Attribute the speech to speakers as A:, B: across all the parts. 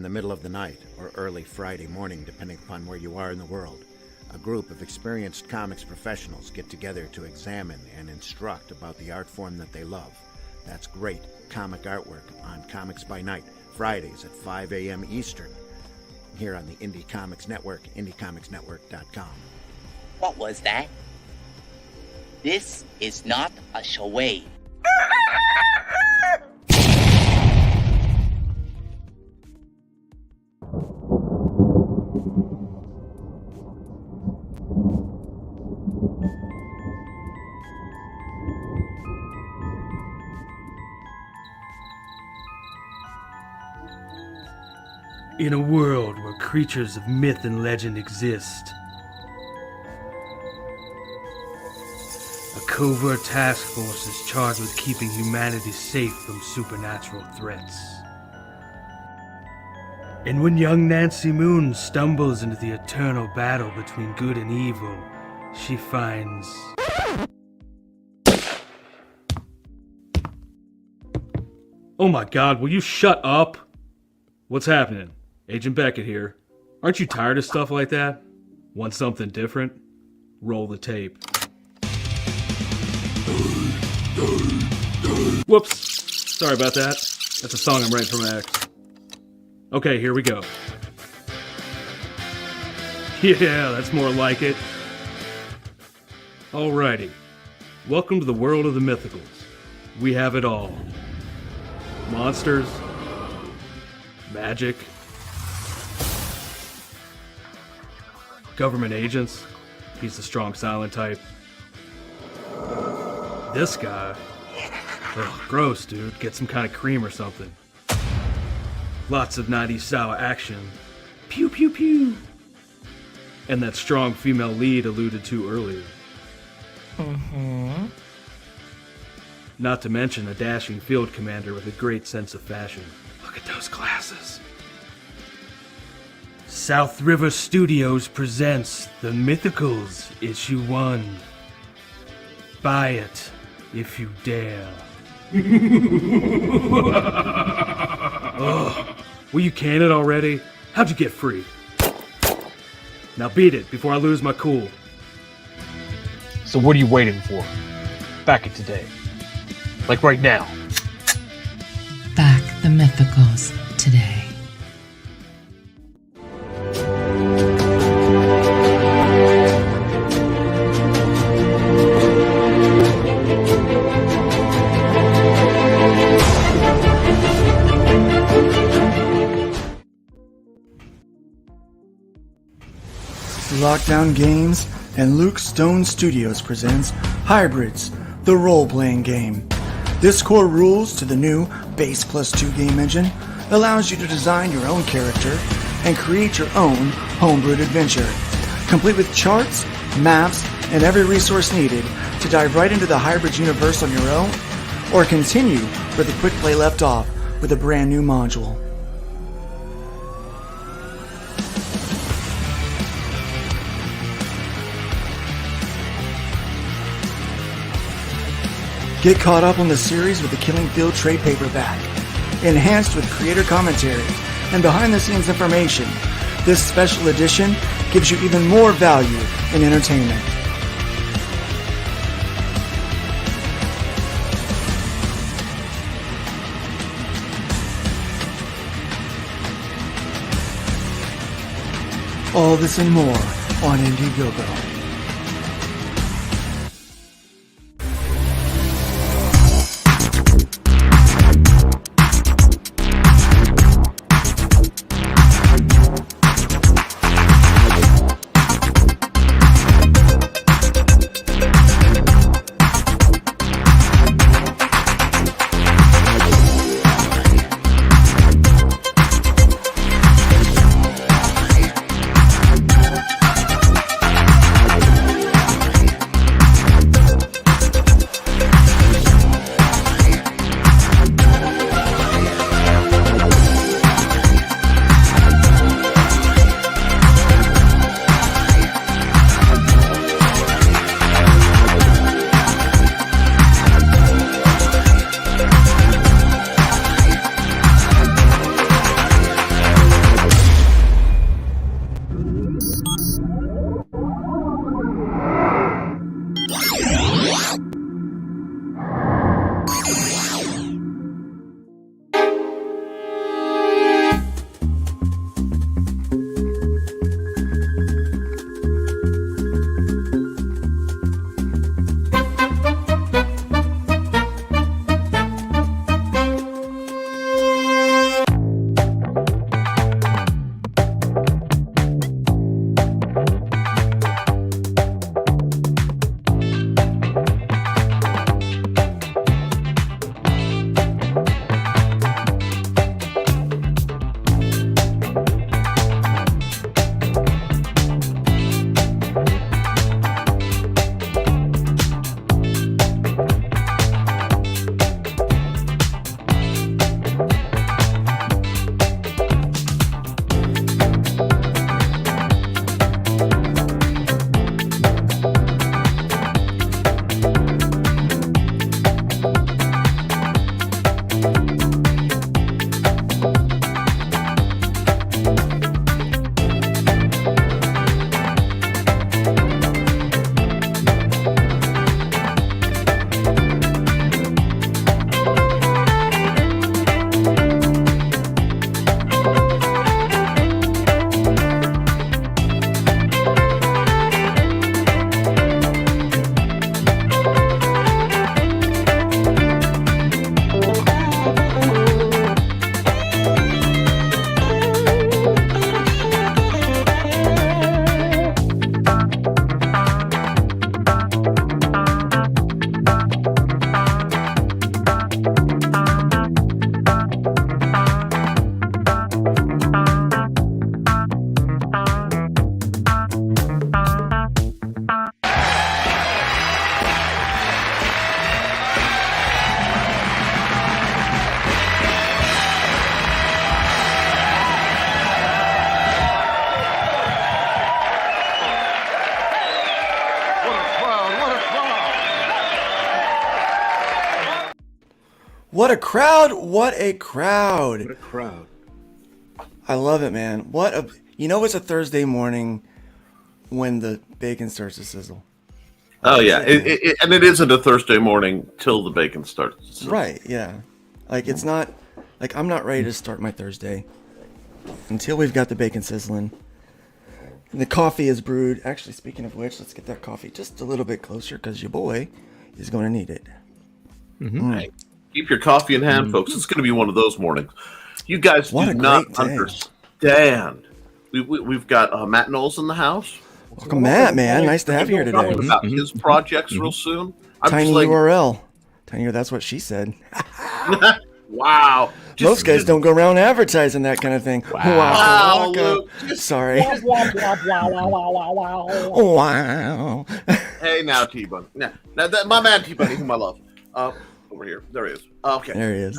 A: the middle of the night or early Friday morning, depending upon where you are in the world, a group of experienced comics professionals get together to examine and instruct about the art form that they love. That's great comic artwork on Comics by Night, Fridays at 5 a.m. Eastern, here on the Indie Comics Network, indiecomicsnetwork.com.
B: What was that? This is not a charade.
C: In a world where creatures of myth and legend exist, a covert task force is charged with keeping humanity safe from supernatural threats. And when young Nancy Moon stumbles into the eternal battle between good and evil, she finds... Oh my god, will you shut up? What's happening? Agent Beckett here. Aren't you tired of stuff like that? Want something different? Roll the tape. Whoops. Sorry about that. That's a song I'm writing for my ex. Okay, here we go. Yeah, that's more like it. Alrighty. Welcome to the world of the mythicals. We have it all. Monsters. Magic. Government agents. He's the strong silent type. This guy. Ugh, gross, dude. Get some kind of cream or something. Lots of 90s style action. Pew pew pew. And that strong female lead alluded to earlier.
D: Mm-hmm.
C: Not to mention a dashing field commander with a great sense of fashion. Look at those glasses. South River Studios presents The Mythicals, Issue 1. Buy it, if you dare. Ugh, will you can it already? How'd you get free? Now beat it before I lose my cool.
D: So what are you waiting for? Back it today. Like right now.
E: Back the Mythicals today.
F: Lockdown Games and Luke Stone Studios presents Hybrids, the role-playing game. This core rules to the new Base Plus 2 game engine allows you to design your own character and create your own homebrewed adventure, complete with charts, maps, and every resource needed to dive right into the Hybrids universe on your own, or continue where the quick play left off with a brand new module. Get caught up on the series with the Killing Field trade paperback. Enhanced with creator commentary and behind-the-scenes information, this special edition gives you even more value in entertainment. All this and more on Indiegogo. What a crowd! What a crowd!
A: What a crowd.
F: I love it, man. It's a Thursday morning when the bacon starts to sizzle.
G: Oh yeah, and it isn't a Thursday morning till the bacon starts.
F: Right? Yeah. Like it's not. Like I'm not ready to start my Thursday until we've got the bacon sizzling. And the coffee is brewed. Actually, speaking of which, let's get that coffee just a little bit closer because your boy is going to need it.
G: Hey, keep your coffee in hand, folks. It's going to be one of those mornings. You guys do not understand. We've got Matt Knowles in the house.
F: Welcome, Matt, man. Nice to have you here today.
G: About his projects real soon.
F: Tiny URL. Tiny, that's what she said.
G: Wow.
F: Most guys don't go around advertising that kind of thing.
G: Wow.
F: Luke. Sorry. Wow.
G: Hey, now, T-Bunny. Now my man T-Bunny, whom I love. Over here. There he is. Okay.
F: There he is.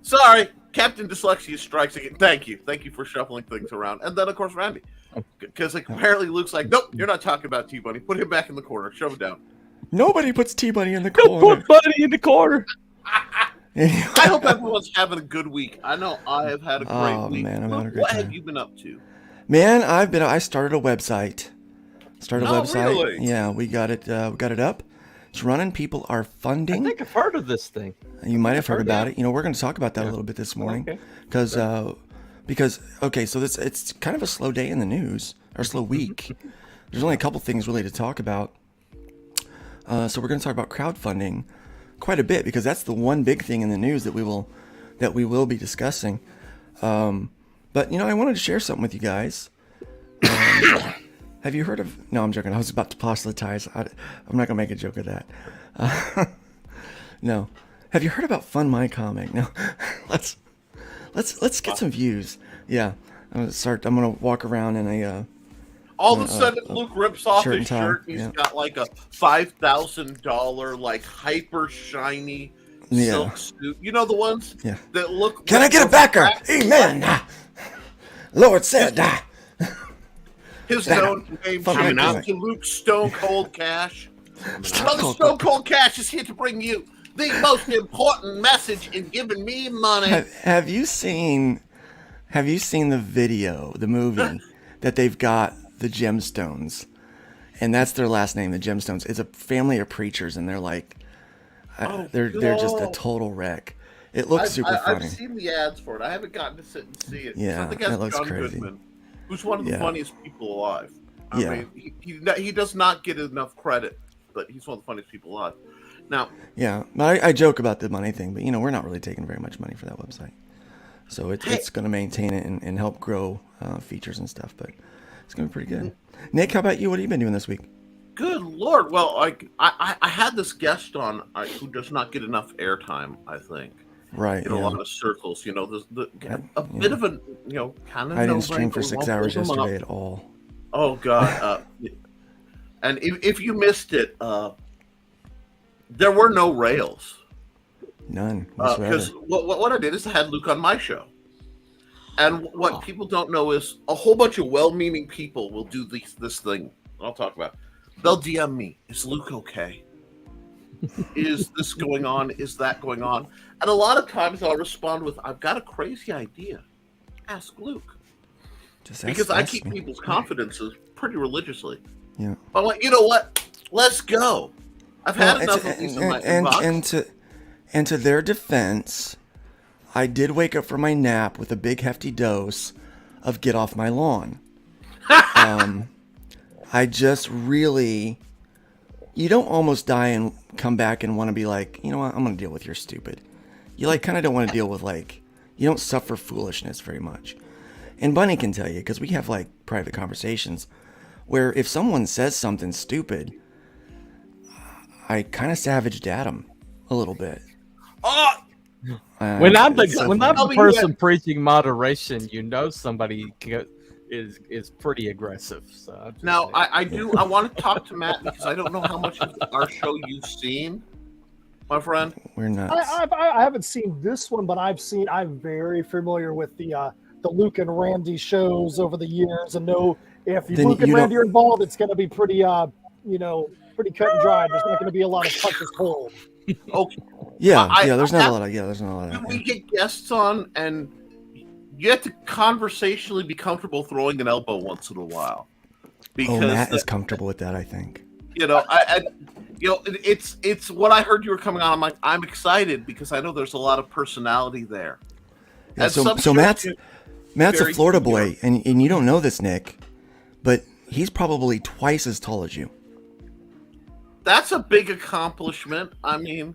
G: Sorry. Captain Dyslexia strikes again. Thank you. Thank you for shuffling things around. And then, of course, Randy. Because apparently Luke's like, nope, you're not talking about T-Bunny. Put him back in the corner. Shove it down.
F: Nobody puts T-Bunny in the corner.
C: Don't put Bunny in the corner.
G: I hope everyone's having a good week. I know I have had a great week.
F: Man, I'm having a great
G: what
F: time.
G: have you been up to?
F: Man, I started a website.
G: Really?
F: Yeah, we got it up. It's running. People are funding.
H: I think I've heard of this thing.
F: You might have heard about it. We're going to talk about that a little bit this morning. Because so it's kind of a slow day in the news, or slow week. There's only a couple things really to talk about. So we're going to talk about crowdfunding quite a bit because that's the one big thing in the news that we will be discussing. But I wanted to share something with you guys. Have you heard of? No, I'm joking. I was about to proselytize. I'm not gonna make a joke of that. No. Have you heard about Fund My Comic? No. Let's get some views. Yeah. I'm gonna walk around in a.
G: All of a sudden, Luke rips off
F: shirt
G: his
F: and tie,
G: shirt. He's got like a $5,000 like hyper shiny silk suit. You know the ones that look.
F: Can I get a backer? Amen. Lord said.
G: His name coming out to Luke Stone Cold Cash. Brother Stone Cold Cash is here to bring you the most important message in giving me money.
F: Have you seen the movie that they've got the Gemstones, and that's their last name, the Gemstones? It's a family of preachers, and they're like, they're just a total wreck. It looks super funny.
G: I've seen the ads for it. I haven't gotten to sit and see it.
F: Yeah, that looks
G: John
F: crazy.
G: Goodman, who's one of the funniest people alive. I mean, he does not get enough credit, but he's one of the funniest people alive. Now,
F: but I joke about the money thing, but we're not really taking very much money for that website, so it's going to maintain it and help grow features and stuff. But it's going to be pretty good. Nick, how about you? What have you been doing this week?
G: Good Lord. Well, I had this guest on who does not get enough airtime, I think.
F: Right.
G: In a lot of circles, bit of a, kind of.
F: I didn't stream for 6 hours yesterday at all.
G: Oh God. And if you missed it, there were no rails.
F: None.
G: Because what I did is I had Luke on my show. And what people don't know is a whole bunch of well-meaning people will do this thing I'll talk about. They'll DM me. Is Luke okay? Is this going on? Is that going on? And a lot of times I'll respond with, I've got a crazy idea. Ask Luke. Because I keep people's confidences pretty religiously.
F: Yeah.
G: I'm like, you know what? Let's go. I've had enough of these in my inbox.
F: And to their defense, I did wake up from my nap with a big hefty dose of get off my lawn. I just really, you don't almost die and come back and want to be like, you know what, I'm going to deal with your stupid. You kind of don't want to deal with you don't suffer foolishness very much. And Bunny can tell you, because we have private conversations where if someone says something stupid, I kind of savaged at them a little bit.
G: Oh!
H: When I'm the person preaching moderation, somebody is pretty aggressive. So
G: now I want to talk to Matt because I don't know how much of our show you've seen, my friend.
F: We're not.
I: I haven't seen this one, but I'm very familiar with the Luke and Randy shows over the years, and know if Luke and Randy are involved, it's going to be pretty pretty cut and dry. There's not going to be a lot of punches pulled.
G: Okay.
F: There's not a lot of that.
G: We get guests on, and you have to conversationally be comfortable throwing an elbow once in a while. Because
F: Matt is comfortable with that, I think.
G: It's what I heard you were coming on. I'm like, I'm excited because I know there's a lot of personality there.
F: Yeah, so Matt's a Florida boy, and you don't know this, Nick, but he's probably twice as tall as you.
G: That's a big accomplishment. I mean,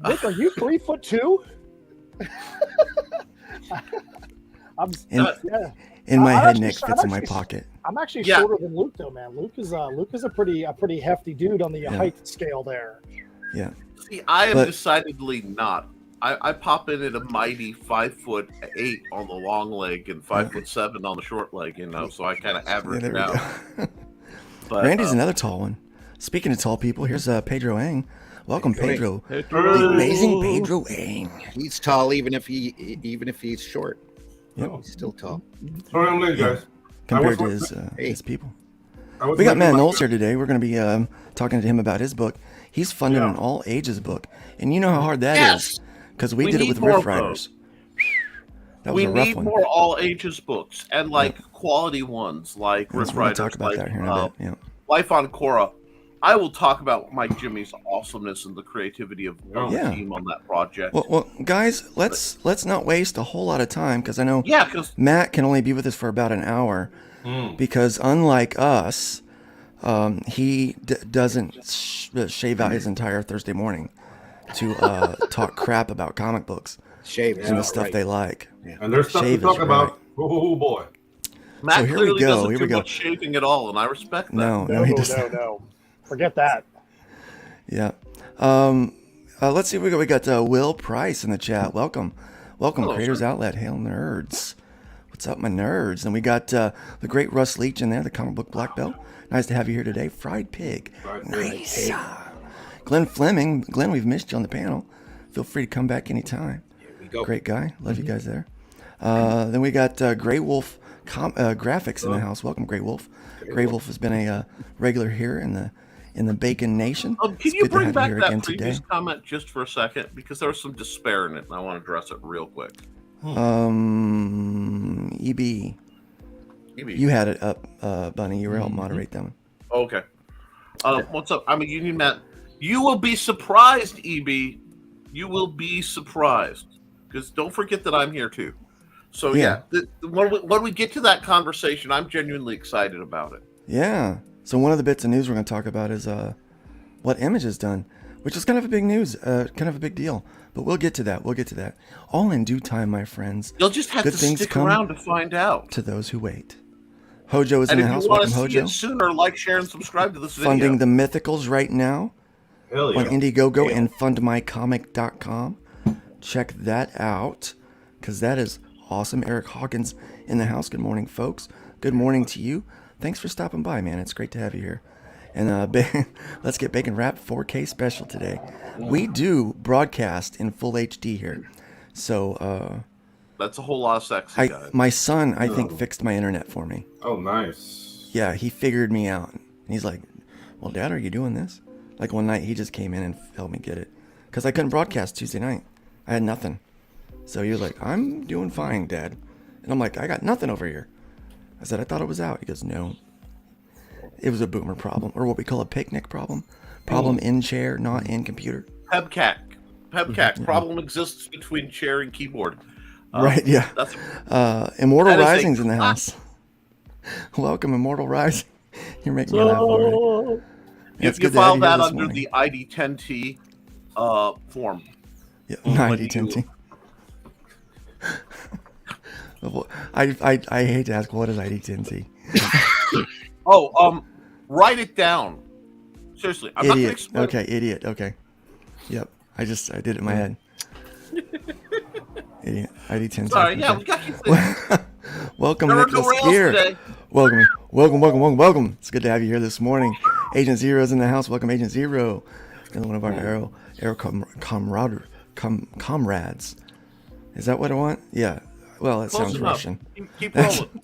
I: Nick, are you 3'2"?
F: In my head, Nick fits in my pocket.
I: I'm actually shorter than Luke, though, man. Luke is a pretty hefty dude on the height scale there.
F: Yeah.
G: See, I am decidedly not. I pop in at a mighty 5'8" on the long leg and 5'7" on the short leg, so I kind of average it out. But,
F: Randy's another tall one. Speaking of tall people, here's Pedro Ang. Welcome, Pedro. The amazing Pedro Ang.
A: He's tall even if he's short.
F: Yep.
A: He's still tall.
J: Sorry I'm late, guys.
F: Compared to his people. We got Matt Knowles here today. We're going to be talking to him about his book. He's funding an all ages book. And you know how hard that is. Because we did it with Riff Riders. That was a rough one. We need
G: more all ages books and quality ones like Riff Riders.
F: Talk about that here in a bit. Yeah.
G: Life on Korra. I will talk about Mike Jimmy's awesomeness and the creativity of the team on that project.
F: Well, guys, let's not waste a whole lot of time because I know Matt can only be with us for about an hour because unlike us, he doesn't shave out his entire Thursday morning to talk crap about comic books and the stuff they like.
J: Yeah. And there's stuff to talk about. Oh boy.
G: Matt
F: so here we go.
G: Doesn't do much shaving at all, and I respect that.
F: No, he doesn't.
I: No. Forget that.
F: Yeah. Let's see. We got Will Price in the chat. Welcome,
G: Hello,
F: Creators
G: sir.
F: Outlet. Hail nerds. What's up, my nerds? And we got the great Russ Leach in there, the comic book black belt. Nice to have you here today. Fried pig. Nice. Glenn Fleming. Glenn, we've missed you on the panel. Feel free to come back anytime.
A: Here we go.
F: Great guy. Love you guys there. Then we got Grey Wolf Graphics in the house. Welcome, Grey Wolf. Grey Wolf has been a regular here in the Bacon Nation.
G: Can you bring back that previous comment just for a second? Because there was some despair in it, and I want to address it real quick.
F: EB. You had it up, Bunny. You were helping moderate that one.
G: Okay. What's up? I'm a union man. You will be surprised, EB. You will be surprised. Because don't forget that I'm here, too. So, when we get to that conversation, I'm genuinely excited about it.
F: Yeah. So one of the bits of news we're going to talk about is what Image has done, which is kind of a big news, kind of a big deal. But we'll get to that. All in due time, my friends.
G: You'll just have to stick around to find out.
F: To those who wait. Hojo is in the house. Welcome, Hojo.
G: And if you want to see it sooner, like, share, and subscribe to this video.
F: Funding the Mythicals right now on Indiegogo and fundmycomic.com. Check that out because that is awesome. Eric Hawkins in the house. Good morning, folks. Good morning to you. Thanks for stopping by, man. It's great to have you here. And let's get Bacon Wrap 4K special today. We do broadcast in full HD here. So
G: that's a whole lot of sexy guys.
F: My son, I think, fixed my internet for me.
J: Oh, nice.
F: Yeah, he figured me out. And he's like, well, Dad, are you doing this? Like one night he just came in and helped me get it. Because I couldn't broadcast Tuesday night. I had nothing. So he was like, I'm doing fine, Dad. And I'm like, I got nothing over here. I said, I thought it was out. He goes, no. It was a boomer problem, or what we call a picnic problem. Problem in chair, not in computer.
G: PEBCAC. Problem exists between chair and keyboard.
F: Right, yeah. Immortal Rising's in the house. Welcome, Immortal Rising. You're making me laugh already.
G: You file that under the ID10T form.
F: Yeah, ID10T. I hate to ask, what is ID10T?
G: Write it down. Seriously, I'm not going to explain.
F: Okay, idiot. Okay. Yep. I did it in my head. Idiot. ID10T.
G: Sorry, yeah, we got you thinking.
F: Welcome, Nicholas Gear. Welcome. It's good to have you here this morning. Agent Zero's in the house. Welcome, Agent Zero. Another one of our Aero comrades. Is that what I want? Yeah. Well, that sounds Russian.
G: Keep rolling.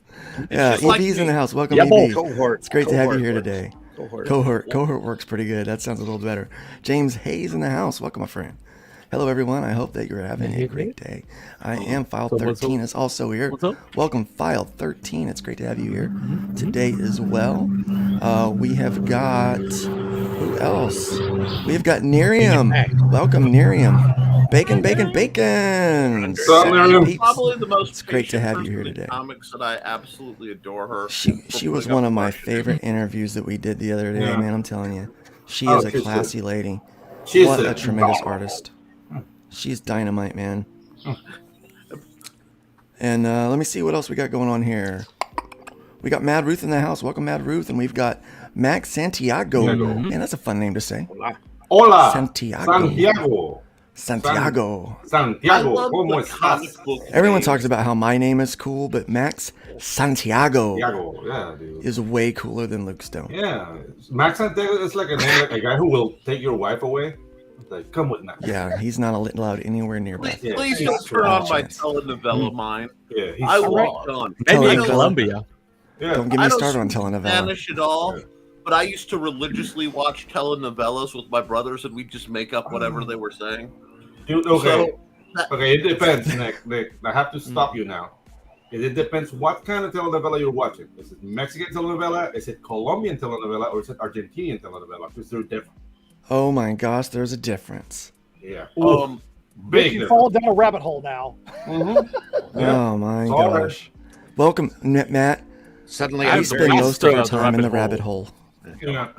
F: Yeah, EB's like in the house. Welcome, EB. Cohort. It's great to have you here today. Cohort works pretty good. That sounds a little better. James Hayes in the house. Welcome, my friend.
K: Hello, everyone. I hope that you're having a great day. I am File 13 is also here. Welcome, File 13. It's great to have you here today as well. We have got... Who else? We've got Nerium. Welcome, Nerium. Bacon, bacon, bacon.
G: Probably the most.
K: It's great to have you here today.
G: Comics that I absolutely adore her.
K: She was one of my favorite interviews that we did the other day, man. I'm telling you. She is a classy lady. What a tremendous artist. She's dynamite, man. And let me see what else we got going on here. We got Mad Ruth in the house. Welcome, Mad Ruth. And we've got Max Santiago. Man, that's a fun name to say.
J: Hola.
K: Santiago. Santiago.
J: ¿Cómo estás?
K: Everyone talks about how my name is cool, but Max Santiago is way cooler than Luke Stone.
J: Yeah. Max Santiago is like a name, like a guy who will take your wife away. Like, come with Max.
K: Yeah, he's not allowed anywhere near Beth.
G: Please don't turn on my telenovela mind.
J: Yeah,
G: I walked on.
H: Maybe in Colombia.
J: Yeah.
K: Don't get me started on telenovela.
G: Spanish at all, but I used to religiously watch telenovelas with my brothers, and we'd just make up whatever they were saying.
J: Okay, it depends, Nick. I have to stop you now. It depends what kind of telenovela you're watching. Is it Mexican telenovela? Is it Colombian telenovela? Or is it Argentinian telenovela? Because they're different.
K: Oh my gosh, there's a difference.
J: Yeah.
I: Big. You fall down a rabbit hole now.
K: Oh my gosh. Welcome, Matt.
A: Suddenly,
K: we spend most of our time in the rabbit hole.
J: Yeah.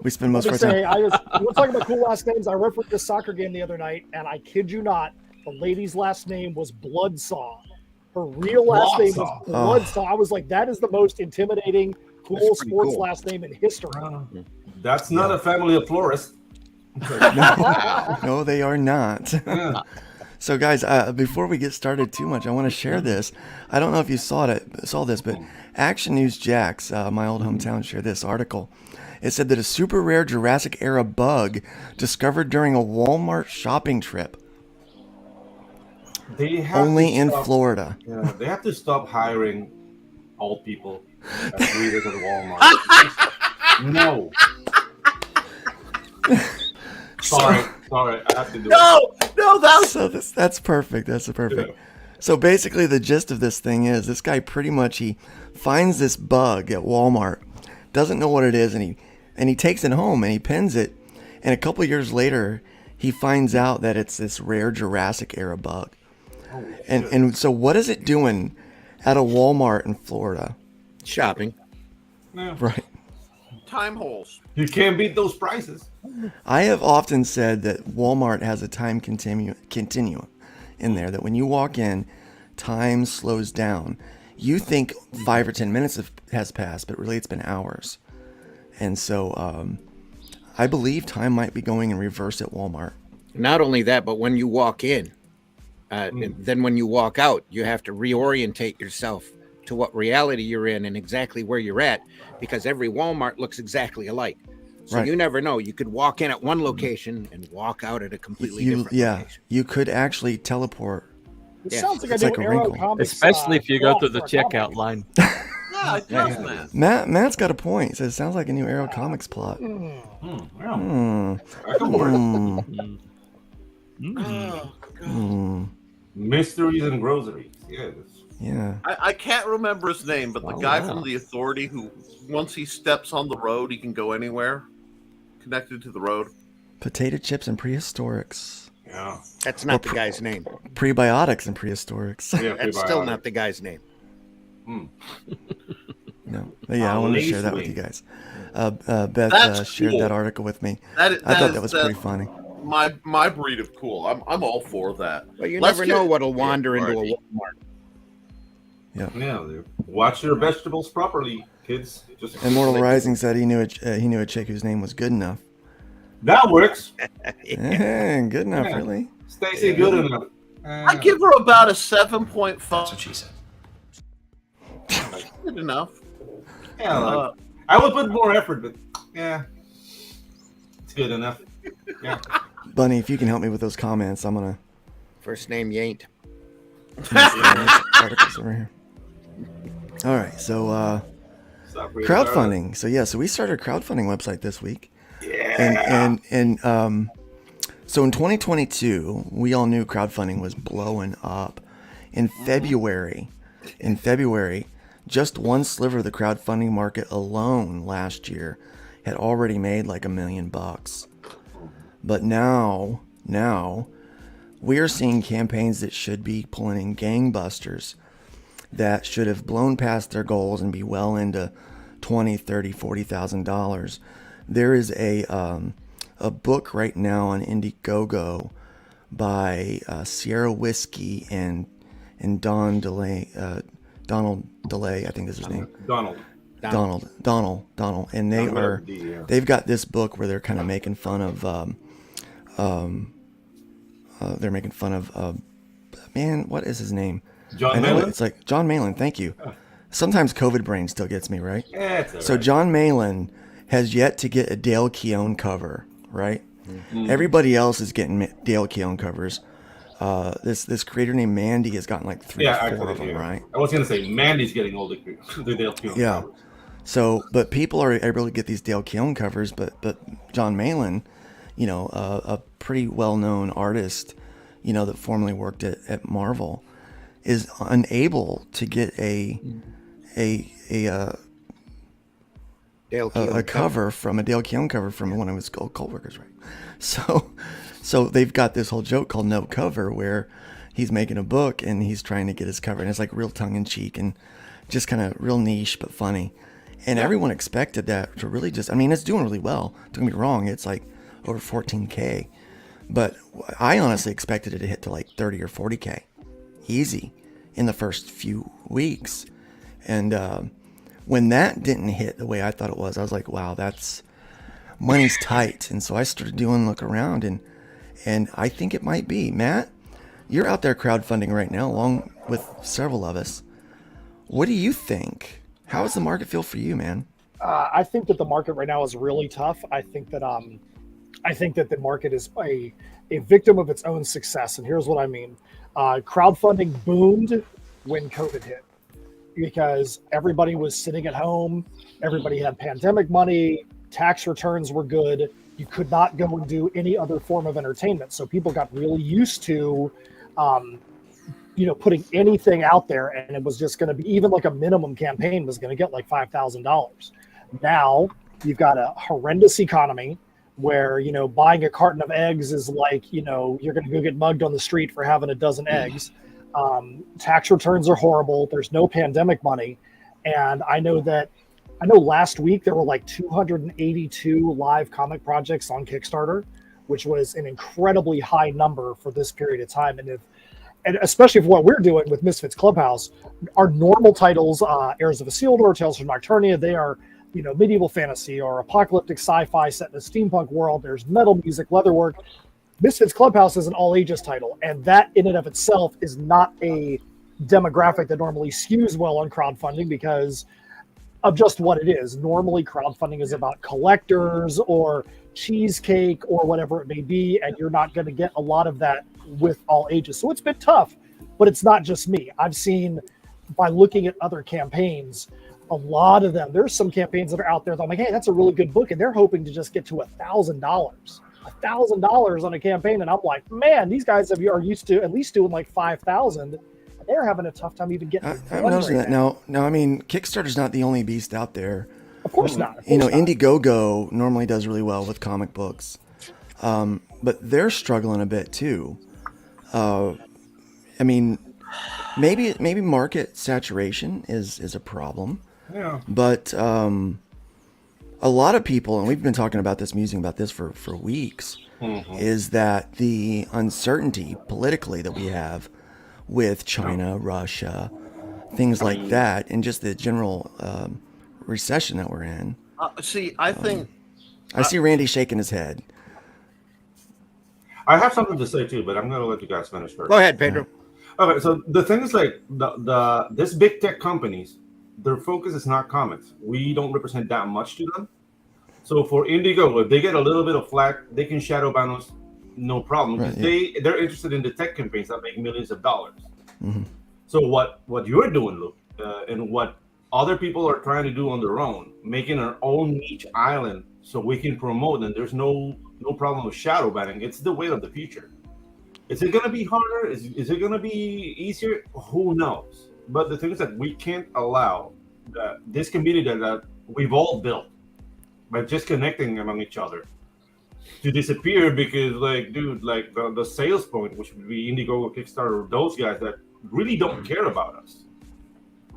K: We spend most of our time.
I: We're talking about cool last names. I referenced this soccer game the other night, and I kid you not, the lady's last name was Bloodsaw. Her real last name was Bloodsaw. I was like, that is the most intimidating, cool sports last name in history.
J: That's not a family of florists.
K: No, they are not. So, guys, before we get started too much, I want to share this. I don't know if you saw this, but Action News Jax, my old hometown, shared this article. It said that a super rare Jurassic era bug discovered during a Walmart shopping trip. Only in Florida.
J: Yeah, they have to stop hiring old people as readers at Walmart. No. Sorry, I have to do it.
G: No,
K: that's perfect. That's perfect. Yeah. So basically, the gist of this thing is this guy pretty much he finds this bug at Walmart, doesn't know what it is, and he takes it home and he pins it, and a couple years later he finds out that it's this rare Jurassic era bug. And so what is it doing at a Walmart in Florida?
A: Shopping.
J: Yeah.
K: Right.
G: Time holes.
J: You can't beat those prices.
K: I have often said that Walmart has a time continuum in there, that when you walk in, time slows down. You think 5 or 10 minutes has passed, but really it's been hours. And so I believe time might be going in reverse at Walmart.
A: Not only that, but when you walk in, then when you walk out, you have to reorientate yourself to what reality you're in and exactly where you're at, because every Walmart looks exactly alike. So you never know. You could walk in at one location and walk out at a completely different location.
K: You could actually teleport.
I: It sounds like a wrinkle.
H: Especially if you go through the checkout line.
G: Yeah, it does,
K: Matt's got a point. He says it sounds like a new Arrow Comics plot.
J: Mysteries and groceries. Yes.
K: Yeah.
G: I can't remember his name, but the guy from The Authority who, once he steps on the road, he can go anywhere connected to the road.
K: Potato chips and prehistorics.
J: Yeah.
A: That's not the guy's name.
K: Prebiotics and prehistorics.
J: Yeah,
A: that's still not the guy's name.
K: No. But yeah, I wanted to share that with you guys. Beth shared that article with me. I thought that was pretty funny.
G: My breed of cool. I'm all for that.
A: But you never know what'll wander into a Walmart.
K: Yeah.
J: Watch your vegetables properly, kids.
K: Immortal Rising said he knew a chick whose name was Good Enough.
J: That works.
K: Good enough, really.
J: Stacy, good enough.
G: I give her about a 7.5.
L: That's what she said.
G: Good enough.
J: Yeah, I would put more effort, but yeah, it's good enough. Yeah.
K: Bunny, if you can help me with those comments, I'm gonna.
A: First name Yaint.
K: Articles over here. All right, so crowdfunding. So we started a crowdfunding website this week.
J: Yeah.
K: And So in 2022, we all knew crowdfunding was blowing up. In February, just one sliver of the crowdfunding market alone last year had already made like $1 million. But now we are seeing campaigns that should be pulling in gangbusters, that should have blown past their goals and be well into $20,000, $30,000, $40,000. There is a book right now on Indiegogo by Sierra Whiskey and Donald DeLay, I think is his name. Donald, and they've got this book where they're kind of making fun of man, what is his name?
J: John Malin?
K: It's like John Malin. Thank you. Sometimes COVID brain still gets me, right?
J: Yeah, it's all
K: so
J: right.
K: John Malin has yet to get a Dale Keown cover, right? Mm-hmm. Everybody else is getting Dale Keown covers. This creator named Mandy has gotten like 3 or 4 of them, right?
J: I was gonna say Mandy's getting all the Dale Keown covers.
K: So, but people are able to get these Dale Keown covers, but John Malin, a pretty well-known artist, that formerly worked at Marvel, is unable to get a cover from a Dale Keown cover from one of his co-workers, right? So they've got this whole joke called No Cover, where he's making a book and he's trying to get his cover, and it's like real tongue-in-cheek and just kind of real niche but funny. And everyone expected that to really it's doing really well. Don't get me wrong, it's like over 14K. But I honestly expected it to hit to like 30 or 40K. Easy in the first few weeks. And when that didn't hit the way I thought it was, I was like, wow, money's tight. And so I started look around and I think it might be. Matt, you're out there crowdfunding right now along with several of us. What do you think? How does the market feel for you, man?
I: I think that the market right now is really tough. I think that the market is a victim of its own success. And here's what I mean. Crowdfunding boomed when COVID hit because everybody was sitting at home. Everybody had pandemic money. Tax returns were good. You could not go and do any other form of entertainment. So people got really used to putting anything out there, and it was just going to be, even like a minimum campaign was going to get like $5,000. Now you've got a horrendous economy where, buying a carton of eggs is like, you're going to go get mugged on the street for having a dozen eggs. Tax returns are horrible. There's no pandemic money. And I know last week there were like 282 live comic projects on Kickstarter, which was an incredibly high number for this period of time. And especially for what we're doing with Misfits Clubhouse, our normal titles, Heirs of Isildur, Tales from Nocturnia, they are, medieval fantasy or apocalyptic sci-fi set in a steampunk world. There's metal music, leatherwork. Misfits Clubhouse is an all-ages title, and that in and of itself is not a demographic that normally skews well on crowdfunding because of just what it is. Normally, crowdfunding is about collectors or cheesecake or whatever it may be, and you're not going to get a lot of that with all ages. So it's been tough, but it's not just me. I've seen, by looking at other campaigns, a lot of them, there's some campaigns that are out there that I'm like, hey, that's a really good book, and they're hoping to just get to $1,000 on a campaign, and I'm like, man, these guys are used to at least doing like 5,000. They're having a tough time even getting.
K: I'm noticing that now. I mean, Kickstarter's not the only beast out there.
I: Of course not.
K: Indiegogo normally does really well with comic books, but they're struggling a bit too. Maybe market saturation is a problem.
J: Yeah.
K: But a lot of people, and we've been talking about this, musing about this for weeks, is that the uncertainty politically that we have with China, Russia, things like that, and just the general recession that we're in.
G: I
K: see Randy shaking his head.
J: I have something to say too, but I'm going to let you guys finish first.
A: Go ahead, Pedro.
J: Okay, so the thing is, like, this big tech companies, their focus is not comics. We don't represent that much to them. So for Indiegogo, if they get a little bit of flack, they can shadow ban us, no problem. Right, they're interested in the tech campaigns that make millions of dollars. Mm-hmm. So what you're doing, Luke, and what other people are trying to do on their own, making our own niche island so we can promote, and there's no no problem with shadow banning. It's the way of the future. Is it going to be harder? Is it going to be easier? Who knows? But the thing is that we can't allow this community that we've all built by just connecting among each other to disappear because, like, dude, like the sales point, which would be Indiegogo, Kickstarter, those guys that really don't care about us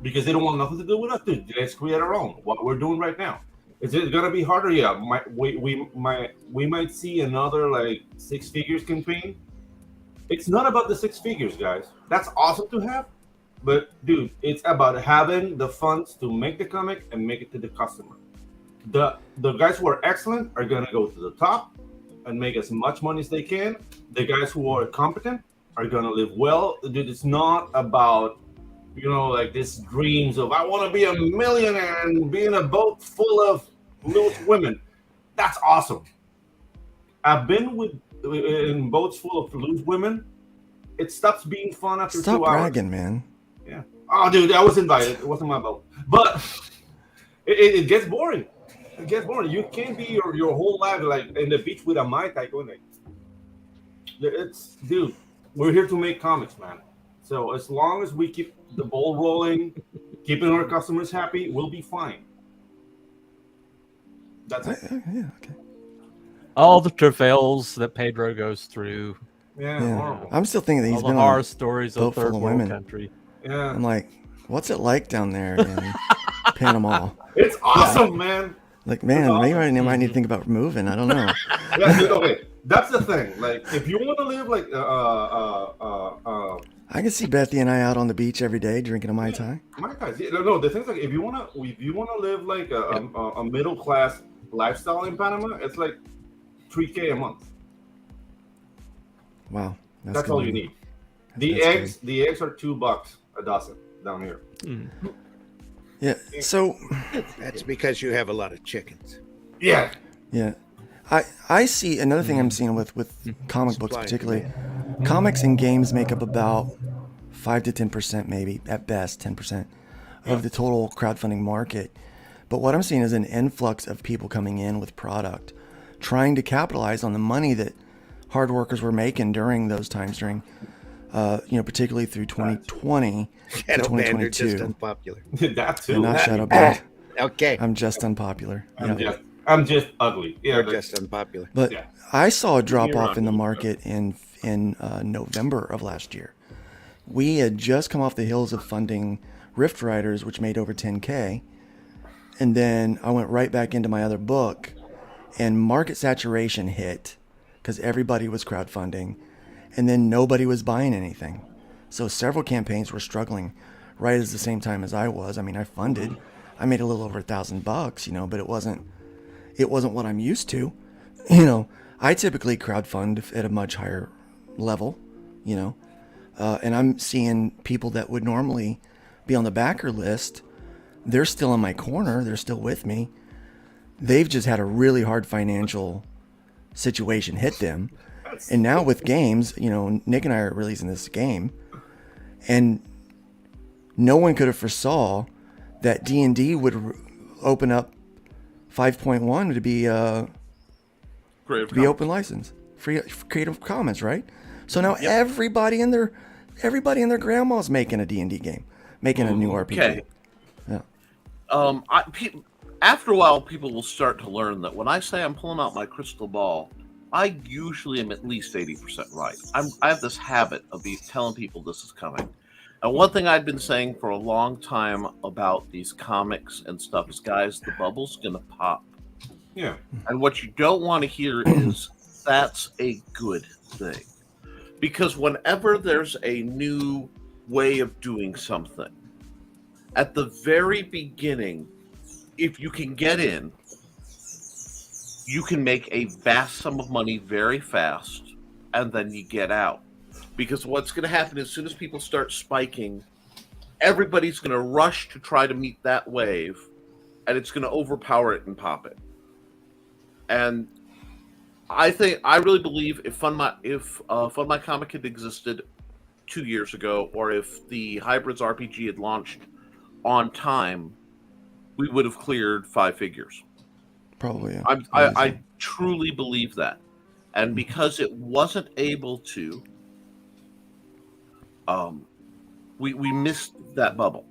J: because they don't want nothing to do with us. Dude, let's create our own. What we're doing right now. Is it gonna be harder? Yeah, we might see another like 6 figures campaign. It's not about the 6 figures, guys. That's awesome to have, but dude, it's about having the funds to make the comic and make it to the customer. The guys who are excellent are gonna go to the top and make as much money as they can. The guys who are competent are gonna live well. Dude, it's not about, you know, like this dreams of I want to be a millionaire and be in a boat full of loose women. That's awesome. I've been in boats full of loose women. It stops being fun after 2 hours.
K: Stop bragging, man.
J: Yeah. Oh, dude, I was invited. It wasn't my boat, but it gets boring. It gets boring. You can't be your whole life like in the beach with a Mai Tai going. It's, dude, we're here to make comics, man. So as long as we keep the ball rolling, keeping our customers happy, we'll be fine. That's it.
K: Yeah, okay.
H: All the travails that Pedro goes through.
J: Yeah, horrible.
K: I'm still thinking that he's
H: All the
K: been
H: horror
K: on
H: stories
K: a boat
H: of third
K: full of
H: world
K: women.
H: country.
J: Yeah.
K: I'm like, what's it like down there in Panama?
J: It's awesome, man.
K: Like, man, maybe I might need to think about moving. I don't know.
J: Yeah, dude, okay. That's the thing. Like, if you want to live like
K: I can see Bethy and I out on the beach every day drinking a Mai Tai.
J: Mai Tais. Yeah, no, the thing's like if you wanna live like a middle class lifestyle in Panama, it's like $3,000 a month.
K: Wow,
J: that's all you need. The eggs are $2 a dozen down here.
K: Yeah, so
A: that's because you have a lot of chickens.
J: Yeah.
K: Yeah. I see another thing I'm seeing with comic books particularly. Comics and games make up about 5 to 10%, maybe at best 10% of the total crowdfunding market. But what I'm seeing is an influx of people coming in with product, trying to capitalize on the money that hard workers were making during those times, particularly through 2020 to 2022.
A: Just unpopular.
J: That too.
K: And not Shadowband.
A: Okay.
K: I'm just unpopular.
J: I'm just ugly. Yeah,
A: you're just unpopular.
K: But I saw a drop off in the market in November of last year. We had just come off the hills of funding Rift Riders, which made over 10K. And then I went right back into my other book, and market saturation hit because everybody was crowdfunding, and then nobody was buying anything. So several campaigns were struggling right at the same time as I was. I mean, I made a little over $1,000, but it wasn't what I'm used to. I typically crowdfund at a much higher level, and I'm seeing people that would normally be on the backer list. They're still in my corner. They're still with me. They've just had a really hard financial situation hit them. And now with games, Nick and I are releasing this game, and no one could have foresaw that D&D would open up 5.1 to be open license, free Creative Commons, right? So now everybody and their grandma's making a D&D game, making a new RPG.
G: Okay.
K: Yeah.
G: After a while, people will start to learn that when I say I'm pulling out my crystal ball, I usually am at least 80% right. I have this habit of telling people this is coming. And one thing I've been saying for a long time about these comics and stuff is, guys, the bubble's gonna pop.
J: Yeah.
G: And what you don't want to hear is that's a good thing. Because whenever there's a new way of doing something, at the very beginning, if you can get in, you can make a vast sum of money very fast, and then you get out. Because what's going to happen as soon as people start spiking, everybody's going to rush to try to meet that wave, and it's going to overpower it and pop it. And I really believe if Fund My Comic had existed 2 years ago, or if the Hybrids RPG had launched on time, we would have cleared 5 figures.
K: Probably. Yeah.
G: I truly believe that. And because it wasn't able to, we missed that bubble.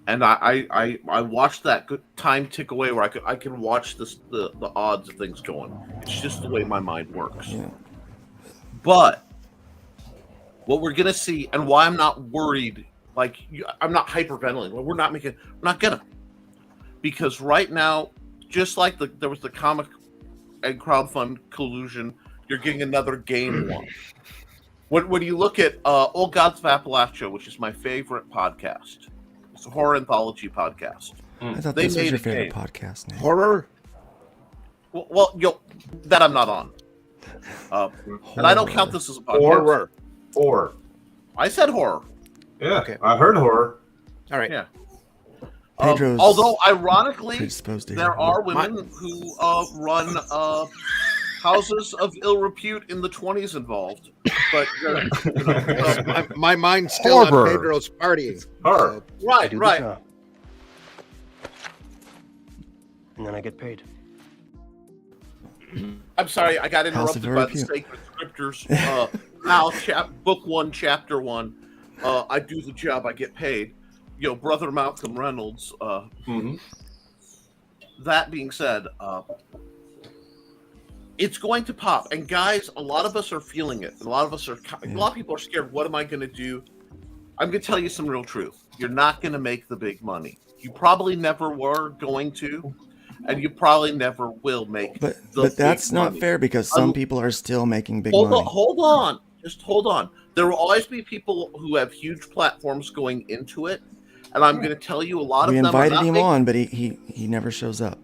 G: And I watched that good time tick away where I can watch the odds of things going. It's just the way my mind works.
K: Yeah.
G: But what we're gonna see, and why I'm not worried, like I'm not hyperventilating. We're not gonna, because right now, just like there was the comic and crowdfund collusion, you're getting another game one. When you look at Old Gods of Appalachia, which is my favorite podcast, it's a horror anthology podcast.
K: I thought this was your favorite podcast name.
A: Horror?
G: Well, that I'm not on. And I don't count this as a podcast.
J: Horror.
G: I said horror.
J: Yeah, okay. I heard horror.
A: All right.
G: Yeah.
K: Pedro's
G: although, ironically,
K: predisposed to
G: there are women who run houses of ill repute in the 20s involved. But
A: my mind's still on Pedro's partying.
J: Horror.
G: Right.
L: And then I get paid.
G: I'm sorry, I got interrupted by the sacred scriptures. Now, book 1, chapter 1. I do the job, I get paid. Brother Malcolm Reynolds. That being said, it's going to pop. And guys, a lot of us are feeling it. A lot of people are scared. What am I going to do? I'm going to tell you some real truth. You're not going to make the big money. You probably never were going to. And you probably never will make
K: But that's not fair because some people are still making big money.
G: Hold on. Just hold on. There will always be people who have huge platforms going into it. And I'm going to tell you a lot of them.
K: We invited him on, but he never shows up.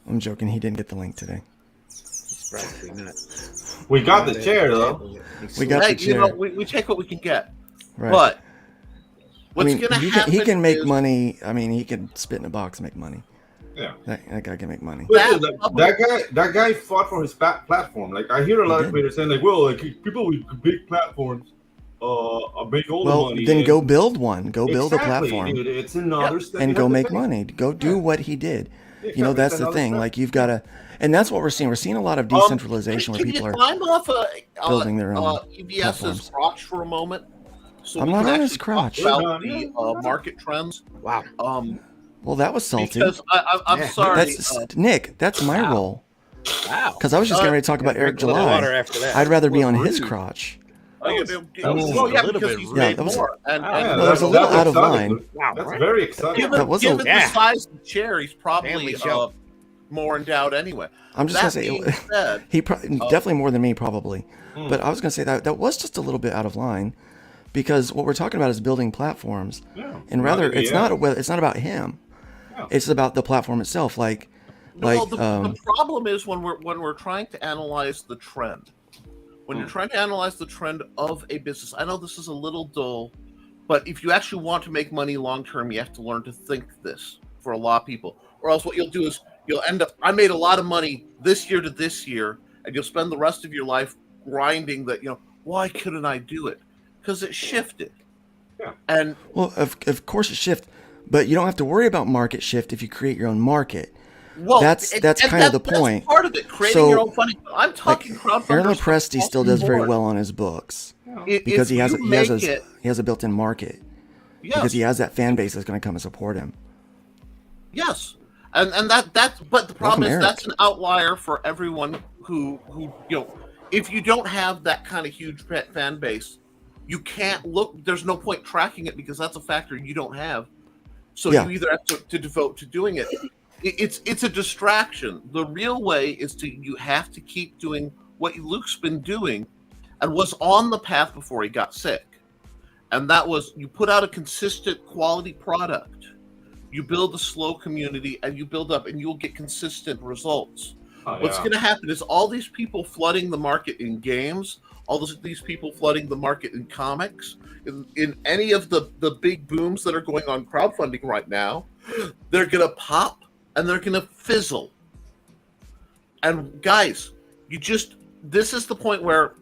K: I'm joking. He didn't get the link today.
A: He's probably not.
J: We got the chair, though.
K: We got the chair.
G: We take what we can get.
K: Right.
G: But what's going to happen
K: he can make money. I mean, he can spit in a box and make money.
J: Yeah,
K: that guy can make money.
J: That guy fought for his platform. Like I hear a lot of creators saying, like, "Well, like people with big platforms, make all the money."
K: Then go build one. Go build a platform.
J: Dude, it's another step.
K: And go make money. Go do what he did.
J: Exactly.
K: That's the thing. Like you've got to, and that's what we're seeing. We're seeing a lot of decentralization where people are building their own
G: EBS's crotch for a moment. So
K: I'm not on his crotch.
G: About the market trends.
A: Wow.
K: Well, that was salty.
G: Because I'm sorry,
K: Nick. That's my role.
A: Wow.
K: Because I was just getting ready to talk about Eric July. I'd rather be on his crotch.
G: Because he's made more.
K: Well, there's a little out of line.
J: Wow, that's very exciting.
G: Given the size of the chair, he's probably more endowed anyway.
K: I'm just going to say, he definitely more than me, probably. But I was going to say that was just a little bit out of line. Because what we're talking about is building platforms. And rather, it's not about him. It's about the platform itself. The
G: problem is when we're trying to analyze the trend. When you're trying to analyze the trend of a business, I know this is a little dull, but if you actually want to make money long term, you have to learn to think this for a lot of people. Or else what you'll do is you'll end up, I made a lot of money this year to this year, and you'll spend the rest of your life grinding that, why couldn't I do it? Because it shifted. Yeah. And
K: well, of course it shifted. But you don't have to worry about market shift if you create your own market.
G: Well,
K: that's kind of the point.
G: That's part of it, creating your own funding. I'm talking crowdfunding.
K: Aaron Lopresti still does very well on his books because he has a built-in market. Yes. Because he has that fan base that's going to come and support him.
G: Yes, and that's but the problem is that's an outlier for everyone who if you don't have that kind of huge fan base, you can't look. There's no point tracking it because that's a factor you don't have. So you either have to devote to doing it. It's a distraction. The real way is you have to keep doing what Luke's been doing and was on the path before he got sick. And that was you put out a consistent quality product. You build a slow community and you build up and you'll get consistent results. What's going to happen is all these people flooding the market in games, all these people flooding the market in comics, in any of the big booms that are going on crowdfunding right now, they're going to pop and they're going to fizzle. And guys, this is the point where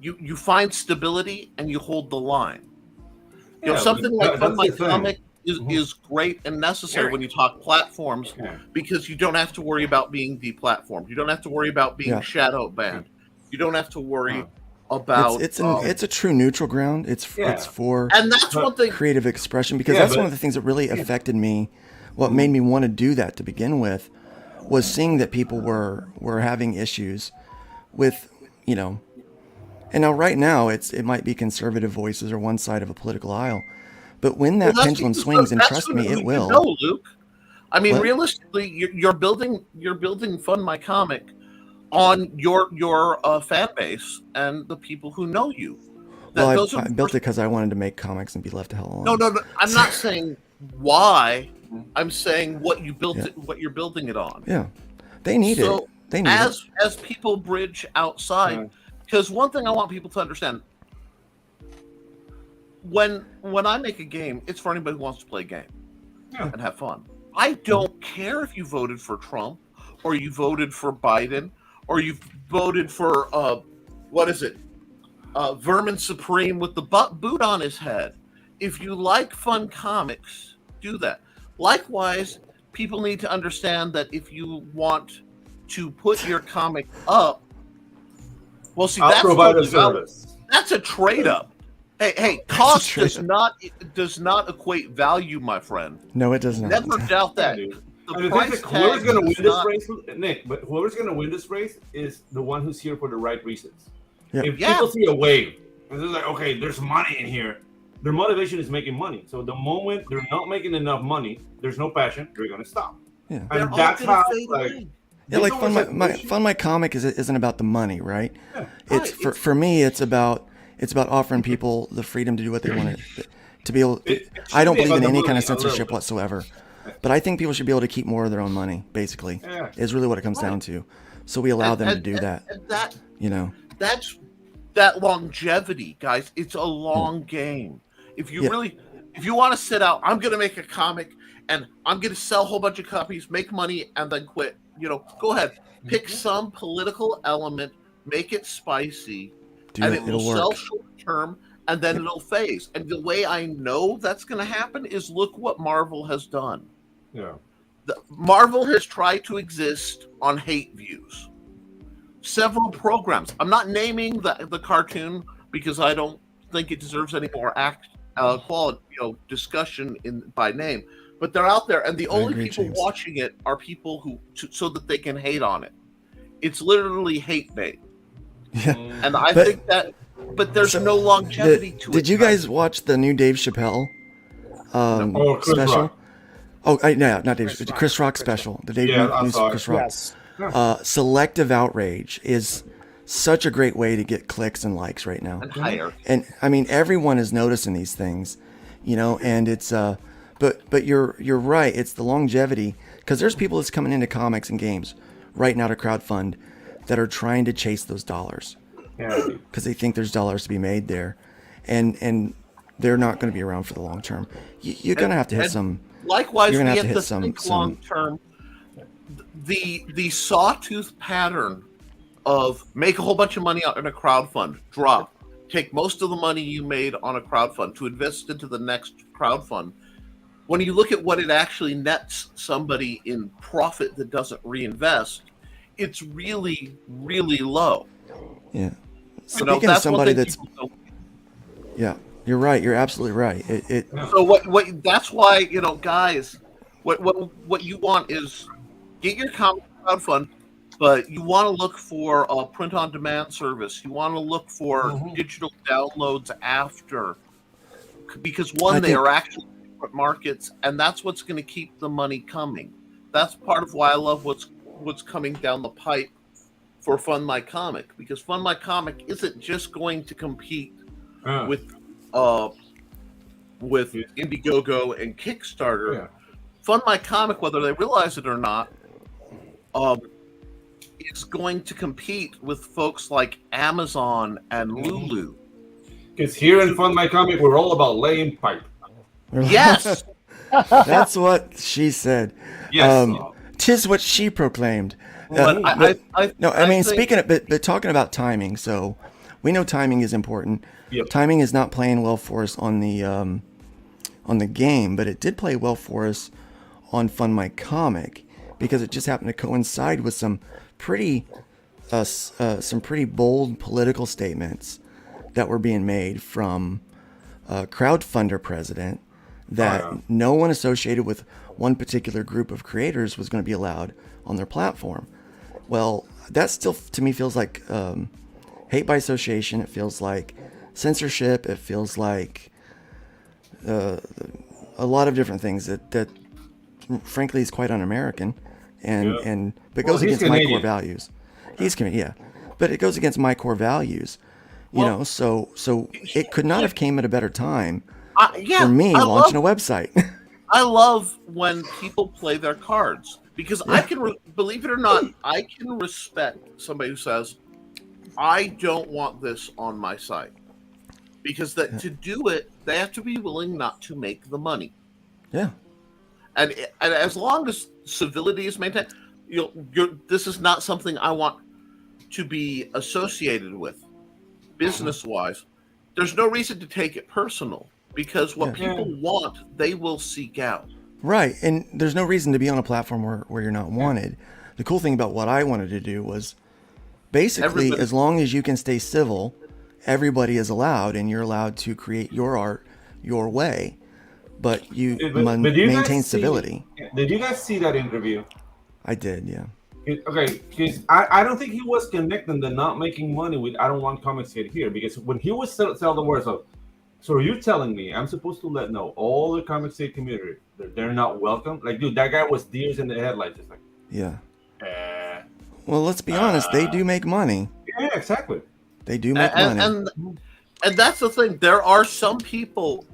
G: you find stability and you hold the line. Something like my comic is great and necessary when you talk platforms, because you don't have to worry about being deplatformed. You don't have to worry about being shadow banned. You don't have to worry about
K: it's a true neutral ground. It's for
G: and that's one thing,
K: creative expression, because that's one of the things that really affected me. What made me want to do that to begin with was seeing that people were having issues with, you know, and now right now it might be conservative voices or one side of a political aisle, but when that pendulum swings, and trust me, it will.
G: No, Luke. I mean, realistically, you're building Fund My Comic on your fan base and the people who know you.
K: Well, I built it because I wanted to make comics and be left the hell alone.
G: No. I'm not saying why. I'm saying what you built it, what you're building it on.
K: Yeah, they need it. They need it.
G: As people bridge outside, because one thing I want people to understand: when I make a game, it's for anybody who wants to play a game and have fun. I don't care if you voted for Trump or you voted for Biden or you voted for Vermin Supreme with the boot on his head. If you like fun comics, do that. Likewise, people need to understand that if you want to put your comic up, well, see,
J: I'll provide a service.
G: That's a trade up. Hey, cost does not equate value, my friend.
K: No, it does not.
G: Never doubt that.
J: Whoever's going to win this race, Nick, but whoever's going to win this race is the one who's here for the right reasons.
K: Yep.
J: If people see a wave and they're like, okay, there's money in here, their motivation is making money. So the moment they're not making enough money, there's no passion, they're going to stop.
K: Yeah.
J: And that's how,
K: Fund My Comic isn't about the money, right? Yeah. It's for me, it's about offering people the freedom to do what they want to be able. I don't believe in any kind of censorship whatsoever, but I think people should be able to keep more of their own money. Basically, is really what it comes down to. So we allow them to do that. You know,
G: that's that longevity, guys. It's a long game. If you if you want to sit out, I'm going to make a comic and I'm going to sell a whole bunch of copies, make money, and then quit. You know, go ahead, pick some political element, make it spicy, and it will sell short term, and then it'll phase. And the way I know that's going to happen is look what Marvel has done.
J: Yeah,
G: Marvel has tried to exist on hate views. Several programs. I'm not naming the cartoon because I don't think it deserves any more quality, discussion by name. But they're out there, and the only people watching it are people so that they can hate on it. It's literally hate bait.
K: Yeah,
G: and I think that, but there's no longevity to it.
K: Did you guys watch the new Dave Chappelle special?
J: Rock.
K: Not Dave. Chris Rock special. The Dave Chris Rock.
I: Yes.
K: Selective outrage is such a great way to get clicks and likes right now.
G: And higher.
K: And I mean, everyone is noticing these things, and it's but you're right. It's the longevity, because there's people that's coming into comics and games right now to crowdfund that are trying to chase those dollars because they think there's dollars to be made there, and they're not going to be around for the long term. You're going to have to hit some.
G: Likewise,
K: you're going
G: we
K: to have to hit some
G: long term. The sawtooth pattern of make a whole bunch of money out in a crowdfund, drop, take most of the money you made on a crowdfund to invest into the next crowdfund. When you look at what it actually nets somebody in profit that doesn't reinvest, it's really, really low.
K: Yeah. Speaking of somebody that's... Yeah, you're right. You're absolutely right.
G: So what? That's why, guys, what you want is get your comic crowdfund, but you want to look for a print-on-demand service. You want to look for digital downloads after, because they are actually different markets, and that's what's going to keep the money coming. That's part of why I love what's coming down the pipe for Fund My Comic, because Fund My Comic isn't just going to compete with Indiegogo and Kickstarter.
J: Yeah.
G: Fund My Comic, whether they realize it or not, is going to compete with folks like Amazon and Lulu.
J: Because here in Fund My Comic, we're all about laying pipe.
G: Yes.
K: That's what she said.
J: Yes.
K: 'Tis what she proclaimed. Speaking of, but talking about timing, so we know timing is important.
J: Yep.
K: Timing is not playing well for us on the on the game, but it did play well for us on Fund My Comic because it just happened to coincide with some pretty bold political statements that were being made from Crowdfundr president that no one associated with one particular group of creators was going to be allowed on their platform. Well, that still to me feels like hate by association. It feels like censorship. It feels like a lot of different things that frankly is quite un-American, but goes against my core values. He's Canadian, yeah, but it goes against my core values. You know, so it could not have came at a better time for me launching a website.
G: I love when people play their cards because I can, believe it or not, I can respect somebody who says, I don't want this on my site. Because to do it, they have to be willing not to make the money.
K: Yeah.
G: And as long as civility is maintained, this is not something I want to be associated with. Business-wise, there's no reason to take it personal because what people want, they will seek out.
K: Right, and there's no reason to be on a platform where you're not wanted. The cool thing about what I wanted to do was basically, as long as you can stay civil, everybody is allowed, and you're allowed to create your art your way, but you maintain civility.
J: Did you guys see that interview?
K: I did, yeah.
J: Okay, because I don't think he was connecting the not making money with I don't want comics here because when he was telling the words of, so you're telling me I'm supposed to let know all the comic state community that they're not welcome? Like, dude, that guy was deers in the headlights, just like,
K: yeah. Well, let's be honest, they do make money.
J: Yeah, exactly.
K: They do make money.
G: And that's the thing. There are some people.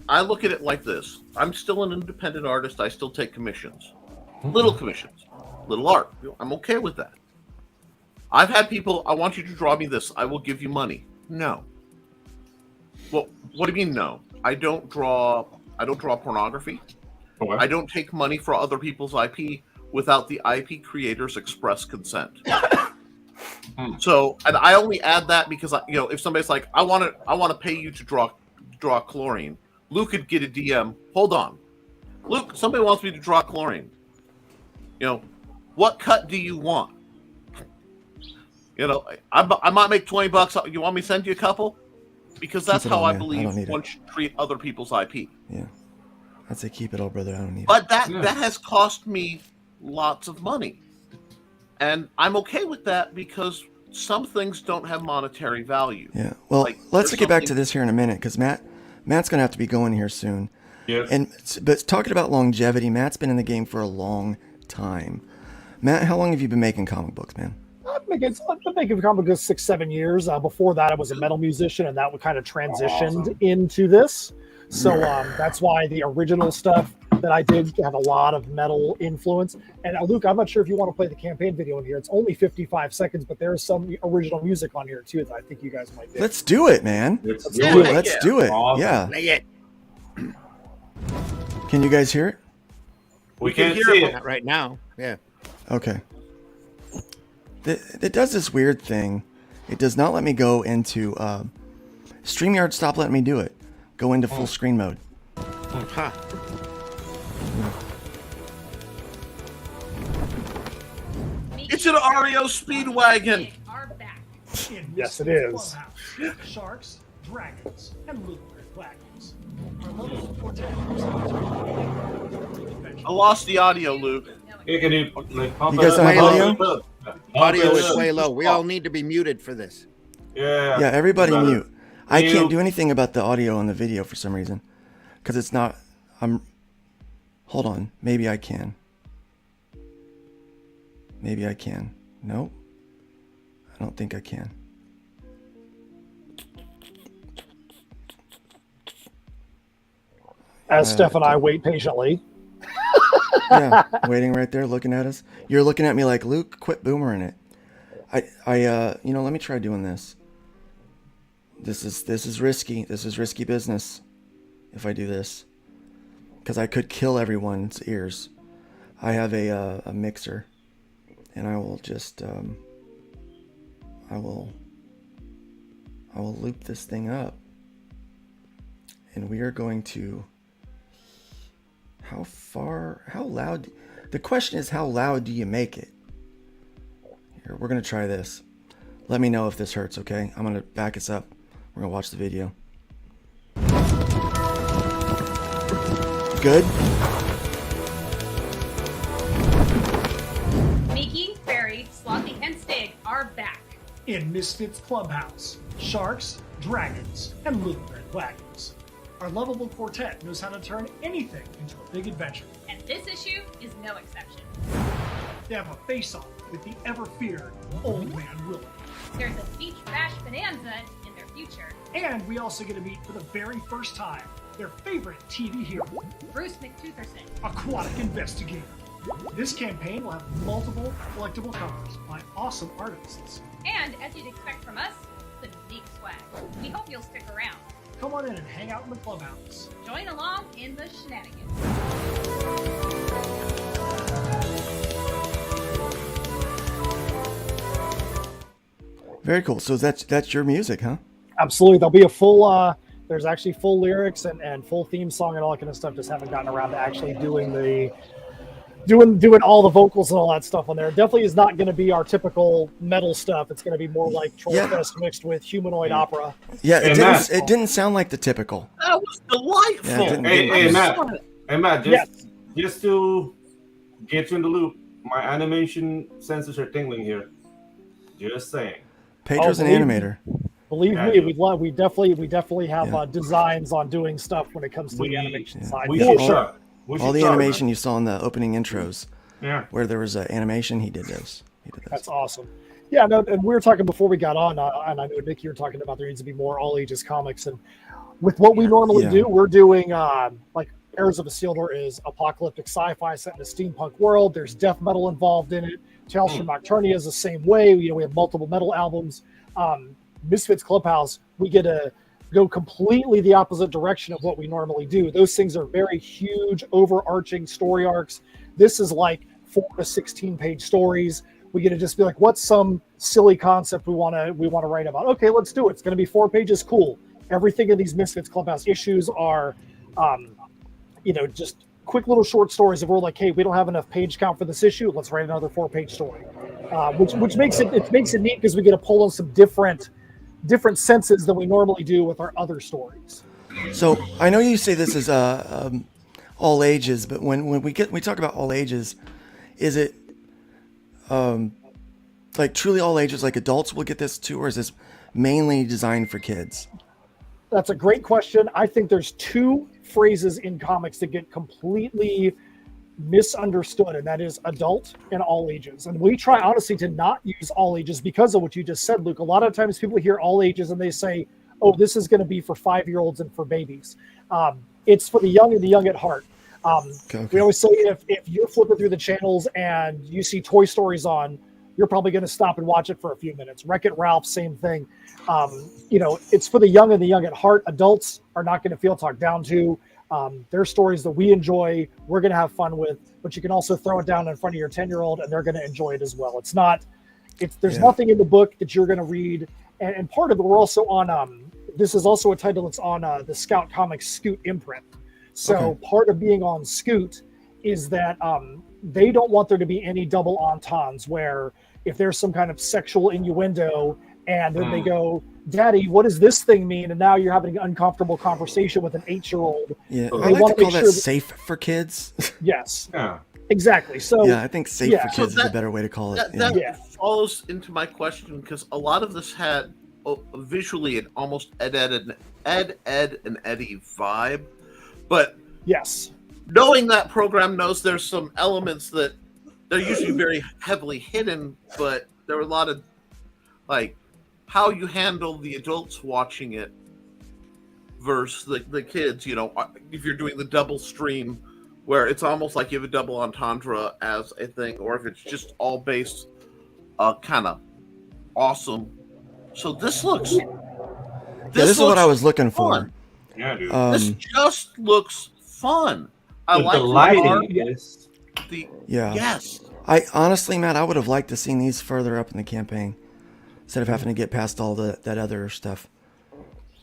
G: I look at it like this. I'm still an independent artist. I still take commissions, little commissions. Little art. I'm okay with that. I've had people, I want you to draw me this. I will give you money. No. Well, what do you mean no? I don't draw pornography.
J: Okay.
G: I don't take money for other people's IP without the IP creator's express consent. So, and I only add that because if somebody's like, I want to pay you to draw chlorine, Luke could get a DM. Hold on. Luke, somebody wants me to draw chlorine. What cut do you want? I might make $20. You want me to send you a couple? Because that's how I believe one should treat other people's IP.
K: Yeah. I'd say keep it all, brother. I don't need it.
G: But that has cost me lots of money. And I'm okay with that because some things don't have monetary value.
K: Yeah. Well, let's get back to this here in a minute because Matt's going to have to be going here soon.
J: Yeah.
K: But talking about longevity, Matt's been in the game for a long time. Matt, how long have you been making comic books, man?
I: I've been making comic books 6-7 years. Before that, I was a metal musician, and that kind of transitioned into this. So that's why the original stuff that I did have a lot of metal influence. And Luke, I'm not sure if you want to play the campaign video in here. It's only 55 seconds, but there's some original music on here too that I think you guys might do.
K: Let's do it, man. Let's do it.
J: Awesome.
K: Yeah.
B: Play it.
K: Can you guys hear it?
J: We can't see it
B: right now. Yeah.
K: Okay. It does this weird thing. It does not let me go into StreamYard. Stop letting me do it. Go into full screen mode.
B: Huh.
G: It's an REO Speedwagon.
I: Yes, it is.
M: Sharks, dragons, and ludicrous wagons.
G: I lost the audio, Luke.
J: Hey, can you
K: guys don't have audio?
B: Audio is way low. We all need to be muted for this.
J: Yeah.
K: Yeah, everybody mute. I can't do anything about the audio on the video for some reason. Because it's not... Hold on. Maybe I can. Maybe I can. Nope. I don't think I can.
I: As Steph and I wait patiently.
K: Yeah, waiting right there, looking at us. You're looking at me like, Luke, quit boomering it. Let me try doing this. This is risky. This is risky business. If I do this, because I could kill everyone's ears. I have a mixer, and I will just I will loop this thing up, and we are going to How loud? The question is, how loud do you make it? Here, we're gonna try this. Let me know if this hurts, okay? I'm gonna back us up. We're gonna watch the video. Good?
N: Mickey, Barry, Slothy, and Stig are back.
M: In Misfits Clubhouse, sharks, dragons, and little red wagons. Our lovable quartet knows how to turn anything into a big adventure.
N: And this issue is no exception.
M: They have a face-off with the ever-feared Old Man Willie.
N: There's a beach bash bonanza in their future.
M: And we also get to meet for the very first time their favorite TV hero,
N: Bruce McTutherson,
M: Aquatic Investigator. This campaign will have multiple collectible covers by awesome artists.
N: And as you'd expect from us, some unique swag. We hope you'll stick around.
M: Come on in and hang out in the clubhouse.
N: Join along in the shenanigans.
K: Very cool. So that's your music, huh?
I: Absolutely. There'll be a full, there's actually full lyrics and full theme song and all that kind of stuff. Just haven't gotten around to actually doing all the vocals and all that stuff on there. It definitely is not going to be our typical metal stuff. It's going to be more like Trollfest mixed with humanoid opera.
K: Yeah, it didn't sound like the typical.
G: That was delightful.
K: Yeah,
J: Hey Matt, just to get you in the loop, my animation sensors are tingling here. Just saying.
K: Pedro's an animator.
I: Believe me, we definitely have designs on doing stuff when it comes to the animation side.
K: All the animation you saw in the opening intros, where there was animation, he did those.
I: That's awesome. Yeah, no, and we were talking before we got on, and I know Nick, you were talking about there needs to be more all ages comics, and with what we normally do, we're doing like Heirs of Isildur is apocalyptic sci-fi set in a steampunk world. There's death metal involved in it. Tales from Nocturnia is the same way. We have multiple metal albums. Misfits Clubhouse, we get to go completely the opposite direction of what we normally do. Those things are very huge, overarching story arcs. This is like 4 to 16 page stories. We get to just be like, what's some silly concept we want to write about? Okay, let's do it. It's going to be 4 pages. Cool. Everything in these Misfits Clubhouse issues are, just quick little short stories. If we're like, hey, we don't have enough page count for this issue, let's write another 4-page story. Which makes it neat because we get to pull on some different senses than we normally do with our other stories.
K: So I know you say this is all ages, but when we talk about all ages, is it like truly all ages, like adults will get this too, or is this mainly designed for kids?
I: That's a great question. I think there's 2 phrases in comics that get completely misunderstood, and that is adult and all ages. And we try honestly to not use all ages because of what you just said, Luke. A lot of times people hear all ages and they say, oh, this is going to be for 5-year-olds and for babies. It's for the young and the young at heart. We always say if you're flipping through the channels and you see Toy Stories on, you're probably going to stop and watch it for a few minutes. Wreck-It Ralph, same thing. It's for the young and the young at heart. Adults are not going to feel talked down to. They're stories that we enjoy, we're going to have fun with, but you can also throw it down in front of your 10-year-old and they're going to enjoy it as well. There's nothing in the book that you're going to read. And part of it, we're also on, this is also a title that's on the Scout Comics Scoot imprint. So part of being on Scoot is that they don't want there to be any double entendres where if there's some kind of sexual innuendo and then they go, Daddy, what does this thing mean? And now you're having an uncomfortable conversation with an 8-year-old.
K: Yeah, I like to call that safe for kids.
I: Yes. Exactly. So
K: yeah, I think safe for kids is a better way to call it.
G: That follows into my question because a lot of this had visually an almost Ed, and Eddie vibe, but
I: yes,
G: knowing that program knows there's some elements that they're usually very heavily hidden, but there were a lot of like how you handle the adults watching it versus the kids, if you're doing the double stream where it's almost like you have a double entendre as a thing, or if it's just all based kind of awesome. So this looks
K: this is what I was looking
G: fun.
K: For.
J: Yeah, dude.
G: This just looks fun. I like
J: the lighting.
G: Yes.
K: I honestly, Matt, I would have liked to seen these further up in the campaign instead of having to get past all that other stuff.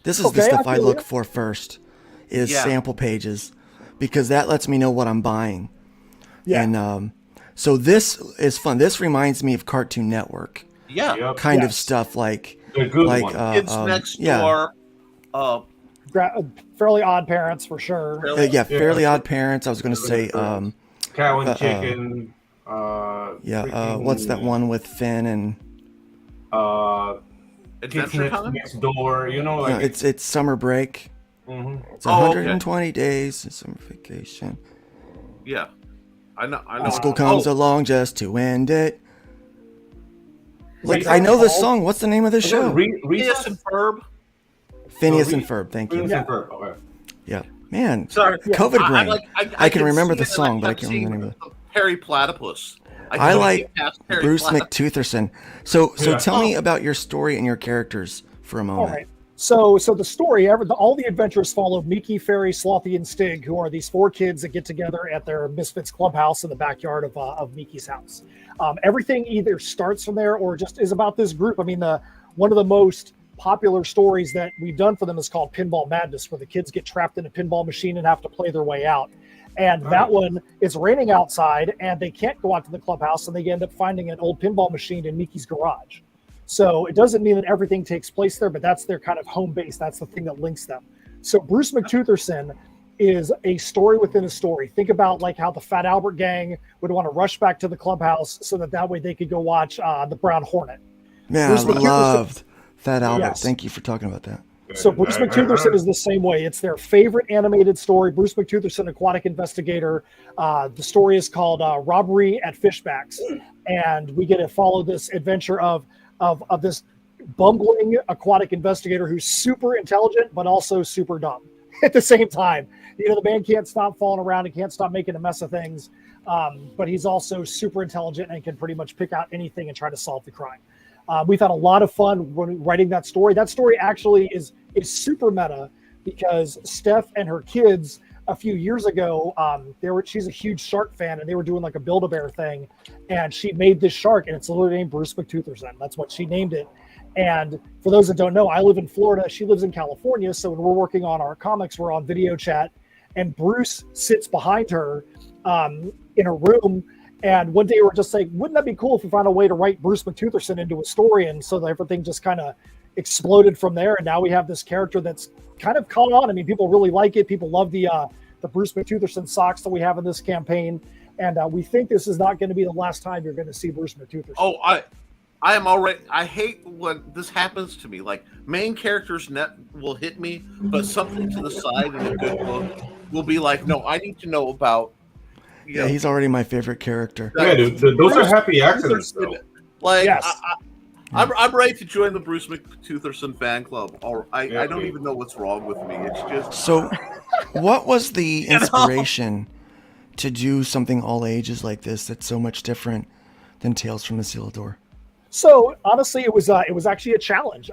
K: This is the stuff I look for first, is sample pages because that lets me know what I'm buying.
I: Yeah.
K: And so this is fun. This reminds me of Cartoon Network.
G: Yeah.
K: Kind of stuff like
J: The good
K: like
J: one.
G: Kids Next
K: yeah.
G: Door.
I: Fairly Odd Parents for sure.
K: Fairly Odd Parents. I was going to say
J: Cow and Chicken.
K: What's that one with Finn and
J: Kids
G: Adventure Time?
J: Next Door. You know, like
K: it's summer break.
J: Mhm.
K: It's 120 days of summer vacation.
G: Yeah. I know.
K: And school comes along just to end it. Like I know the song. What's the name of the show?
G: Phineas and Ferb.
K: Phineas and Ferb. Thank you.
J: Phineas and Ferb. Okay.
K: Yeah, man.
G: Sorry.
K: COVID brain. I can remember
G: see
K: the
G: it,
K: song, but I
G: kept
K: can't remember the name of it.
G: seeing Harry Platypus.
K: I
G: couldn't
K: like
G: get past Harry
K: Bruce
G: Platypus.
K: McTutherson. So
J: Yeah.
K: tell me about your story and your characters for a
I: All
K: moment.
I: right. So the story, all the adventures follow Mickey, Fairy, Slothy, and Stig, who are these 4 kids that get together at their Misfits clubhouse in the backyard of Mickey's house. Everything either starts from there or just is about this group. I mean, one of the most popular stories that we've done for them is called Pinball Madness, where the kids get trapped in a pinball machine and have to play their way out. And that one, it's raining outside, and they can't go out to the clubhouse, and they end up finding an old pinball machine in Mickey's garage. So it doesn't mean that everything takes place there, but that's their kind of home base. That's the thing that links them. So Bruce McTutherson is a story within a story. Think about like how the Fat Albert gang would want to rush back to the clubhouse so that way they could go watch the Brown Hornet.
K: Man,
I: Bruce
K: I
I: McTutherson-
K: loved Fat Albert.
I: Yes.
K: Thank you for talking about that.
I: So Bruce McTutherson is the same way. It's their favorite animated story. Bruce McTutherson, Aquatic Investigator. The story is called Robbery at Fishbacks. And we get to follow this adventure of this bumbling aquatic investigator who's super intelligent, but also super dumb at the same time. You know, the man can't stop falling around and can't stop making a mess of things. But he's also super intelligent and can pretty much pick out anything and try to solve the crime. We've had a lot of fun when writing that story. That story actually is super meta because Steph and her kids a few years ago, she's a huge shark fan, and they were doing like a Build-A-Bear thing, and she made this shark, and it's literally named Bruce McTutherson. That's what she named it. And for those that don't know, I live in Florida. She lives in California. So when we're working on our comics, we're on video chat, and Bruce sits behind her in a room. And one day we're just like, wouldn't that be cool if we found a way to write Bruce McTutherson into a story? And so everything just kind of exploded from there. And now we have this character that's kind of caught on. I mean, people really like it. People love the Bruce McTutherson socks that we have in this campaign. And we think this is not going to be the last time you're going to see Bruce McTutherson.
G: Oh, I am already. I hate when this happens to me. Like main characters will hit me, but something to the side in a good book will be like, no, I need to know about.
K: Yeah, he's already my favorite character.
J: Yeah, dude, those are happy accidents, though.
G: Like,
I: yes.
G: I'm ready to join the Bruce McTutherson fan club. Or I don't even know what's wrong with me. It's just
K: So, what was the inspiration to do something all ages like this that's so much different than Tales from the Sealador?
I: So honestly, it was actually a challenge.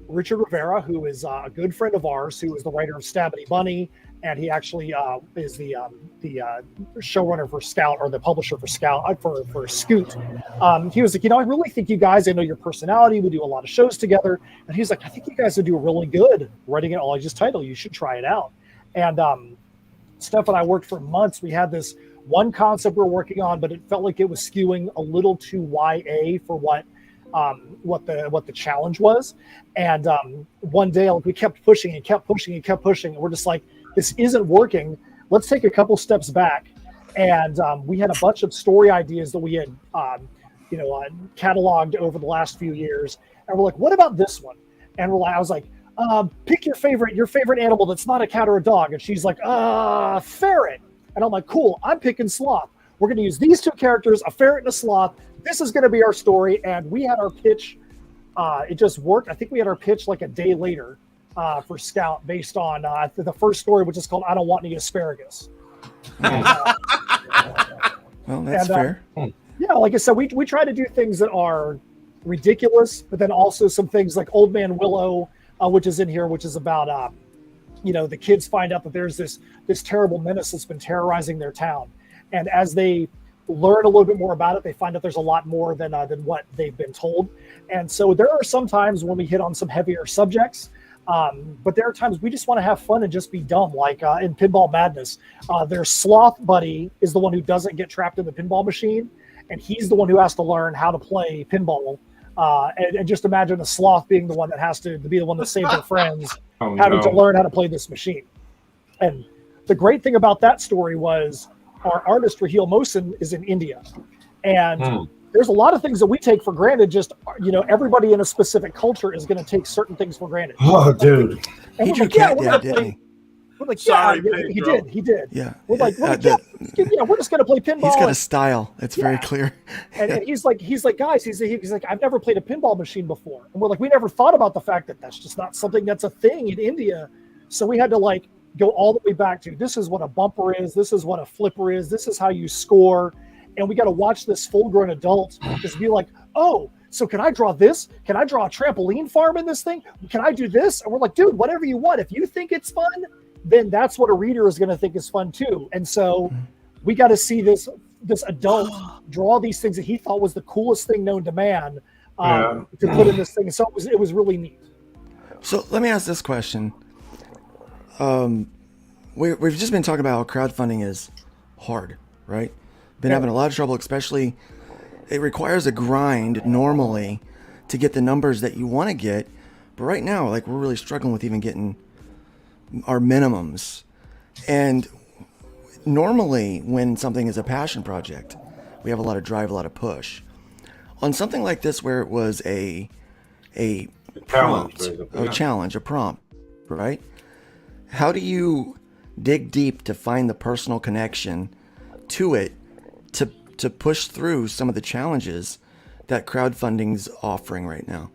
I: Richard Rivera, who is a good friend of ours, who is the writer of Stabity Bunny, and he actually is the showrunner for Scout, or the publisher for Scout for Scoot. He was like, I really think you guys, I know your personality. We do a lot of shows together, and he's like, I think you guys would do really good writing an all ages title. You should try it out. And Steph and I worked for months. We had this one concept we're working on, but it felt like it was skewing a little too YA for what the challenge was. And one day, we kept pushing and kept pushing and kept pushing, and we're just like, this isn't working. Let's take a couple steps back. And we had a bunch of story ideas that we had cataloged over the last few years, and we're like, what about this one? And I was like, pick your favorite animal that's not a cat or a dog. And she's like, ferret. And I'm like, cool, I'm picking sloth. We're going to use these two characters, a ferret and a sloth. This is going to be our story. And we had our pitch. It just worked. I think we had our pitch like a day later for Scout based on the first story, which is called I Don't Want Any Asparagus. And,
K: well, that's fair.
I: Yeah, like I said, we try to do things that are ridiculous, but then also some things like Old Man Willow, which is in here, which is about the kids find out that there's this terrible menace that's been terrorizing their town, and as they learn a little bit more about it, they find out there's a lot more than what they've been told. And so there are some times when we hit on some heavier subjects, But there are times we just want to have fun and just be dumb, like in Pinball Madness. Their sloth buddy is the one who doesn't get trapped in the pinball machine, and he's the one who has to learn how to play pinball. And just imagine a sloth being the one that has to be the one that saves her friends, having to learn how to play this machine. And the great thing about that story was our artist, Raheel Mohsen, is in India. And there's a lot of things that we take for granted. Just, everybody in a specific culture is going to take certain things for granted.
J: Oh, dude.
I: And
K: He
I: we're
K: drew
I: like, yeah,
K: Cat
I: we're
K: Dad,
I: gonna
K: didn't
I: play.
K: he?
I: We're like,
G: Sorry,
I: he
G: Pedro.
I: did.
K: Yeah.
I: We're like, we're just going to play pinball.
K: He's got a
I: and-
K: style. It's very
I: Yeah.
K: clear.
I: and he's like, guys, he's like, I've never played a pinball machine before. And we're like, we never thought about the fact that that's just not something that's a thing in India. So we had to go all the way back to, this is what a bumper is. This is what a flipper is. This is how you score. And we got to watch this full-grown adult just be like, oh, so can I draw this? Can I draw a trampoline farm in this thing? Can I do this? And we're like, dude, whatever you want. If you think it's fun, then that's what a reader is going to think is fun too. And so we got to see this adult draw these things that he thought was the coolest thing known to man to put in this thing. So it was really neat.
K: So let me ask this question. We've just been talking about how crowdfunding is hard, right? Been having a lot of trouble, especially it requires a grind normally to get the numbers that you want to get. But right now, we're really struggling with even getting our minimums. And normally when something is a passion project, we have a lot of drive, a lot of push. On something like this where it was a prompt, a prompt, right? How do you dig deep to find the personal connection to it to push through some of the challenges that crowdfunding's offering right now?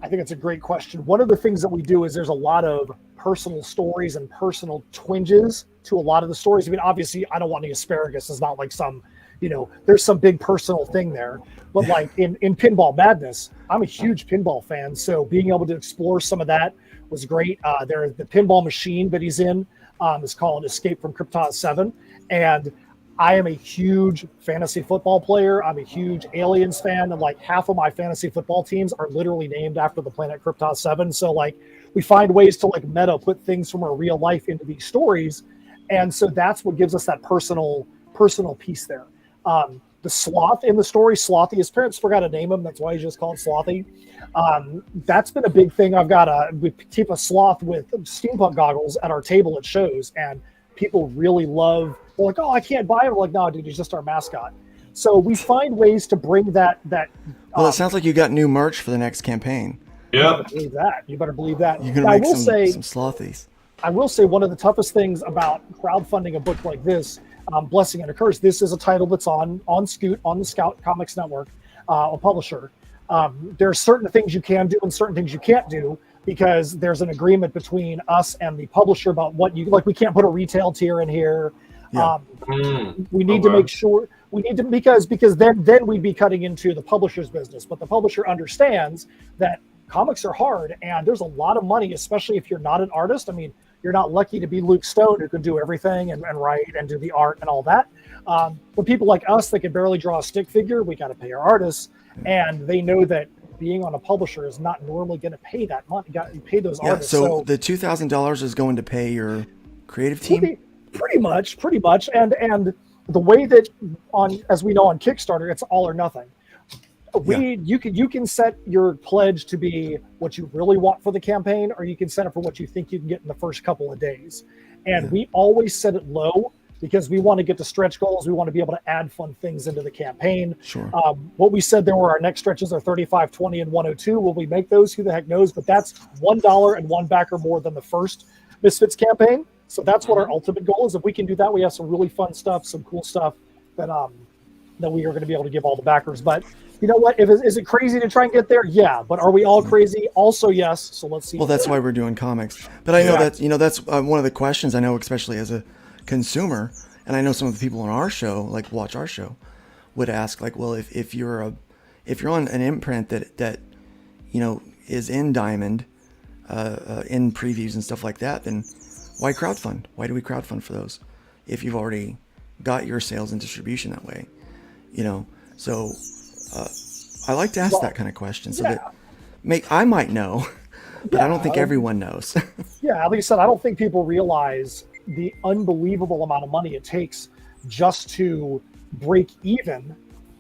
I: I think it's a great question. One of the things that we do is there's a lot of personal stories and personal twinges to a lot of the stories. I mean, obviously, I don't want any asparagus. It's not like some, there's some big personal thing there. But in Pinball Madness, I'm a huge pinball fan. So being able to explore some of that was great. The pinball machine that he's in is called Escape from Krypton 7. And I am a huge fantasy football player. I'm a huge Aliens fan, and half of my fantasy football teams are literally named after the planet Krypton 7. So we find ways to meta put things from our real life into these stories, and so that's what gives us that personal piece there. The sloth in the story, Slothy, his parents forgot to name him. That's why he's just called Slothy. That's been a big thing. We keep a sloth with steampunk goggles at our table at shows, and people really love. They're like, oh, I can't buy him. I'm like, no, dude, he's just our mascot. So we find ways to bring that.
K: Well, it sounds like you got new merch for the next campaign.
J: Yeah,
I: you better believe that.
K: You're gonna make some slothies.
I: I will say one of the toughest things about crowdfunding a book like this, Blessing and a Curse. This is a title that's on Scoot on the Scout Comics Network, a publisher. There are certain things you can do and certain things you can't do, because there's an agreement between us and the publisher about what we can't put a retail tier in here.
K: Yeah.
I: We need to make sure because then we'd be cutting into the publisher's business. But the publisher understands that comics are hard and there's a lot of money, especially if you're not an artist. I mean, you're not lucky to be Luke Stone, who can do everything and write and do the art and all that. But people like us that can barely draw a stick figure, we got to pay our artists, and they know that being on a publisher is not normally going to pay that money. You got to pay those artists.
K: So the $2,000 is going to pay your creative team.
I: Pretty much. And the way that as we know on Kickstarter, it's all or nothing. You can set your pledge to be what you really want for the campaign, or you can set it for what you think you can get in the first couple of days. And we always set it low because we want to get to stretch goals. We want to be able to add fun things into the campaign.
K: Sure.
I: What we said there were our next stretches are 35, 20, and 102. Will we make those? Who the heck knows? But that's $1 and one backer more than the first Misfits campaign. So that's what our ultimate goal is. If we can do that, we have some really fun stuff, some cool stuff that we are going to be able to give all the backers. But you know what? Is it crazy to try and get there? Yeah. But are we all crazy? Also, yes. So let's see.
K: Well, that's why we're doing comics. But I know that's one of the questions I know, especially as a consumer, and I know some of the people on our show, watch our show, would ask, well, if you're on an imprint that is in Diamond, in previews and stuff like that, then why crowdfund? Why do we crowdfund for those if you've already got your sales and distribution that way? So I like to ask that kind of question so that I might know but I don't think everyone knows.
I: Yeah, like you said, I don't think people realize the unbelievable amount of money it takes just to break even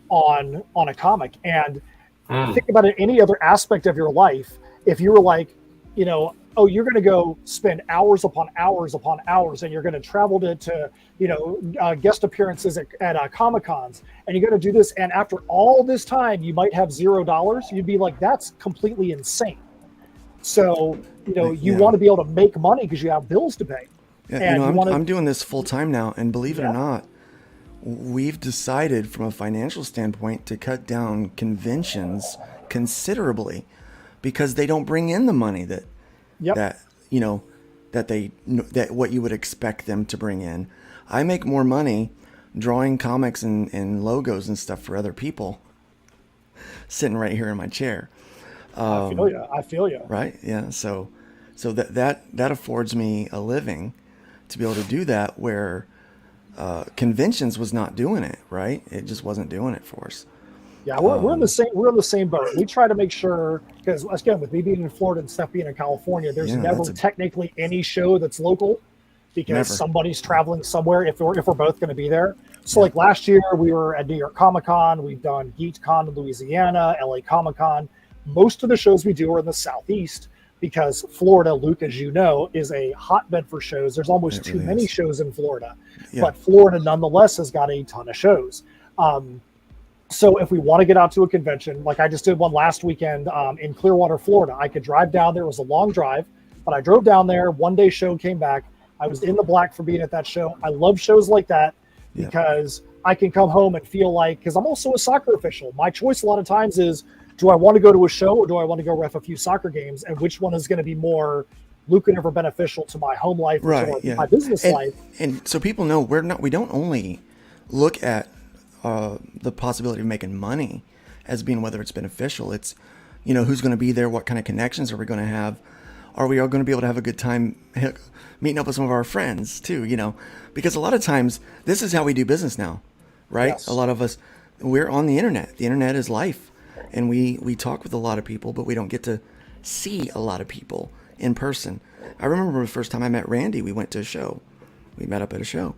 I: on a comic. And think about it, any other aspect of your life. If you were like, you know, oh, you're going to go spend hours upon hours upon hours, and you're going to travel to you know, guest appearances at Comic-Cons, and you're going to do this, and after all this time, you might have $0. You'd be like, that's completely insane. So, you know, you want to be able to make money because you have bills to pay.
K: Yeah,
I: and
K: you know, I'm doing this full time now, and believe it or not, we've decided from a financial standpoint to cut down conventions considerably because they don't bring in the money that you know that what you would expect them to bring in. I make more money drawing comics and logos and stuff for other people sitting right here in my chair.
I: I feel you.
K: Right? Yeah. So that affords me a living to be able to do that where conventions was not doing it. Right? It just wasn't doing it for us.
I: Yeah, we're in the same boat. We try to make sure, because again, with me being in Florida and Steph being in California, there's never technically any show that's local because somebody's traveling somewhere if we're both going to be there. So like last year we were at New York Comic-Con, we've done GeekCon in Louisiana, LA Comic-Con. Most of the shows we do are in the Southeast because Florida, Luke, as you know, is a hotbed for shows. There's almost too many shows in Florida, but Florida nonetheless has got a ton of shows. So if we want to get out to a convention, like I just did one last weekend in Clearwater, Florida, I could drive down there. It was a long drive, but I drove down there, one-day show, came back. I was in the black for being at that show. I love shows like that because I can come home and feel like, because I'm also a soccer official. My choice a lot of times is, do I want to go to a show or do I want to go ref a few soccer games? And which one is going to be more lucrative or beneficial to my home life or to my business life?
K: And so people know we don't only look at the possibility of making money as being whether it's beneficial. It's, you know, who's going to be there, what kind of connections are we going to have, are we all going to be able to have a good time meeting up with some of our friends too, you know, because a lot of times this is how we do business now, right? A lot of us, we're on the internet is life, and we talk with a lot of people, but we don't get to see a lot of people in person. I remember the first time I met Randy, we went to a show, we met up at a show.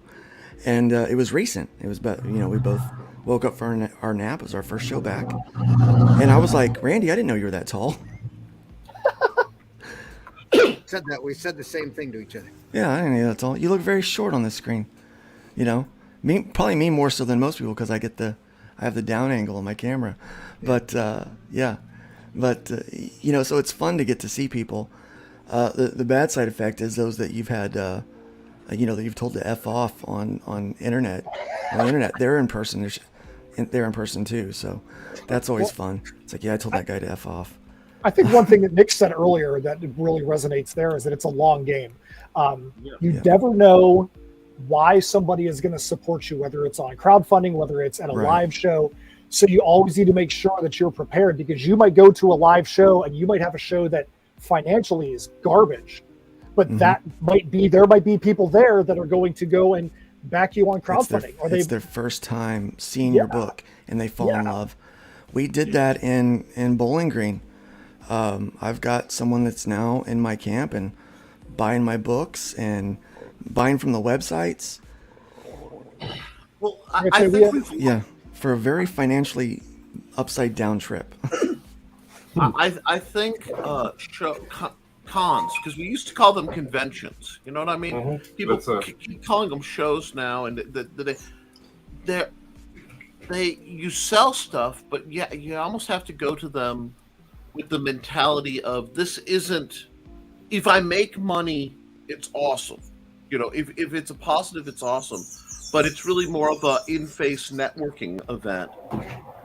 K: And it was recent. It was, you know, we both woke up for our nap. It was our first show back. And I was like, Randy, I didn't know you were that tall.
O: We said the same thing to each other.
K: Yeah, I didn't know you were that tall. You look very short on this screen. You know, probably me more so than most people because I have the down angle on my camera. But you know, so it's fun to get to see people. The bad side effect is those that you've had. You know, that you've told to F off on internet. On the internet, they're in person. They're in person too. So that's always fun. It's like, yeah, I told that guy to F off.
I: I think one thing that Nick said earlier that really resonates there is that it's a long game. You never know why somebody is going to support you, whether it's on crowdfunding, whether it's at a live show. So you always need to make sure that you're prepared because you might go to a live show and you might have a show that financially is garbage. But there might be people there that are going to go and back you on crowdfunding.
K: It's their first time seeing your book and they fall in love. We did that in Bowling Green. I've got someone that's now in my camp and buying my books and buying from the websites.
G: Well, I think
K: for a very financially upside down trip.
G: I think cons, because we used to call them conventions. You know what I mean? People keep calling them shows now, and you sell stuff, but you almost have to go to them with the mentality of this isn't. If I make money, it's awesome. You know, if it's a positive, it's awesome. But it's really more of a in-face networking event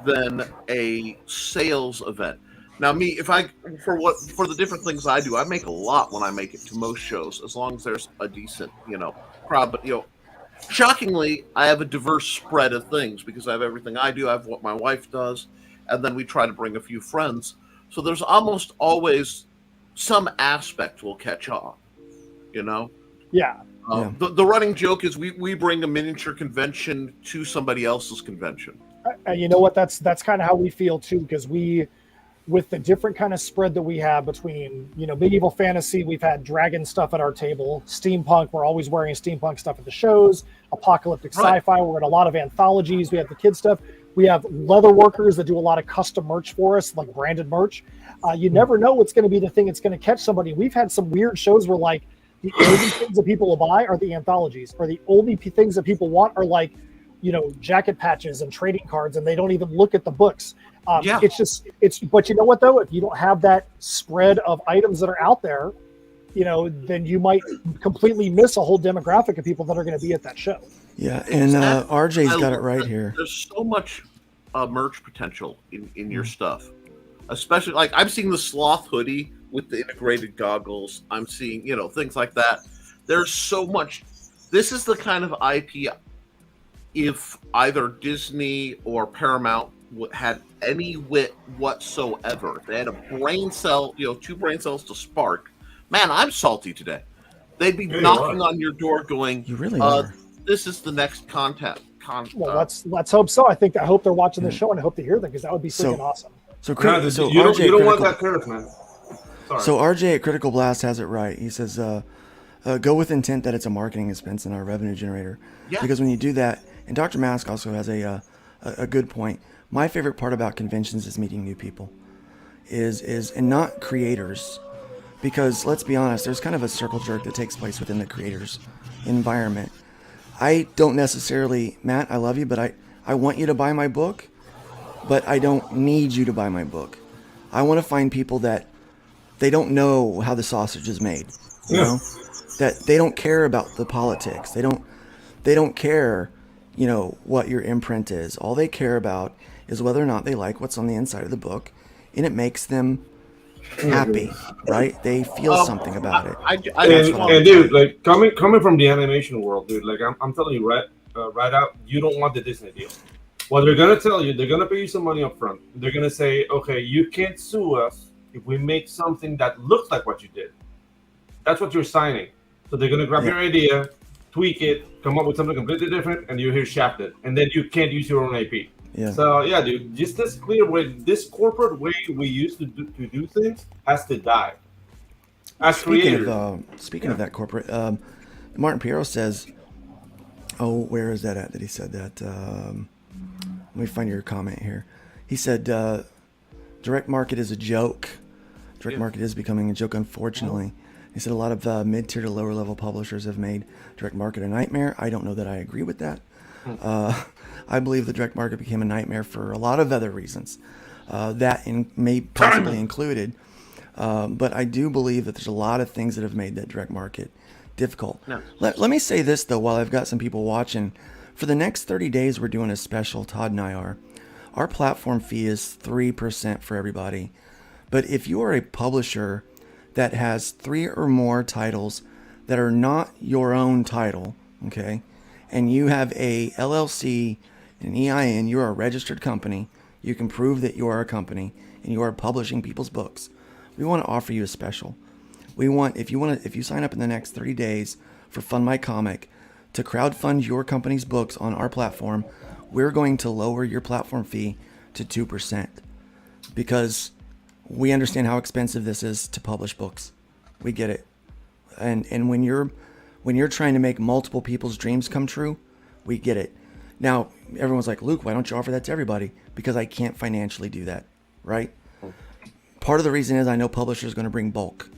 G: than a sales event. Now, for the different things I do, I make a lot when I make it to most shows, as long as there's a decent, crowd. But, shockingly, I have a diverse spread of things because I have everything I do. I have what my wife does, and then we try to bring a few friends. So there's almost always some aspect will catch on,
I: Yeah.
G: The running joke is we bring a miniature convention to somebody else's convention.
I: And you know what? That's kind of how we feel too, because we with the different kind of spread that we have between, medieval fantasy, we've had dragon stuff at our table, steampunk, we're always wearing steampunk stuff at the shows, apocalyptic sci-fi, we're in a lot of anthologies, we have the kid stuff, we have leather workers that do a lot of custom merch for us, like branded merch. You never know what's going to be the thing that's going to catch somebody. We've had some weird shows where like the only things that people will buy are the anthologies, or the only things that people want are like, jacket patches and trading cards, and they don't even look at the books. But you know what though? If you don't have that spread of items that are out there, then you might completely miss a whole demographic of people that are going to be at that show.
K: Yeah, and RJ's got it right here.
G: There's so much merch potential in your stuff, especially like I'm seeing the sloth hoodie with the integrated goggles. I'm seeing things like that. There's so much. This is the kind of IP. If either Disney or Paramount had any wit whatsoever, if they had a brain cell, 2 brain cells to spark, man, I'm salty today. They'd be knocking on your door going,
K: "You really are.
G: This is the next content."
I: Well, let's hope so. I hope they're watching the show, and I hope to hear them because that would be freaking awesome.
K: So
J: you don't want that curve, man. Sorry.
K: So RJ at Critical Blast has it right. He says, "Go with intent that it's a marketing expense and our revenue generator."
G: Yeah.
K: Because when you do that, and Dr. Mask also has a good point. My favorite part about conventions is meeting new people, and not creators, because let's be honest, there's kind of a circle jerk that takes place within the creators environment. I don't necessarily, Matt, I love you, but I want you to buy my book, but I don't need you to buy my book. I want to find people that they don't know how the sausage is made, you know, that they don't care about the politics. They don't care, what your imprint is. All they care about is whether or not they like what's on the inside of the book, and it makes them happy, right? They feel something about it.
J: And dude, like coming from the animation world, dude, like I'm telling you right out, you don't want the Disney deal. What they're gonna tell you, they're gonna pay you some money up front. They're gonna say, okay, you can't sue us if we make something that looks like what you did. That's what you're signing. So they're gonna grab your idea, tweak it, come up with something completely different, and you're here shafted. And then you can't use your own IP.
K: Yeah.
J: So yeah, dude, just this clear way, this corporate way we used to do things has to die. As
K: Speaking of that corporate, Martin Piero says, where is that at? That he said that? Let me find your comment here. He said, direct market is a joke. Direct market is becoming a joke, unfortunately. He said a lot of mid-tier to lower level publishers have made direct market a nightmare. I don't know that I agree with that. I believe the direct market became a nightmare for a lot of other reasons, may possibly included. But I do believe that there's a lot of things that have made that direct market difficult.
G: No.
K: Let me say this, though, while I've got some people watching. For the next 30 days, we're doing a special, Todd and I are. Our platform fee is 3% for everybody. But if you are a publisher that has 3 or more titles that are not your own title, okay, and you have a LLC, an EIN, you're a registered company, you can prove that you are a company and you are publishing people's books, we want to offer you a special. We want, if you sign up in the next 30 days for Fund My Comic to crowdfund your company's books on our platform, we're going to lower your platform fee to 2% because we understand how expensive this is to publish books. We get it. And when you're trying to make multiple people's dreams come true, we get it. Now, everyone's like, Luke, why don't you offer that to everybody? Because I can't financially do that, right? Part of the reason is I know publishers are going to bring bulk,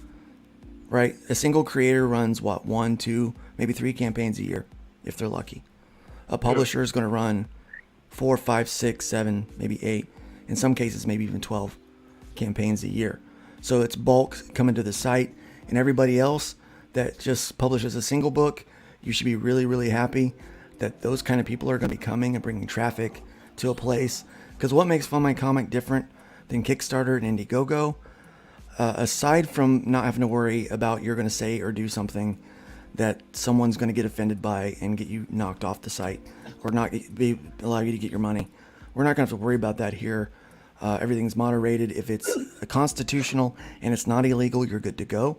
K: right? A single creator runs, 1, 2, maybe 3 campaigns a year, if they're lucky. A publisher is going to run 4, 5, 6, 7, maybe 8, in some cases, maybe even 12 campaigns a year. So it's bulk coming to the site, and everybody else that just publishes a single book, you should be really, really happy that those kind of people are going to be coming and bringing traffic to a place. Because what makes Fund My Comic different than Kickstarter and Indiegogo, aside from not having to worry about you're going to say or do something that someone's going to get offended by and get you knocked off the site or not allow you to get your money, we're not going to have to worry about that here. Everything's moderated. If it's constitutional and it's not illegal, you're good to go.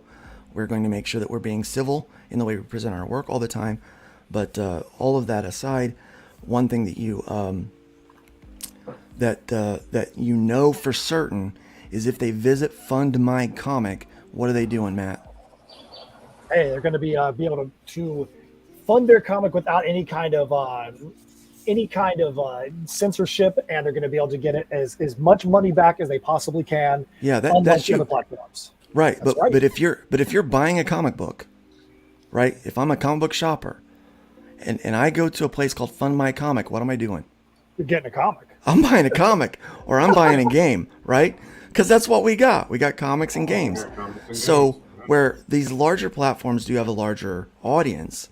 K: We're going to make sure that we're being civil in the way we present our work all the time. But all of that aside, one thing that you that you know for certain is if they visit Fund My Comic, what are they doing, Matt?
I: Hey, they're going to be able to fund their comic without any kind of censorship, and they're going to be able to get it as much money back as they possibly can.
K: Yeah,
I: unlike
K: that's
I: the
K: true.
I: other platforms.
K: Right,
I: That's right.
K: but if you're buying a comic book, right? If I'm a comic book shopper, and I go to a place called Fund My Comic, what am I doing?
I: You're getting a comic.
K: I'm buying a comic, or I'm buying a game, right? Because that's what we got. We got comics and games. So where these larger platforms do have a larger audience,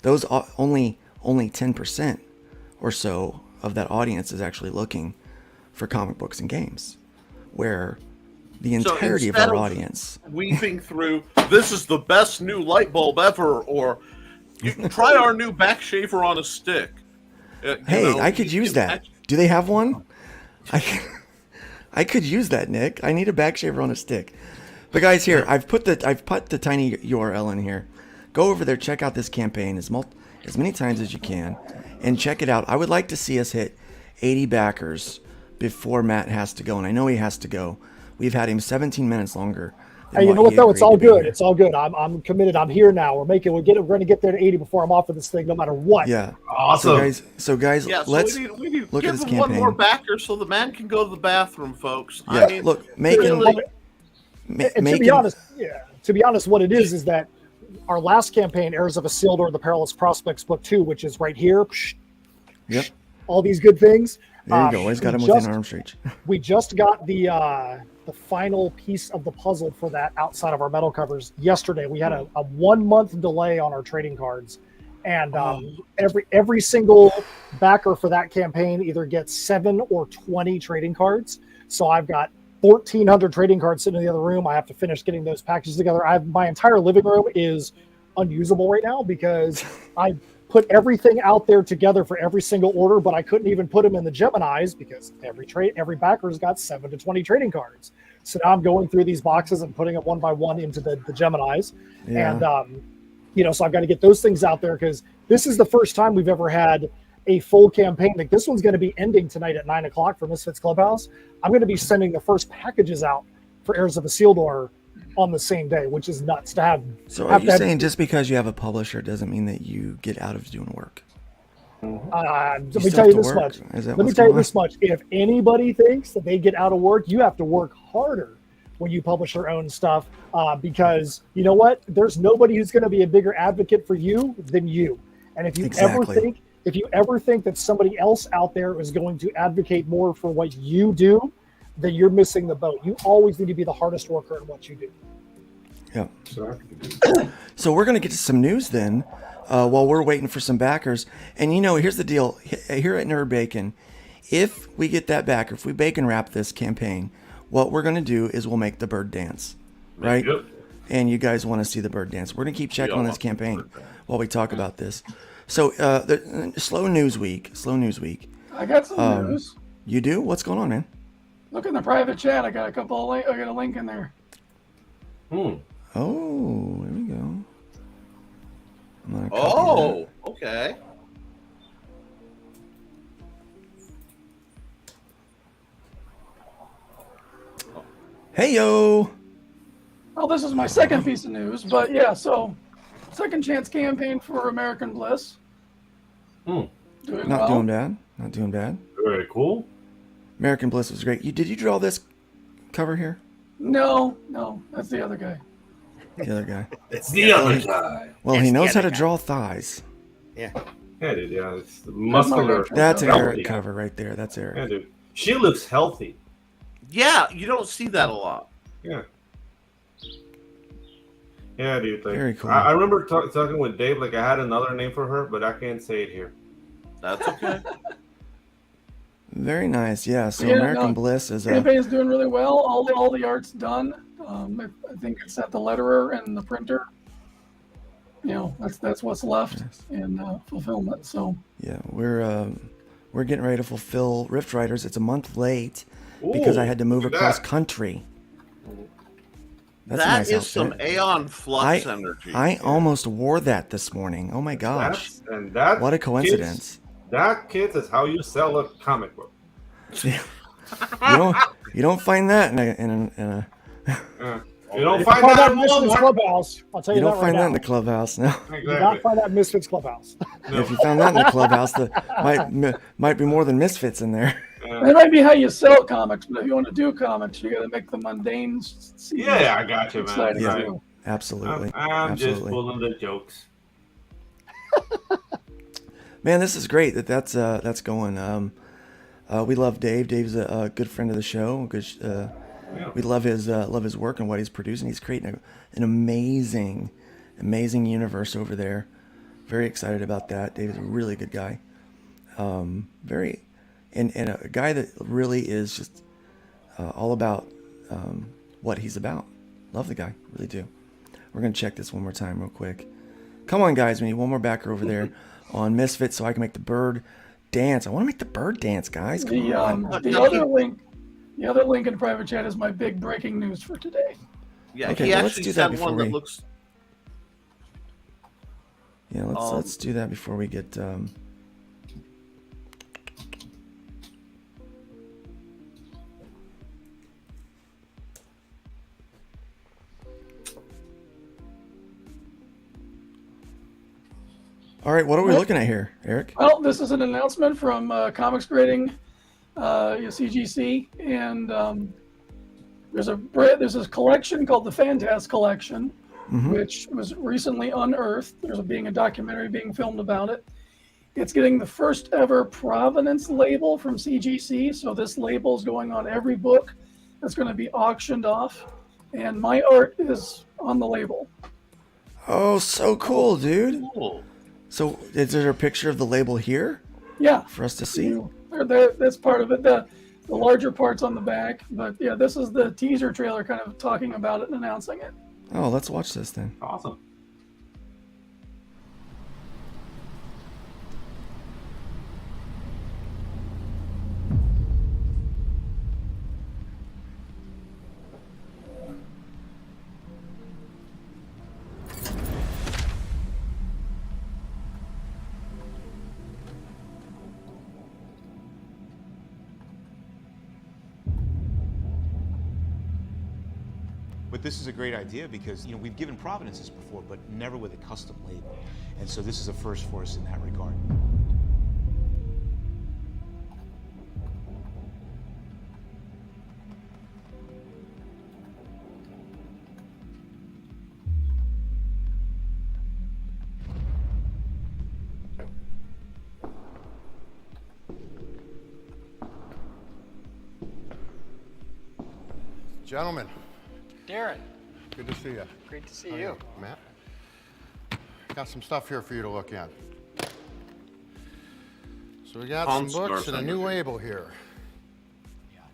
K: those only 10% or so of that audience is actually looking for comic books and games, where the entirety of our audience
G: weaving through, this is the best new light bulb ever, or you can try our new back shaver on a stick.
K: Hey, I could use that. Do they have one? I could use that, Nick. I need a back shaver on a stick. But guys, here I've put the tiny URL in here. Go over there, check out this campaign as many times as you can, and check it out. I would like to see us hit 80 backers before Matt has to go, and I know he has to go. We've had him 17 minutes longer.
I: Hey, you know what though? It's all good. It's all good. I'm committed. I'm here now. We're going to get there to 80 before I'm off of this thing, no matter what.
K: Yeah.
J: Awesome.
K: So guys,
G: Yeah, so
K: let's
G: we need
K: look at
G: give
K: this
G: him one
K: campaign.
G: more backer so the man can go to the bathroom, folks.
K: Yeah,
G: I mean,
K: look,
I: to be honest, what it is that our last campaign, Heirs of Isildur, The Perilous Prospects Book 2, which is right here.
K: Yep.
I: All these good things.
K: There you go. Always got him within arm's reach.
I: We just got the final piece of the puzzle for that outside of our metal covers yesterday. We had a 1 month delay on our trading cards, and every single backer for that campaign either gets 7 or 20 trading cards. So I've got 1,400 trading cards sitting in the other room. I have to finish getting those packages together. My entire living room is unusable right now because I put everything out there together for every single order, but I couldn't even put them in the Geminis because every backer's got 7 to 20 trading cards. So now I'm going through these boxes and putting it one by one into the Geminis.
K: Yeah.
I: And, so I've got to get those things out there because this is the first time we've ever had a full campaign. Like this one's going to be ending tonight at 9:00 for Misfits Clubhouse. I'm going to be sending the first packages out for Heirs of Isildur on the same day, which is nuts to have.
K: So are you saying just because you have a publisher doesn't mean that you get out of doing work?
I: Let me tell you this much. If anybody thinks that they get out of work, you have to work harder when you publish your own stuff because you know what? There's nobody who's going to be a bigger advocate for you than you. And if you ever think that somebody else out there is going to advocate more for what you do, then you're missing the boat. You always need to be the hardest worker in what you do.
K: Yeah. So we're going to get to some news then while we're waiting for some backers. And here's the deal. Here at Nerd Bacon, if we get that backer, if we bacon wrap this campaign, what we're going to do is we'll make the bird dance, right?
J: Yep.
K: And you guys want to see the bird dance. We're going to keep checking on this campaign while we talk about this. So slow news week.
P: I got some news.
K: You do? What's going on, man?
P: Look in the private chat. I got a couple. I got a link in there.
K: Oh, there we go.
G: Okay.
K: Hey yo.
P: Well, this is my second piece of news, but yeah. So, second chance campaign for American Bliss.
K: Not doing bad.
J: Very cool.
K: American Bliss was great. Did you draw this cover here?
P: No, that's the other guy.
K: The other guy.
J: It's the other guy.
K: Well, he knows how to draw thighs.
O: Yeah.
J: Yeah, dude. Yeah, it's the muscular.
K: That's an Eric cover right there. That's Eric.
J: Yeah, dude. She looks healthy.
G: Yeah, you don't see that a lot.
J: Yeah. Yeah, dude. Like,
K: very cool.
J: I remember talking with Dave. Like, I had another name for her, but I can't say it here.
G: That's okay.
K: Very nice. Yeah. So American Bliss is
P: campaign is doing really well. All the art's done. I think it's at the letterer and the printer. That's what's left in fulfillment. So
K: yeah, we're getting ready to fulfill Rift Riders. It's a month late because I had to move across country. That's a nice outfit.
G: Some Aeon Flux energy.
K: I almost wore that this morning. Oh my gosh! What a coincidence!
J: That, kids, is how you sell a comic book.
K: You don't find that in a
J: You don't
I: You
J: find
I: call
J: that
I: that
J: in
I: Misfits
J: Walmart.
I: Clubhouse. I'll tell
K: you
I: you
K: don't
I: that
K: find
I: right
K: that
I: now.
K: in the clubhouse. No.
I: You do not find that Misfits Clubhouse.
K: If you found that in the clubhouse, might be more than misfits in there.
P: That might be how you sell comics, but if you want to do comics, you got to make the mundane scenes
J: Yeah, I got you, man.
P: exciting
K: Yeah.
P: too.
K: Absolutely.
J: I'm just
K: Absolutely.
J: pulling the jokes.
K: Man, this is great that's going. We love Dave. Dave's a good friend of the show. We love his work and what he's producing. He's creating an amazing universe over there. Very excited about that. Dave is a really good guy. And a guy that really is just all about what he's about. Love the guy, really do. We're gonna check this one more time real quick. Come on, guys, we need one more backer over there on Misfits so I can make the bird dance. I want to make the bird dance, guys. Come on.
P: The other link in private chat is my big breaking news for today.
G: Yeah,
K: Okay,
G: he
K: well, let's
G: actually
K: do that
G: sent one
K: before
G: that
K: we-
G: looks.
K: Yeah, let's do that before we get. All right, what are we looking at here, Eric?
P: Well, this is an announcement from Comics Grading CGC, and there's a collection called the Fantast Collection, which was recently unearthed. There's being a documentary being filmed about it. It's getting the first ever provenance label from CGC, so this label is going on every book that's going to be auctioned off, and my art is on the label.
K: Oh, so cool, dude.
G: Cool.
K: So, is there a picture of the label here?
P: Yeah.
K: For us to see?
P: That's part of it. The larger part's on the back, but yeah, this is the teaser trailer kind of talking about it and announcing it.
K: Oh, let's watch this then.
J: Awesome.
Q: But this is a great idea because, we've given provenances before, but never with a custom label. And so this is a first for us in that regard.
R: Gentlemen,
S: Darren,
R: good to see you.
S: great to see
R: How are
S: you.
R: Matt. Got some stuff here for you to look at. So we got some books and a new label here.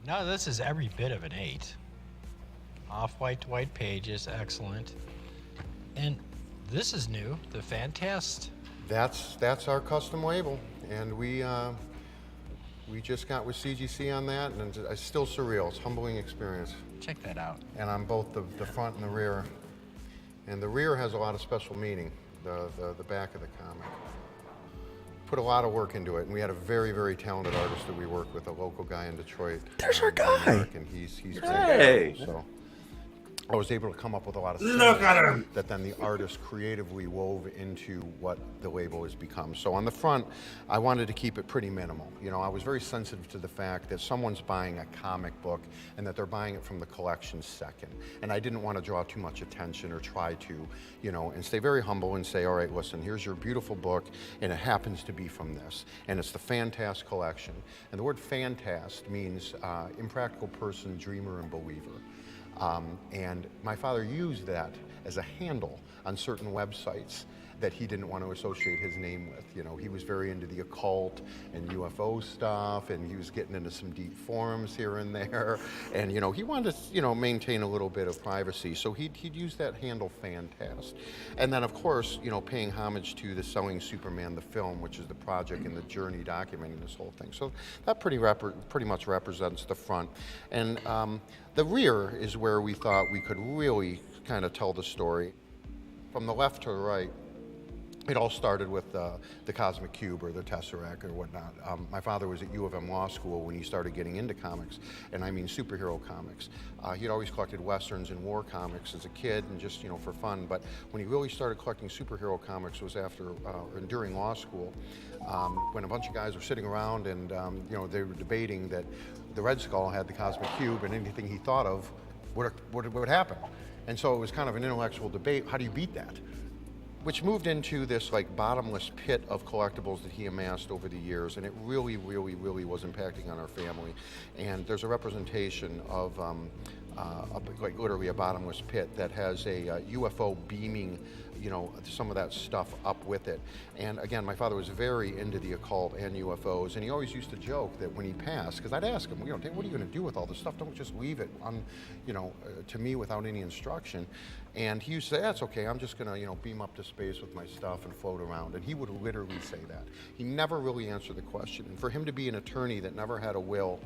S: No, this is every bit of an 8. Off-white to white pages, excellent. And this is new, the Fantast.
R: That's our custom label, and we just got with CGC on that, and it's still surreal. It's a humbling experience.
S: Check that out.
R: And on both the front and the rear. And the rear has a lot of special meaning, the back of the comic. Put a lot of work into it, and we had a very, very talented artist that we worked with, a local guy in Detroit.
K: There's our guy.
R: And he's
G: Hey.
R: great. So I was able to come up with a lot of
J: Look at
R: symbols
J: him.
R: that then the artist creatively wove into what the label has become. So on the front, I wanted to keep it pretty minimal. I was very sensitive to the fact that someone's buying a comic book and that they're buying it from the collection second. And I didn't want to draw too much attention or try to, and stay very humble and say, all right, listen, here's your beautiful book, and it happens to be from this. And it's the Fantast Collection. And the word Fantast means impractical person, dreamer, and believer. And my father used that as a handle on certain websites that he didn't want to associate his name with. He was very into the occult and UFO stuff, and he was getting into some deep forums here and there. And, he wanted to, maintain a little bit of privacy. So he'd use that handle Fantast. And then, of course, paying homage to the Selling Superman, the film, which is the project and the journey documenting this whole thing. So that pretty much represents the front. And the rear is where we thought we could really kind of tell the story. From the left to the right, It all started with the Cosmic Cube or the Tesseract or whatnot. My father was at U of M Law School when he started getting into comics, and I mean superhero comics. He'd always collected Westerns and war comics as a kid and just, you know, for fun. But when he really started collecting superhero comics was after, during law school, when a bunch of guys were sitting around and, you know, they were debating that the Red Skull had the Cosmic Cube and anything he thought of would happen. And so it was kind of an intellectual debate. How do you beat that? Which moved into this like bottomless pit of collectibles that he amassed over the years, and it really, really, really was impacting on our family. And there's a representation of like literally a bottomless pit that has a UFO beaming, you know, some of that stuff up with it. And again, my father was very into the occult and UFOs, and he always used to joke that when he passed, because I'd ask him, you know, what are you going to do with all this stuff? Don't just leave it on, you know, to me without any instruction. And he used to say, that's okay, I'm just going to, you know, beam up to space with my stuff and float around. And he would literally say that. He never really answered the question. And for him to be an attorney that never had a will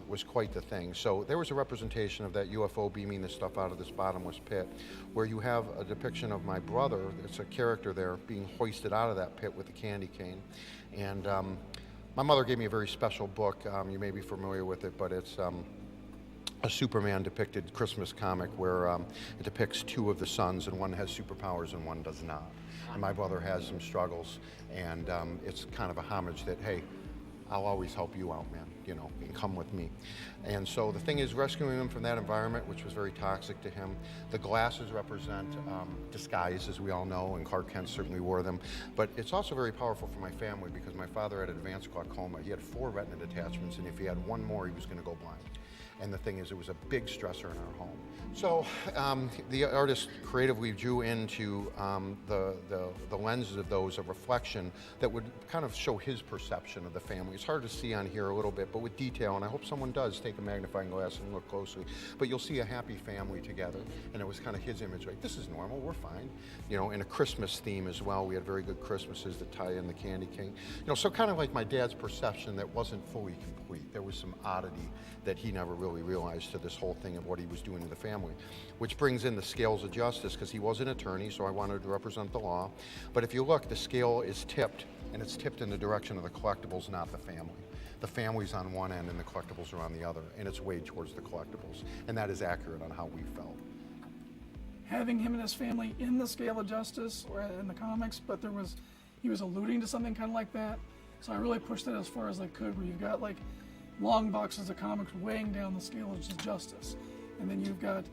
R: was quite the thing. So there was a representation of that UFO beaming this stuff out of this bottomless pit, where you have a depiction of my brother, it's a character there, being hoisted out of that pit with a candy cane. And my mother gave me a very special book. You may be familiar with it, but it's a Superman depicted Christmas comic where it depicts two of the sons, and one has superpowers and one does not. And my brother has some struggles, and it's kind of a homage that, hey, I'll always help you out, man, you know, and come with me. And so the thing is, rescuing him from that environment, which was very toxic to him. The glasses represent disguise, as we all know, and Clark Kent certainly wore them. But it's also very powerful for my family because my father had advanced glaucoma. He had 4 retina detachments, and if he had one more, he was going to go blind. And the thing is, it was a big stressor in our home. So the artist creatively drew into the lenses of those, a reflection that would kind of show his perception of the family. It's hard to see on here a little bit, but with detail, and I hope someone does take a magnifying glass and look closely. But you'll see a happy family together, and it was kind of his image, like, this is normal, we're fine. You know, in a Christmas theme as well, we had very good Christmases that tie in the candy cane. You know, so kind of like my dad's perception that wasn't fully complete. There was some oddity that he never really realized to this whole thing of what he was doing to the family, which brings in the scales of justice, because he was an attorney, so I wanted to represent the law. But if you look, the scale is tipped, and it's tipped in the direction of the collectibles, not the family. The family's on one end and the collectibles are on the other, and it's weighed towards the collectibles, and that is accurate on how we felt.
P: Having him and his family in the scale of justice or in the comics, but he was alluding to something kind of like that, so I really pushed that as far as I could, where you've got like long boxes of comics weighing down the scale of justice, and then you've got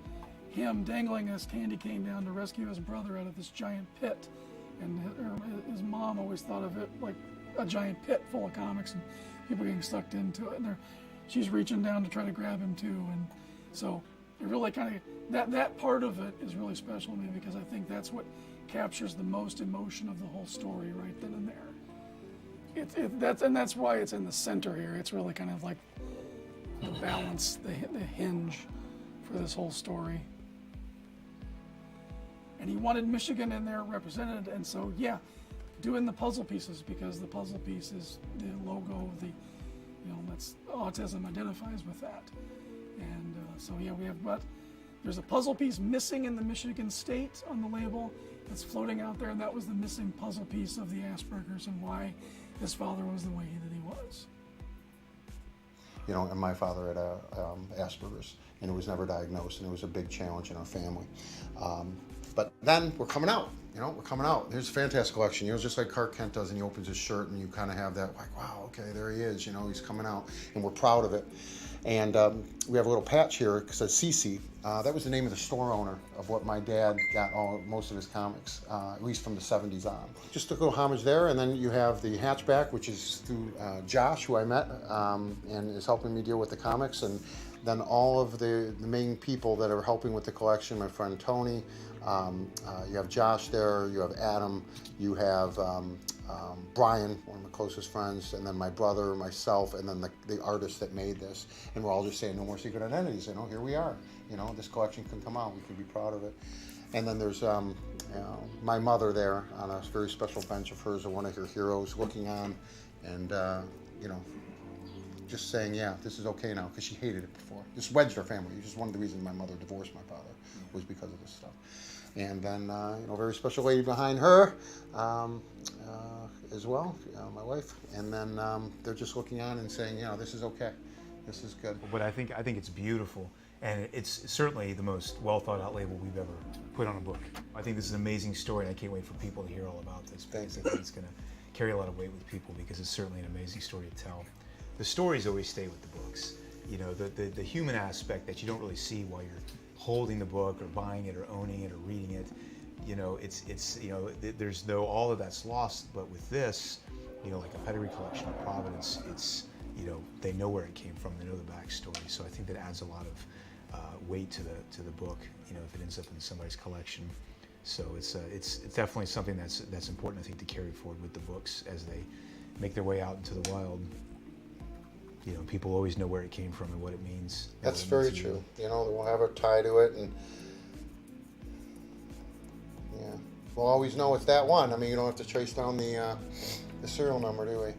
P: him dangling his candy cane down to rescue his brother out of this giant pit, and his mom always thought of it like a giant pit full of comics and people getting sucked into it, and she's reaching down to try to grab him too. And so it really kind of, that part of it is really special to me, because I think that's what captures the most emotion of the whole story right then and there. That's why it's in the center here. It's really kind of like the balance, the hinge for this whole story. And he wanted Michigan in there represented, and so yeah, doing the puzzle pieces, because the puzzle piece is the logo of the, you know, that's autism identifies with that. And so yeah, there's a puzzle piece missing in the Michigan state on the label that's floating out there, and that was the missing puzzle piece of the Asperger's and why his father was the way that he was.
R: You know, and my father had Asperger's, and it was never diagnosed, and it was a big challenge in our family. But then we're coming out, you know, we're coming out. There's a fantastic collection, you know, just like Clark Kent does, and he opens his shirt, and you kind of have that, like, wow, okay, there he is, you know, he's coming out, and we're proud of it. And we have a little patch here, because it says CC. That was the name of the store owner of what my dad got most of his comics, at least from the 70s on. Just a little homage there, and then you have the hatchback, which is through Josh, who I met, and is helping me deal with the comics, and then all of the main people that are helping with the collection, my friend Tony, you have Josh there, you have Adam, you have Brian, one of my closest friends, and then my brother, myself, and then the artist that made this. And we're all just saying, no more secret identities, you know, here we are. You know, this collection can come out, we can be proud of it. And then there's you know, my mother there on a very special bench of hers, one of her heroes looking on, and you know, just saying, yeah, this is okay now, because she hated it before. This wedged her family. It's just one of the reasons my mother divorced my father, was because of this stuff. And then, very special lady behind her as well, my wife. And then they're just looking on and saying, this is okay. This is good.
Q: But I think it's beautiful, and it's certainly the most well thought out label we've ever put on a book. I think this is an amazing story, and I can't wait for people to hear all about this, because I think it's going to carry a lot of weight with people, because it's certainly an amazing story to tell. The stories always stay with the books. The human aspect that you don't really see while you're holding the book or buying it or owning it or reading it. There's all of that's lost, but with this, like a pedigree collection of Providence, it's they know where it came from, they know the backstory. So I think that adds a lot of weight to the book. If it ends up in somebody's collection. So it's definitely something that's important, I think, to carry forward with the books as they make their way out into the wild. People always know where it came from and what it means.
R: That's very true. We'll have a tie to it, and we'll always know it's that one. I mean, you don't have to trace down the serial number, do we?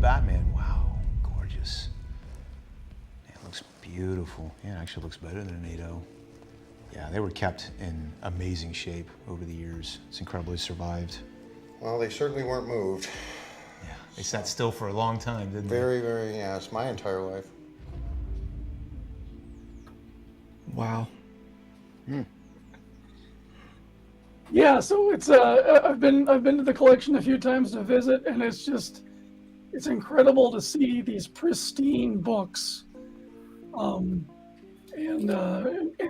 Q: Batman, wow, gorgeous. It looks beautiful. Yeah, it actually looks better than an 8.0. Yeah, they were kept in amazing shape over the years. It's incredibly survived.
R: Well, they certainly weren't moved.
Q: Yeah, they sat still for a long time, didn't they?
R: Very, very, it's my entire life.
K: Wow.
P: Yeah, so it's I've been to the collection a few times to visit, and it's incredible to see these pristine books, and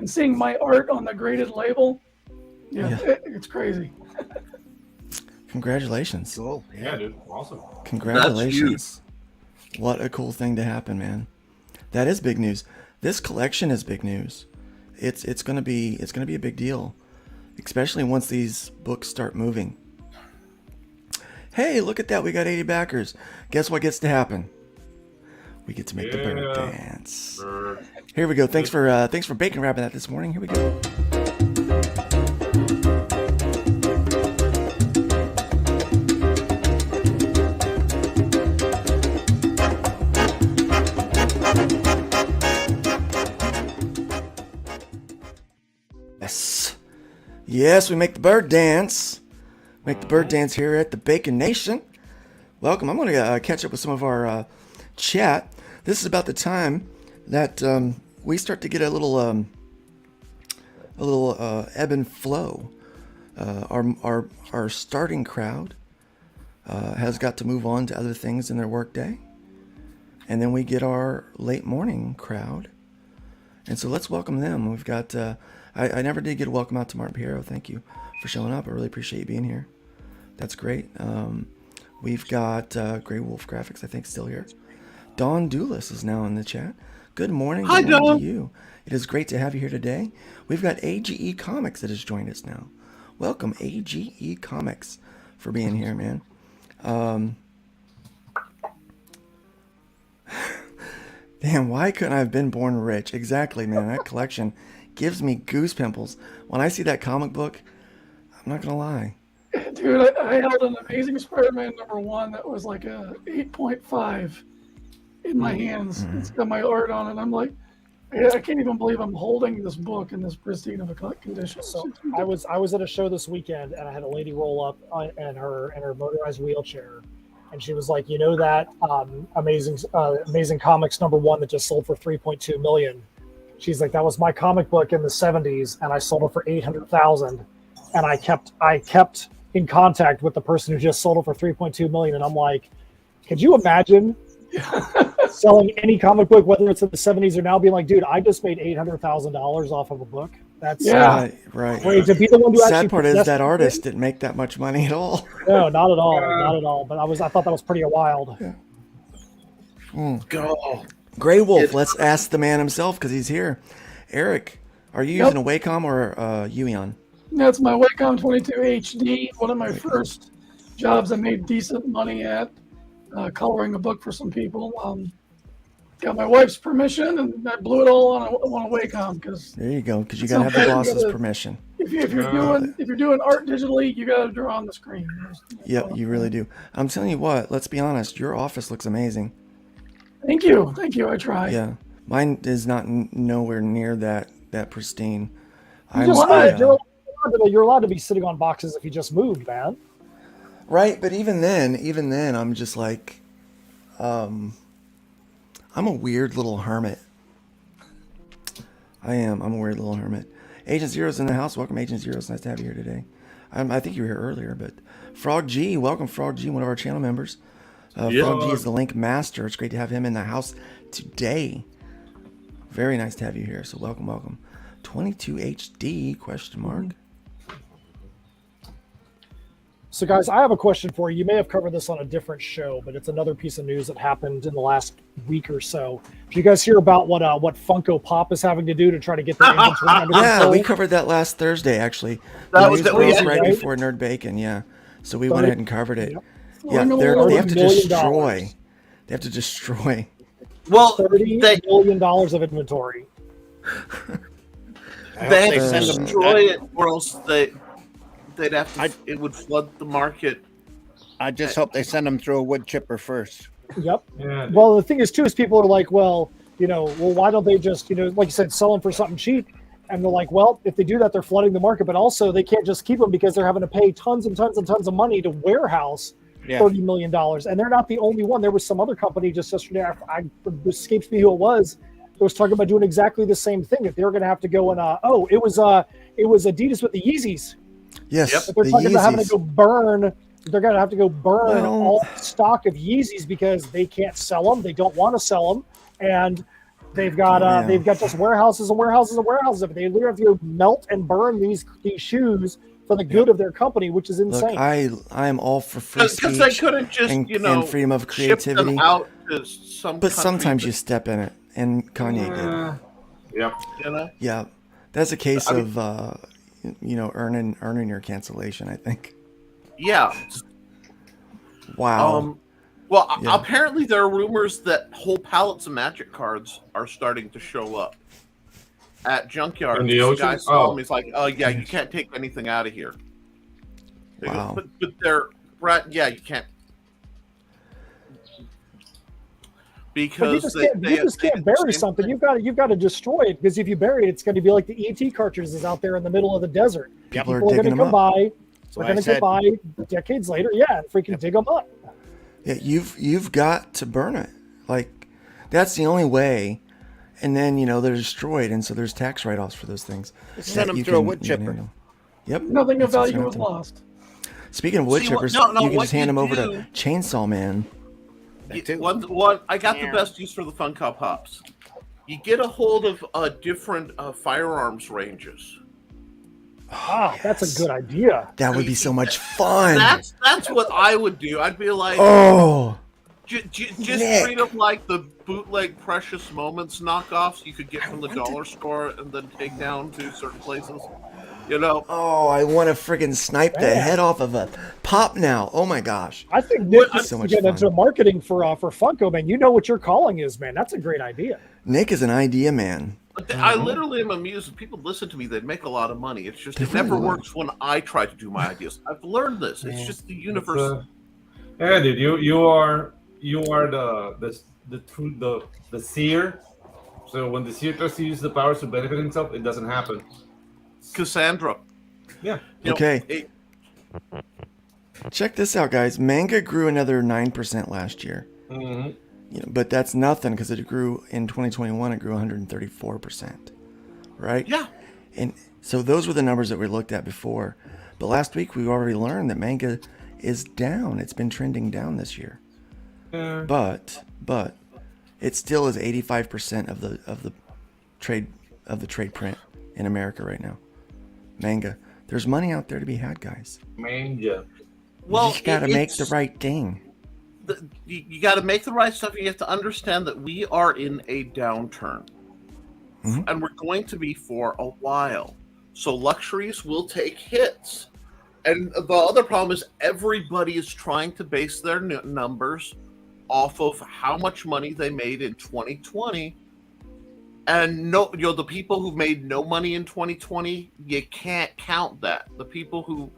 P: seeing my art on the graded label. Yeah. It's crazy.
K: Congratulations.
O: Cool.
J: Yeah, dude. Awesome.
K: Congratulations. What a cool thing to happen, man. That is big news. This collection is big news. It's gonna be a big deal, especially once these books start moving. Hey, look at that. We got 80 backers. Guess what gets to happen? We get to make the bird dance. Here we go. Thanks for bacon wrapping that this morning. Here we go. Yes, we make the bird dance. Make the bird dance here at the Bacon Nation. Welcome. I'm going to catch up with some of our chat. This is about the time that we start to get a little ebb and flow. Our starting crowd has got to move on to other things in their workday, and then we get our late morning crowd. And so let's welcome them. We've got. I never did get a welcome out to Martin Piero. Thank you for showing up. I really appreciate you being here. That's great. We've got Grey Wolf Graphics, I think, still here. Dawn Doulis is now in the chat. Good morning.
G: Hi, Dawn.
K: To you. It is great to have you here today. We've got AGE Comics that has joined us now. Welcome, AGE Comics, for being here, man. Damn, why couldn't I have been born rich? Exactly, man. That collection gives me goose pimples. When I see that comic book, I'm not going to lie.
P: Dude, I held an Amazing Spider-Man #1 that was like a 8.5 in my hands. It's got my art on it. I'm like, I can't even believe I'm holding this book in this pristine of a condition.
I: So I was at a show this weekend, and I had a lady roll up in her motorized wheelchair, and she was like, that Amazing Comics #1 that just sold for $3.2 million. She's like, that was my comic book in the 70s, and I sold it for $800,000. And I kept in contact with the person who just sold it for $3.2 million. And I'm like, could you imagine selling any comic book, whether it's in the 70s or now, being like, dude, I just made $800,000 off of a book. That's
K: right.
I: Great to be the one who
K: Sad part is that artist didn't make that much money at all.
I: No, not at all, not at all. But I thought that was pretty wild.
K: Yeah.
G: Go.
K: Grey Wolf, let's ask the man himself because he's here. Eric, are you using a Wacom or Union?
P: That's my Wacom 22 HD, one of my first jobs I made decent money at. coloring a book for some people. Got my wife's permission, and I blew it all on a Wacom because
K: There you go, because you gotta have the boss's permission.
P: if you're doing art digitally, you gotta draw on the screen.
K: Yep, you really do. I'm telling you what. Let's be honest. Your office looks amazing.
P: Thank you. I try.
K: Yeah, mine is not nowhere near that pristine.
I: You're allowed to be sitting on boxes if you just moved, man.
K: Right, but even then, I'm just like, I'm a weird little hermit. I'm a weird little hermit. Agent Zero's in the house. Welcome, Agent Zero. It's nice to have you here today. I think you were here earlier, but Frog G, welcome, Frog G, one of our channel members. Frog G is the Link Master. It's great to have him in the house today. Very nice to have you here. So welcome. 22 HD ?
I: So, guys, I have a question for you. You may have covered this on a different show, but it's another piece of news that happened in the last week or so. Did you guys hear about what Funko Pop is having to do to try to get their inventory under control?
K: Yeah, we covered that last Thursday, actually. That was right before Nerd Bacon, yeah. So we went ahead and covered it. Yep. Yeah, they have to destroy. They have to destroy.
I: Well, $30 million of inventory.
G: They have to destroy it, or else they'd have to. It would flood the market.
O: I just hope they send them through a wood chipper first.
I: Yep. Yeah, well, the thing is, too, is people are like, well, why don't they just, like you said, sell them for something cheap? And they're like, well, if they do that, they're flooding the market. But also, they can't just keep them because they're having to pay tons and tons and tons of money to warehouse $30 million. And they're not the only one. There was some other company just yesterday, it escapes me who it was talking about doing exactly the same thing. If they were going to have to go and, it was Adidas with the Yeezys.
K: Yes,
I: But they're talking about having to go burn. They're going to have to go burn all stock of Yeezys because they can't sell them. They don't want to sell them, and they've got just warehouses and warehouses and warehouses. But they literally have to go melt and burn these shoes for the good of their company, which is insane.
K: Look, I am all for free speech
G: because they couldn't just
K: and freedom of creativity.
G: Ship them out to some
K: but sometimes you step in it, and Kanye did.
J: Yep.
K: Yeah, that's a case of earning your cancellation, I think.
G: Yeah.
K: Wow.
G: Apparently there are rumors that whole pallets of Magic cards are starting to show up at junkyards.
J: In the ocean?
G: Guy saw them. He's like, "Oh yeah, you can't take anything out of here."
K: Wow.
G: But they're you can't. Because
I: you just can't bury something. You've got to destroy it, because if you bury it, it's going to be like the ET cartridges out there in the middle of the desert. People are going to come by. They're going to come by decades later, and freaking dig them up.
K: Yeah, you've got to burn it. Like, that's the only way. And then they're destroyed, and so there's tax write-offs for those things.
O: Send them through a wood chipper.
K: Yep.
P: Nothing of value was lost.
K: Speaking of wood chippers, you can just hand them over to Chainsaw Man.
G: One, I got the best use for the Funko Pops. You get a hold of different firearms ranges.
I: That's a good idea.
K: That would be so much fun.
G: That's what I would do. I'd be like, just treat them like the bootleg Precious Moments knockoffs you could get from the dollar store and then take down to certain places.
K: Oh, I want to friggin' snipe the head off of a pop now. Oh my gosh.
I: I think Nick is so getting into marketing for Funko, man. You know what your calling is, man. That's a great idea.
K: Nick is an idea man.
G: I literally am amused. If people listen to me, they'd make a lot of money. It's just it never works when I try to do my ideas. I've learned this. It's just the universe.
J: Dude, you are the seer. So when the seer tries to use the powers to benefit himself, it doesn't happen.
G: Cassandra.
J: Yeah.
K: Okay. Check this out, guys. Manga grew another 9% last year.
J: Mm-hmm.
K: But that's nothing, because it grew in 2021. It grew 134%. Right?
G: Yeah.
K: And so those were the numbers that we looked at before. But last week we already learned that manga is down. It's been trending down this year. But it still is 85% of the trade print in America right now. Manga. There's money out there to be had, guys.
J: Manga.
K: Well, you just got to make the right thing.
G: You got to make the right stuff. You have to understand that we are in a downturn. Mm-hmm. And we're going to be for a while. So luxuries will take hits. And the other problem is everybody is trying to base their numbers off of how much money they made in 2020. And no, the people who made no money in 2020, you can't count that. The people who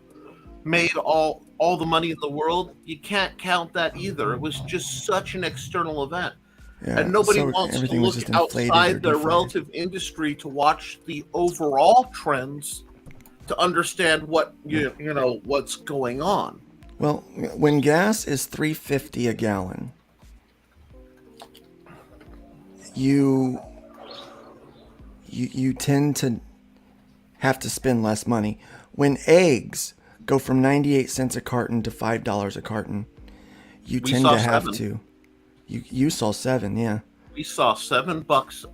G: made all the money in the world, you can't count that either. It was just such an external event.
K: Yeah,
G: And nobody
K: so
G: wants to
K: everything was
G: look
K: just inflated or
G: outside their
K: deflated.
G: relative industry to watch the overall trends to understand what what's going on.
K: Well, when gas is $3.50 a gallon, you tend to have to spend less money. When eggs go from 98 cents a carton to $5 a carton, you
G: We
K: tend
G: saw
K: to have
G: 7.
K: to. You saw 7, yeah.
G: We saw $7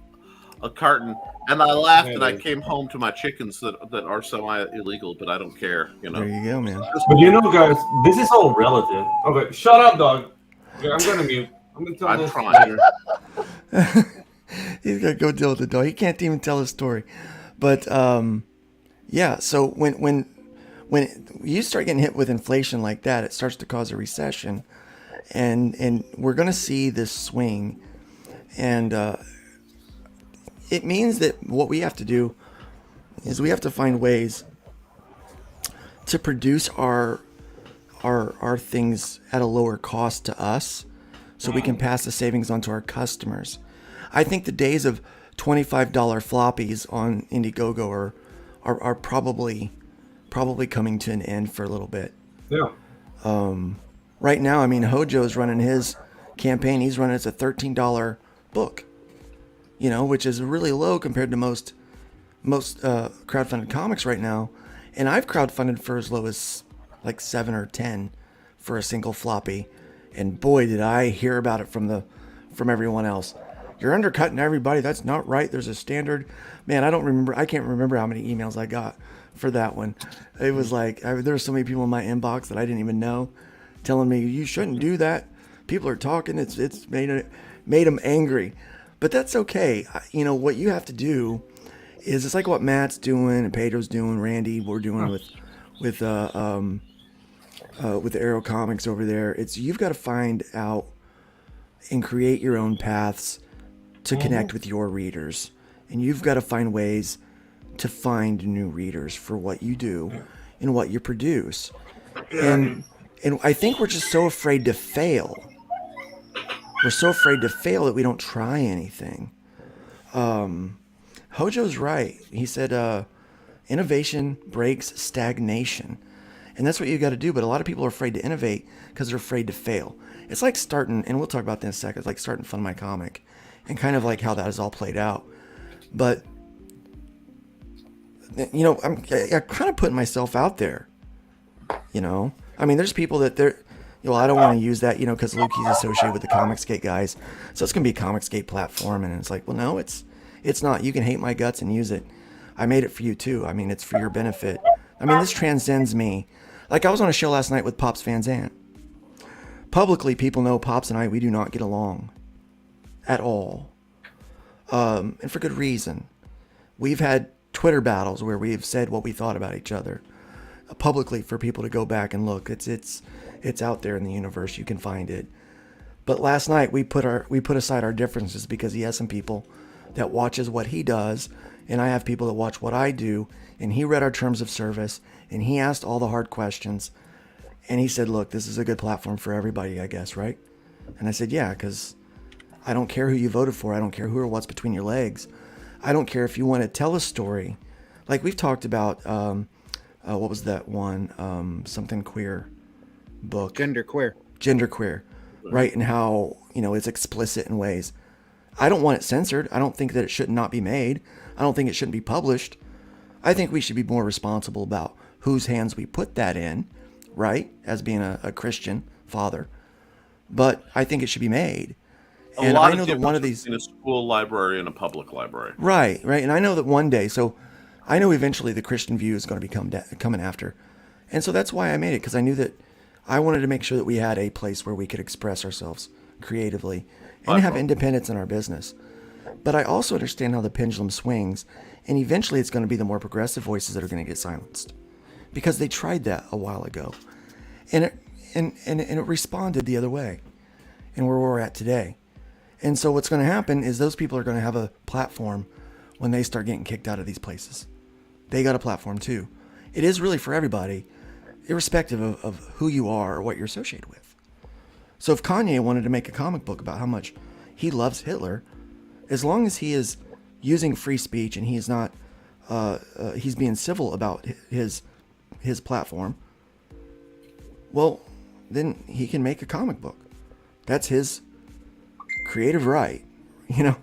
G: a carton, and I laughed and I came home to my chickens that are semi-illegal, but I don't care.
K: There you go, man.
J: But you know, guys, this is all relative. Okay, shut up, dog. Okay, I'm gonna mute. I'm gonna tell this
G: trying.
J: later.
K: He's got to go deal with the dog. He can't even tell his story. But yeah, so when you start getting hit with inflation like that, it starts to cause a recession, and we're going to see this swing, and it means that what we have to do is we have to find ways to produce our things at a lower cost to us, so we can pass the savings on to our customers. I think the days of $25 floppies on Indiegogo are probably coming to an end for a little bit.
J: Yeah.
K: Right now, I mean, Hojo's running his campaign. He's running it's a $13 book, which is really low compared to most crowdfunded comics right now. And I've crowdfunded for as low as like 7 or 10 for a single floppy. And boy, did I hear about it from everyone else. You're undercutting everybody. That's not right. There's a standard. Man, I can't remember how many emails I got for that one. It was like, there were so many people in my inbox that I didn't even know telling me, you shouldn't do that. People are talking. It's made them angry. But that's okay. What you have to do is, it's like what Matt's doing and Pedro's doing, Randy, we're doing with Arrow Comics over there. You've got to find out and create your own paths to connect with your readers, and you've got to find ways to find new readers for what you do and what you produce. And I think we're just so afraid to fail. We're so afraid to fail that we don't try anything. Hojo's right. He said innovation breaks stagnation, and that's what you got to do. But a lot of people are afraid to innovate because they're afraid to fail. It's like starting, and we'll talk about that in a second, it's like starting Fund My Comic, and kind of like how that has all played out. But, I'm kind of putting myself out there, I mean, there's people that I don't want to use that, because Lukey's associated with the Comicsgate guys. So it's going to be a Comicsgate platform. And it's like, well, no, it's not. You can hate my guts and use it. I made it for you too. I mean, it's for your benefit. I mean, this transcends me. Like, I was on a show last night with Pops Van Zandt. Publicly, people know Pops and I, we do not get along. At all. And for good reason. We've had Twitter battles where we've said what we thought about each other. Publicly, for people to go back and look. It's out there in the universe. You can find it. But last night we put aside our differences because he has some people that watches what he does, and I have people that watch what I do, and he read our terms of service, and he asked all the hard questions, and he said, look, this is a good platform for everybody, I guess, right? And I said, yeah, because I don't care who you voted for. I don't care who or what's between your legs. I don't care if you want to tell a story. Like we've talked about, what was that one? Something queer book. Genderqueer, right? And how, it's explicit in ways. I don't want it censored. I don't think that it should not be made. I don't think it shouldn't be published. I think we should be more responsible about whose hands we put that in, right? As being a Christian father. But I think it should be made. And I know that one of these,
G: in a school library and a public library.
K: Right. And I know that one day, so I know eventually the Christian view is going to be coming after. And so that's why I made it, because I knew that I wanted to make sure that we had a place where we could express ourselves creatively and have independence in our business. But I also understand how the pendulum swings, and eventually it's going to be the more progressive voices that are going to get silenced, because they tried that a while ago, and it responded the other way. and where we're at today. And so what's going to happen is those people are going to have a platform when they start getting kicked out of these places. They got a platform too. It is really for everybody, irrespective of who you are or what you're associated with. So if Kanye wanted to make a comic book about how much he loves Hitler, as long as he is using free speech and he is not, he's being civil about his platform, well, then he can make a comic book. That's his creative right. You know,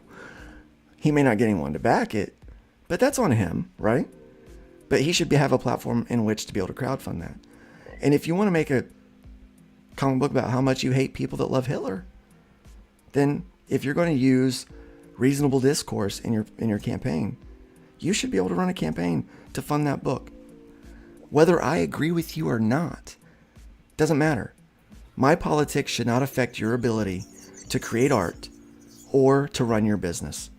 K: he may not get anyone to back it, but that's on him, right? But he should have a platform in which to be able to crowdfund that. And if you want to make a comic book about how much you hate people that love Hitler, then if you're going to use reasonable discourse in your campaign, you should be able to run a campaign to fund that book. Whether I agree with you or not, doesn't matter. My politics should not affect your ability to create art or to run your business.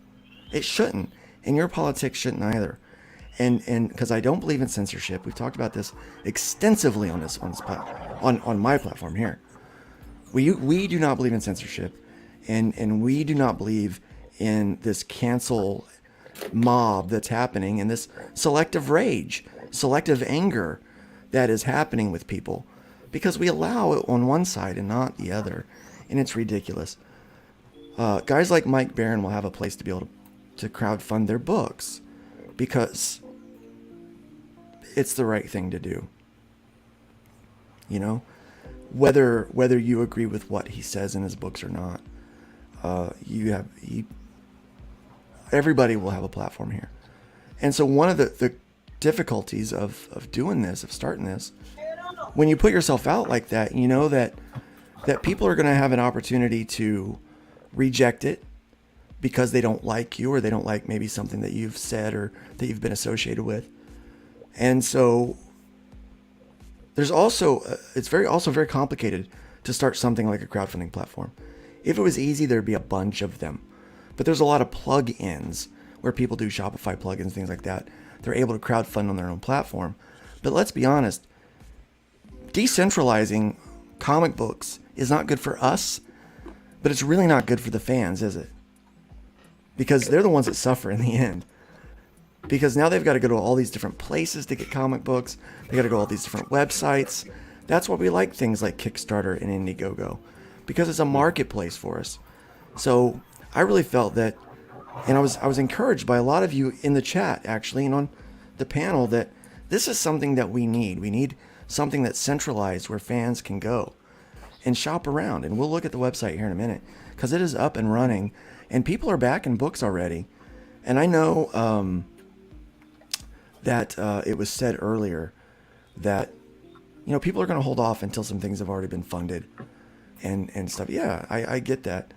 K: It shouldn't, and your politics shouldn't either. And because I don't believe in censorship, we've talked about this extensively on my platform here. We do not believe in censorship, and we do not believe in this cancel mob that's happening and this selective rage, selective anger that is happening with people, because we allow it on one side and not the other, and it's ridiculous. Guys like Mike Barron will have a place to be able to crowdfund their books because it's the right thing to do. You know, whether you agree with what he says in his books or not, everybody will have a platform here. And so one of the difficulties of doing this, of starting this, when you put yourself out like that, you know that people are going to have an opportunity to reject it because they don't like you, or they don't like maybe something that you've said or that you've been associated with. And so there's also, it's very complicated to start something like a crowdfunding platform. If it was easy, there'd be a bunch of them. But there's a lot of plug-ins where people do Shopify plugins, things like that. They're able to crowdfund on their own platform. But let's be honest, decentralizing comic books is not good for us, but it's really not good for the fans, is it? Because they're the ones that suffer in the end. Because now they've got to go to all these different places to get comic books. They got to go to all these different websites. That's why we like things like Kickstarter and Indiegogo, because it's a marketplace for us. So I really felt that, and I was encouraged by a lot of you in the chat, actually, and on the panel, that this is something that we need. We need something that's centralized where fans can go and shop around. And we'll look at the website here in a minute, because it is up and running, and people are backing books already. And I know that it was said earlier that, you know, people are going to hold off until some things have already been funded and stuff. Yeah, I get that.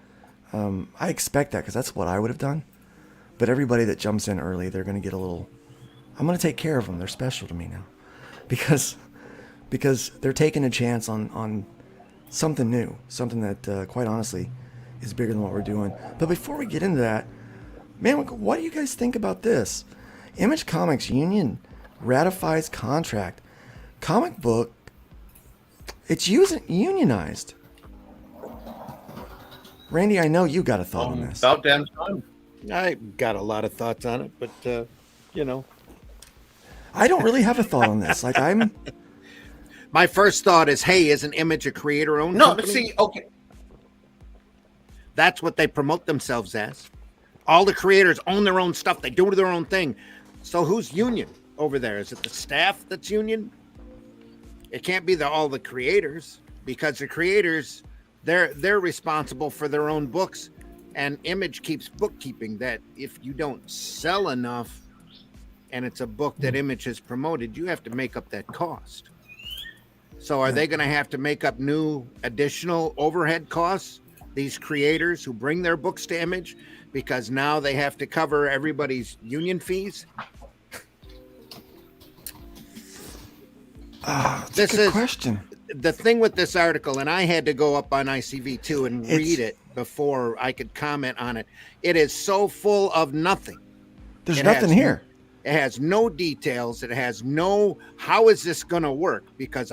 K: I expect that, because that's what I would have done. But everybody that jumps in early, they're going to get a little, I'm going to take care of them. They're special to me now, because they're taking a chance on something new, something that quite honestly is bigger than what we're doing. But before we get into that, man, what do you guys think about this? Image Comics Union ratifies contract. Comic book, it's unionized. Randy, I know you got a thought on this.
G: About damn time.
O: I got a lot of thoughts on it, but you know,
K: I don't really have a thought on this. Like,
O: my first thought is, hey, isn't Image a creator-owned
G: No,
O: company?
G: but see, okay.
O: That's what they promote themselves as. All the creators own their own stuff. They do their own thing. So who's union over there? Is it the staff that's union? It can't be all the creators, because the creators, they're responsible for their own books, and Image keeps bookkeeping that if you don't sell enough and it's a book that Image has promoted, you have to make up that cost. So are they going to have to make up new additional overhead costs, these creators who bring their books to Image, because now they have to cover everybody's union fees?
K: That's a good question.
O: The thing with this article, and I had to go up on ICV too and read it before I could comment on it. It is so full of nothing.
K: There's nothing here.
O: It has no details. It has no, how is this going to work? Because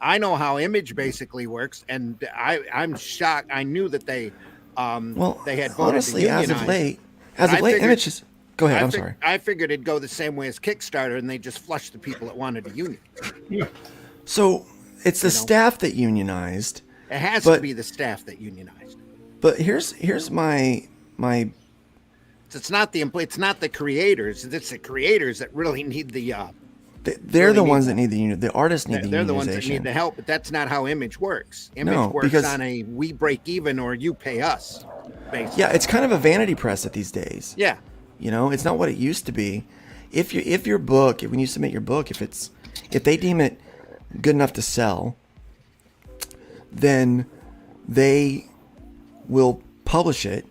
O: I know how Image basically works, and I'm shocked. I knew that they they had voted
K: honestly,
O: to unionize.
K: as of late, Image is. Go ahead. I'm sorry.
O: I figured it'd go the same way as Kickstarter, and they just flushed the people that wanted to union.
K: So it's the staff that unionized.
O: It has to be the staff that unionized.
K: But here's my.
O: It's not the creators. It's the creators that really need the.
K: They're the ones that need the union. The artists need the unionization.
O: They're the ones that need the help, but that's not how Image works. Image works
K: because,
O: on a we break even or you pay us. Basically.
K: Yeah, it's kind of a vanity press at these days.
O: Yeah.
K: You know, it's not what it used to be. If your book, when you submit your book, if they deem it good enough to sell, then they will publish it,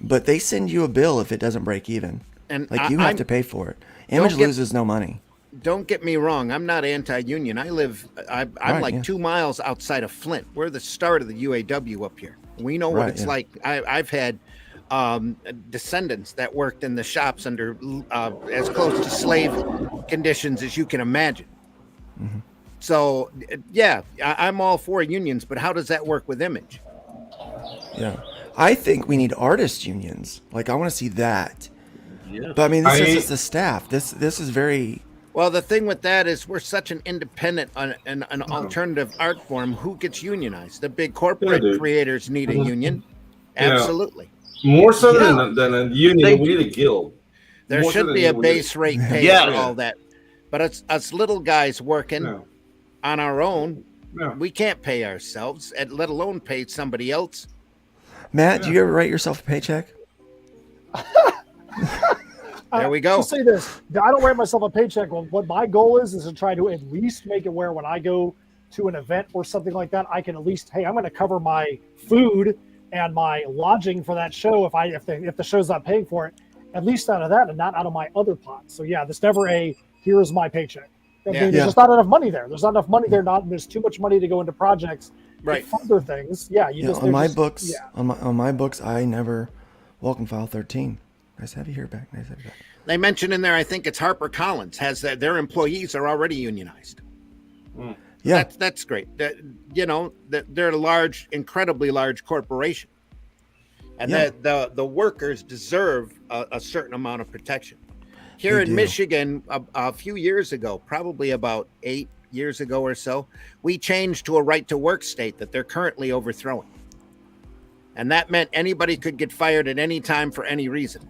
K: but they send you a bill if it doesn't break even.
O: And
K: like you have to pay for it. Image loses no money.
O: Don't get me wrong. I'm not anti-union. I'm like 2 miles outside of Flint. We're the start of the UAW up here. We know what it's like. I've had descendants that worked in the shops under as close to slave conditions as you can imagine.
K: Mm-hmm.
O: So, yeah, I'm all for unions, but how does that work with Image?
K: Yeah. I think we need artist unions. Like, I want to see that.
G: Yeah.
K: But I mean, this is just the staff. This is very...
O: Well, the thing with that is we're such an independent, an alternative art form. Who gets unionized? The big corporate creators need a union. Absolutely.
J: More so than a union, we need a guild.
O: There should be a base rate pay for all that. But it's us little guys working on our own. We can't pay ourselves, let alone pay somebody else.
K: Matt, do you ever write yourself a paycheck?
O: There we go.
I: I'll say this. I don't write myself a paycheck. What my goal is to try to at least make it where when I go to an event or something like that, I can at least, hey, I'm going to cover my food and my lodging for that show if the show's not paying for it, at least out of that and not out of my other pot. So yeah, there's never here's my paycheck. There's just not enough money there. There's not enough money there. There's too much money to go into projects.
O: Right.
I: Further things. Yeah.
K: On my books, I never welcome file 13. Nice to have you here back. Nice to have you back.
O: They mentioned in there, I think it's HarperCollins has that their employees are already unionized.
K: Yeah,
O: that's great. They're a large, incredibly large corporation, and that the workers deserve a certain amount of protection. Here in Michigan, a few years ago, probably about 8 years ago or so, we changed to a right to work state that they're currently overthrowing, and that meant anybody could get fired at any time for any reason.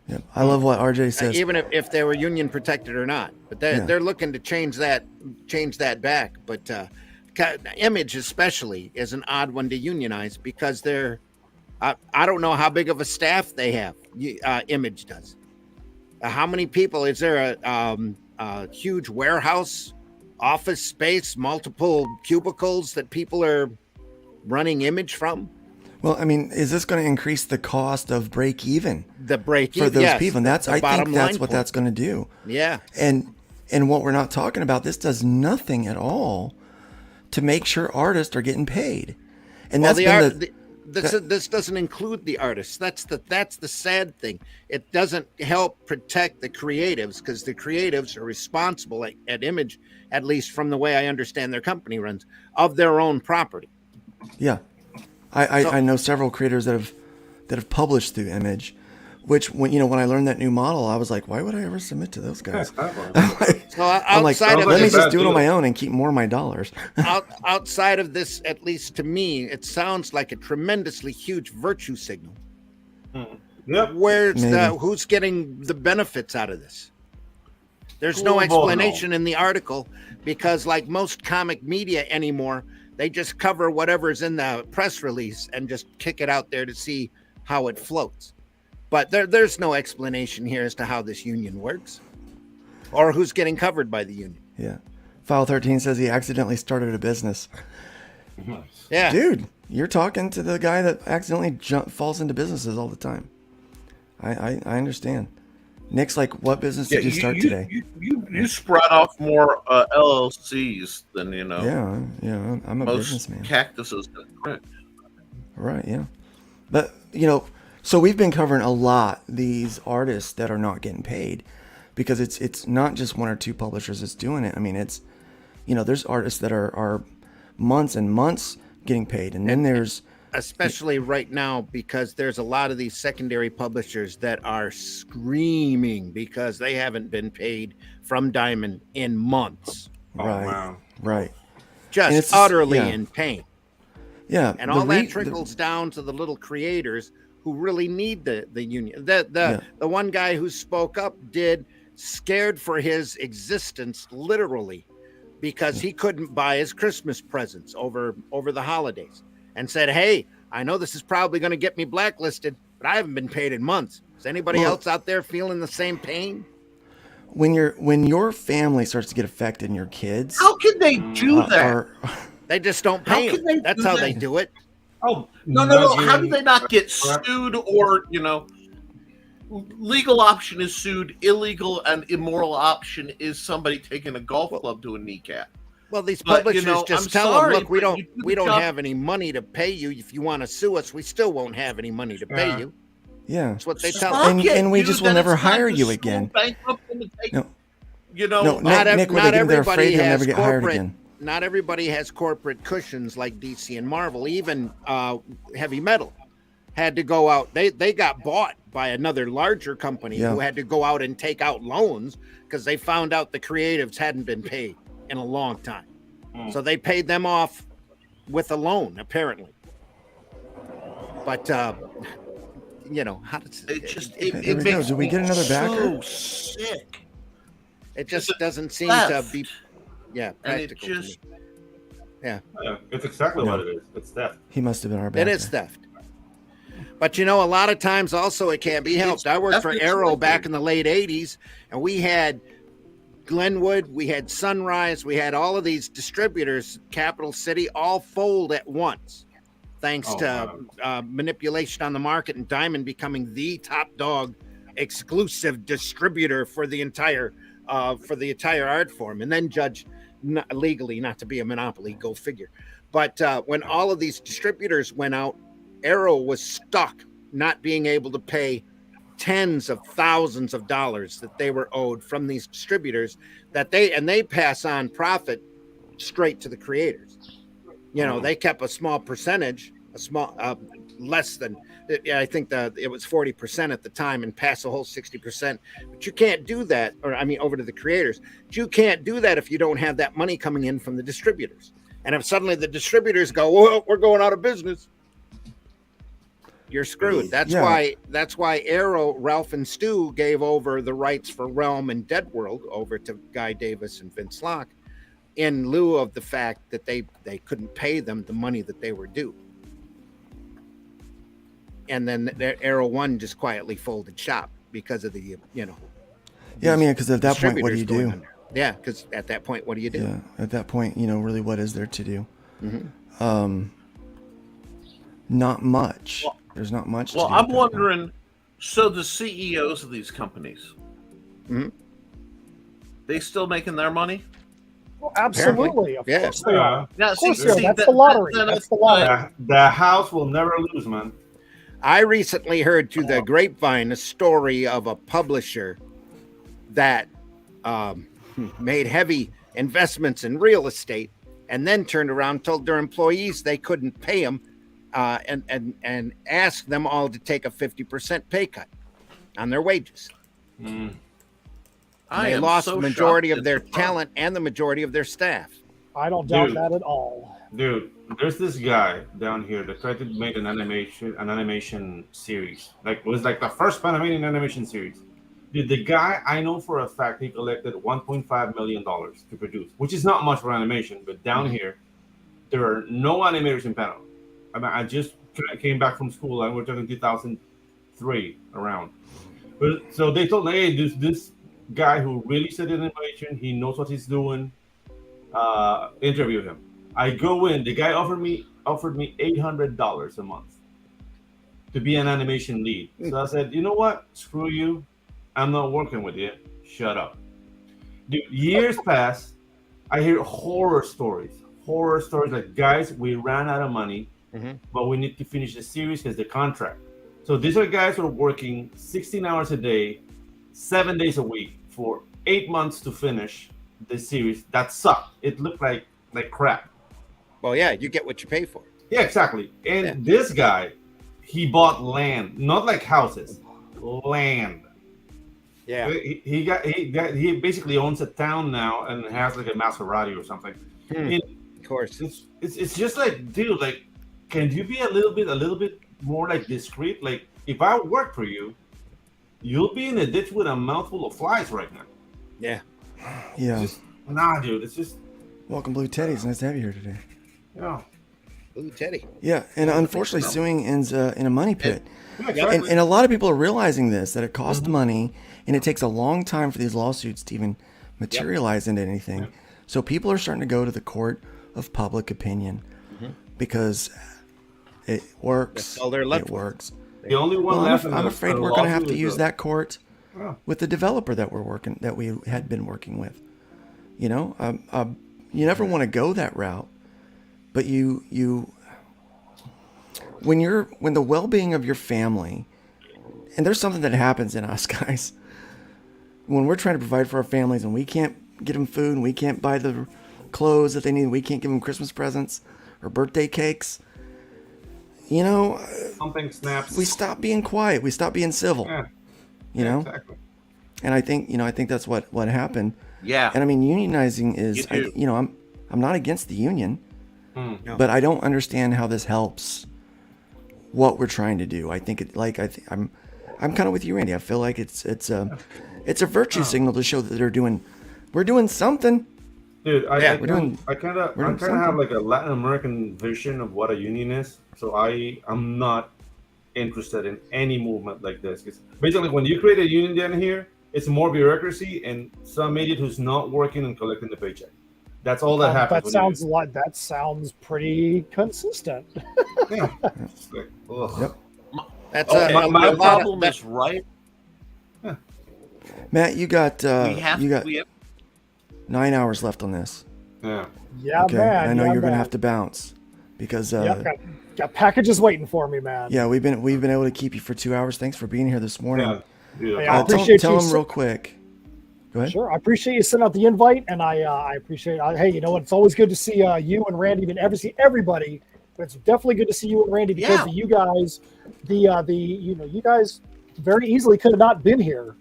K: Yeah, I love what RJ says.
O: Even if they were union protected or not, but they're looking to change that back. But Image especially is an odd one to unionize because I don't know how big of a staff they have. Image does. How many people is there? A huge warehouse, office space, multiple cubicles that people are running Image from.
K: Well, I mean, is this going to increase the cost of break even?
O: The break even
K: for those
O: yes,
K: people. And I think that's what that's going to do.
O: Yeah.
K: And what we're not talking about, this does nothing at all to make sure artists are getting paid. And
O: this doesn't include the artists. That's the sad thing. It doesn't help protect the creatives because the creatives are responsible at Image, at least from the way I understand their company runs, of their own property.
K: Yeah. I know several creators that have published through Image, which when I learned that new model, I was like, why would I ever submit to those guys? I'm like, let me just do it on my own and keep more of my dollars.
O: Outside of this, at least to me, it sounds like a tremendously huge virtue signal.
J: Yep.
O: Who's getting the benefits out of this? There's no explanation in the article because, like most comic media anymore, they just cover whatever's in the press release and just kick it out there to see how it floats. But there's no explanation here as to how this union works or who's getting covered by the union.
K: Yeah. File 13 says he accidentally started a business.
O: Yeah.
K: Dude, you're talking to the guy that accidentally falls into businesses all the time. I understand. Nick's like, what business did you start today?
G: You spread off more LLCs than
K: Yeah, I'm a businessman.
G: Cactuses.
K: Right, yeah. But so we've been covering a lot these artists that are not getting paid because it's not just one or two publishers that's doing it. I mean, it's, you know, there's artists that are months and months getting paid, and then there's
O: especially right now, because there's a lot of these secondary publishers that are screaming because they haven't been paid from Diamond in months.
K: Right.
O: Just utterly in pain.
K: Yeah.
O: And all that trickles down to the little creators who really need the union. The one guy who spoke up scared for his existence, literally, because he couldn't buy his Christmas presents over the holidays, and said, "Hey, I know this is probably going to get me blacklisted, but I haven't been paid in months. Is anybody else out there feeling the same pain?"
K: When your family starts to get affected and your kids,
G: how can they do that?
O: They just don't pay them. That's how they do it.
G: Oh, no. How do they not get sued or, you know, legal option is sued, illegal and immoral option is somebody taking a golf club to a kneecap.
O: Well, these publishers just tell them, look, we don't have any money to pay you. If you want to sue us, we still won't have any money to pay you.
K: Yeah.
O: That's what they tell them.
K: And we just will never hire you again.
G: No. You know,
K: Nick, they're afraid they'll never get hired again.
O: Not everybody has corporate cushions like DC and Marvel. Even Heavy Metal had to go out. They got bought by another larger company who had to go out and take out loans because they found out the creatives hadn't been paid in a long time. So they paid them off with a loan, apparently. But you know, how does it makes
K: do we get another backer?
G: So sick.
O: It just doesn't seem to be practical.
G: And it
J: yeah, it's exactly what it is. It's theft.
K: He must have been our backer.
O: It is theft. But you know, a lot of times also it can't be helped. I worked for Arrow back in the late 80s, and we had Glenwood, we had Sunrise, we had all of these distributors, Capital City, all fold at once, thanks to manipulation on the market and Diamond becoming the top dog exclusive distributor for the entire art form, and then judged legally not to be a monopoly. Go figure. But when all of these distributors went out, Arrow was stuck not being able to pay tens of thousands of dollars that they were owed from these distributors that they pass on profit straight to the creators. You know, they kept a small percentage, less than, I think it was 40% at the time, and pass the whole 60%. But you can't do that, over to the creators. But you can't do that if you don't have that money coming in from the distributors. And if suddenly the distributors go, well, we're going out of business, you're screwed. That's why Arrow, Ralph and Stu gave over the rights for Realm and Dead World over to Guy Davis and Vince Locke, in lieu of the fact that they couldn't pay them the money that they were due. And then Arrow One just quietly folded shop because of the
K: Yeah, I mean, because at that point, what do you do?
O: Yeah, because at that point, what do you do?
K: Yeah, at that point, really, what is there to do?
O: Mm-hmm.
K: Not much. There's not much.
G: Well,
K: to do
G: I'm wondering. So the CEOs of these companies, they still making their money?
I: Well, absolutely. Of course they are.
G: Yeah,
I: of course they are. That's the lottery. That's the lottery.
J: The house will never lose, man.
O: I recently heard through the grapevine a story of a publisher that made heavy investments in real estate and then turned around and told their employees they couldn't pay them and asked them all to take a 50% pay cut on their wages. They lost the majority of their talent and the majority of their staff.
I: I don't doubt that at all.
J: Dude, there's this guy down here that tried to make an animation series. It was like the first Panamanian animation series. Dude, the guy, I know for a fact, he collected $1.5 million to produce, which is not much for animation, but down here, there are no animators in Panama. I mean, I just came back from school, and we're talking 2003 around. But so they told me, hey, this guy who really studied animation, he knows what he's doing. Interview him. I go in. The guy offered me $800 a month to be an animation lead. So I said, you know what? Screw you. I'm not working with you. Shut up. Dude, years pass. I hear horror stories like, guys, we ran out of money, but we need to finish the series because the contract. So these are guys who are working 16 hours a day, 7 days a week, for 8 months to finish this series that sucked. It looked like crap.
O: Well, yeah, you get what you pay for.
J: Yeah, exactly. And this guy, he bought land, not like houses, land.
O: Yeah.
J: He basically owns a town now and has like a Maserati or something. And
O: of course.
J: It's just like, dude, like, can you be a little bit more like discreet? Like, if I work for you, you'll be in a ditch with a mouthful of flies right now.
O: Yeah.
K: Yeah.
J: Nah, dude, it's just.
K: Welcome, Blue Teddy. It's nice to have you here today.
J: Yeah.
O: Blue Teddy.
K: Yeah, and unfortunately, suing ends in a money pit.
J: Yeah, exactly.
K: And a lot of people are realizing this, that it costs money, and it takes a long time for these lawsuits to even materialize into anything. So people are starting to go to the court of public opinion because it works.
O: That's all they're left
K: it
O: with.
K: works.
J: The only one left.
K: I'm afraid we're going to have to use that court with the developer that we had been working with. You know, you never want to go that route, but when the well-being of your family, and there's something that happens in us guys when we're trying to provide for our families and we can't get them food and we can't buy the clothes that they need, we can't give them Christmas presents or birthday cakes. You know,
J: something snaps.
K: We stop being quiet. We stop being civil.
J: Yeah.
K: You know,
J: exactly.
K: And I think that's what happened.
G: Yeah.
K: And I mean, unionizing is, I'm not against the union, but I don't understand how this helps what we're trying to do. I think I'm kind of with you, Randy. I feel like it's a virtue signal to show that we're doing something.
J: Dude, I kind of
K: something.
J: have like a Latin American vision of what a union is. So I'm not interested in any movement like this. Because basically, when you create a union down here, it's more bureaucracy and some idiot who's not working and collecting the paycheck. That's all that happens.
I: That sounds pretty consistent.
J: Yeah. It's like, ugh.
K: Yep.
O: That's
G: my problem is right.
J: Yeah.
K: Matt, you got
G: 9
K: hours left on this.
J: Yeah.
I: Yeah,
K: okay.
I: man.
K: I know
I: yeah,
K: you're
I: man.
K: gonna have to bounce because
I: got packages waiting for me, man.
K: yeah, we've been able to keep you for 2 hours. Thanks for being here this morning.
J: Yeah.
I: Hey, I appreciate
K: tell
I: you.
K: them real quick. Go ahead.
I: Sure, I appreciate you sending out the invite, and I appreciate. Hey, you know what? It's always good to see you and Randy. Even ever see everybody, but it's definitely good to see you and Randy because you guys, you guys very easily could have not been here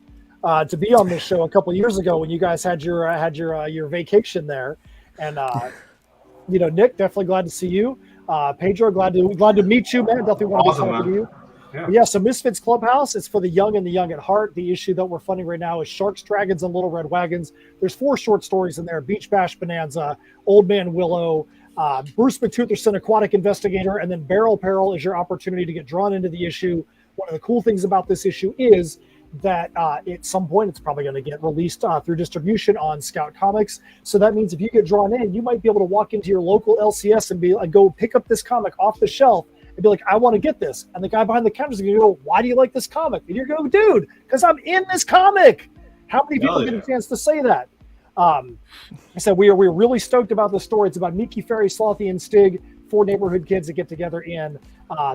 I: to be on this show a couple of years ago when you guys had your vacation there, and Nick, definitely glad to see you. Pedro, glad to meet you, man. Definitely want to be talking to you. Yeah, so Misfits Clubhouse, it's for the young and the young at heart. The issue that we're funding right now is Sharks, Dragons, and Little Red Wagons. There's 4 short stories in there: Beach Bash Bonanza, Old Man Willow, Bruce McTutherson, Aquatic Investigator, and then Barrel Peril is your opportunity to get drawn into the issue. One of the cool things about this issue is that at some point it's probably going to get released through distribution on Scout Comics. So that means if you get drawn in, you might be able to walk into your local LCS and go pick up this comic off the shelf and be like, I want to get this. And the guy behind the counter is going to go, why do you like this comic? And you're going to go, dude, because I'm in this comic. How many people get a chance to say that? I said we're really stoked about this story. It's about Miki, Ferry, Slothy, and Stig, 4 neighborhood kids that get together in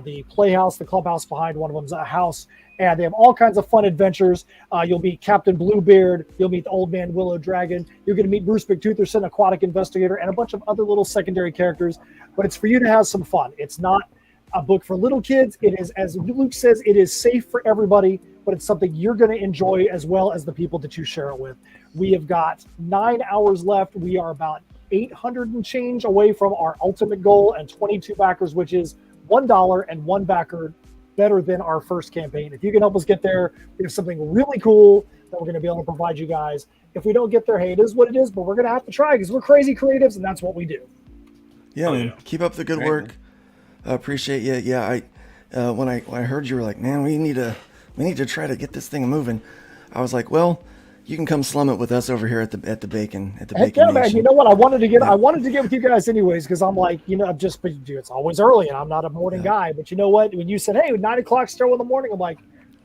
I: the playhouse, the clubhouse behind one of them's a house, and they have all kinds of fun adventures. You'll meet Captain Bluebeard, you'll meet the Old Man Willow Dragon, you're going to meet Bruce McTutherson, Aquatic Investigator, and a bunch of other little secondary characters. But it's for you to have some fun. It's not a book for little kids. It is, as Luke says, it is safe for everybody, but it's something you're going to enjoy as well as the people that you share it with. We have got 9 hours left. We are about 800 and change away from our ultimate goal and 22 backers, which is $1 and 1 backer better than our first campaign. If you can help us get there, we have something really cool that we're going to be able to provide you guys. If we don't get there, hey, it is what it is, but we're going to have to try because we're crazy creatives and that's what we do.
K: Yeah, man. Keep up the good work. I appreciate you. Yeah, when I heard you were like, man, we need to try to get this thing moving. I was like, well, you can come slum it with us over here at the Bacon
I: Heck yeah, man. You know what? I wanted to get with you guys anyways because I'm like, it's always early and I'm not a morning guy. But you know what? When you said, hey, 9 o'clock still in the morning, I'm like,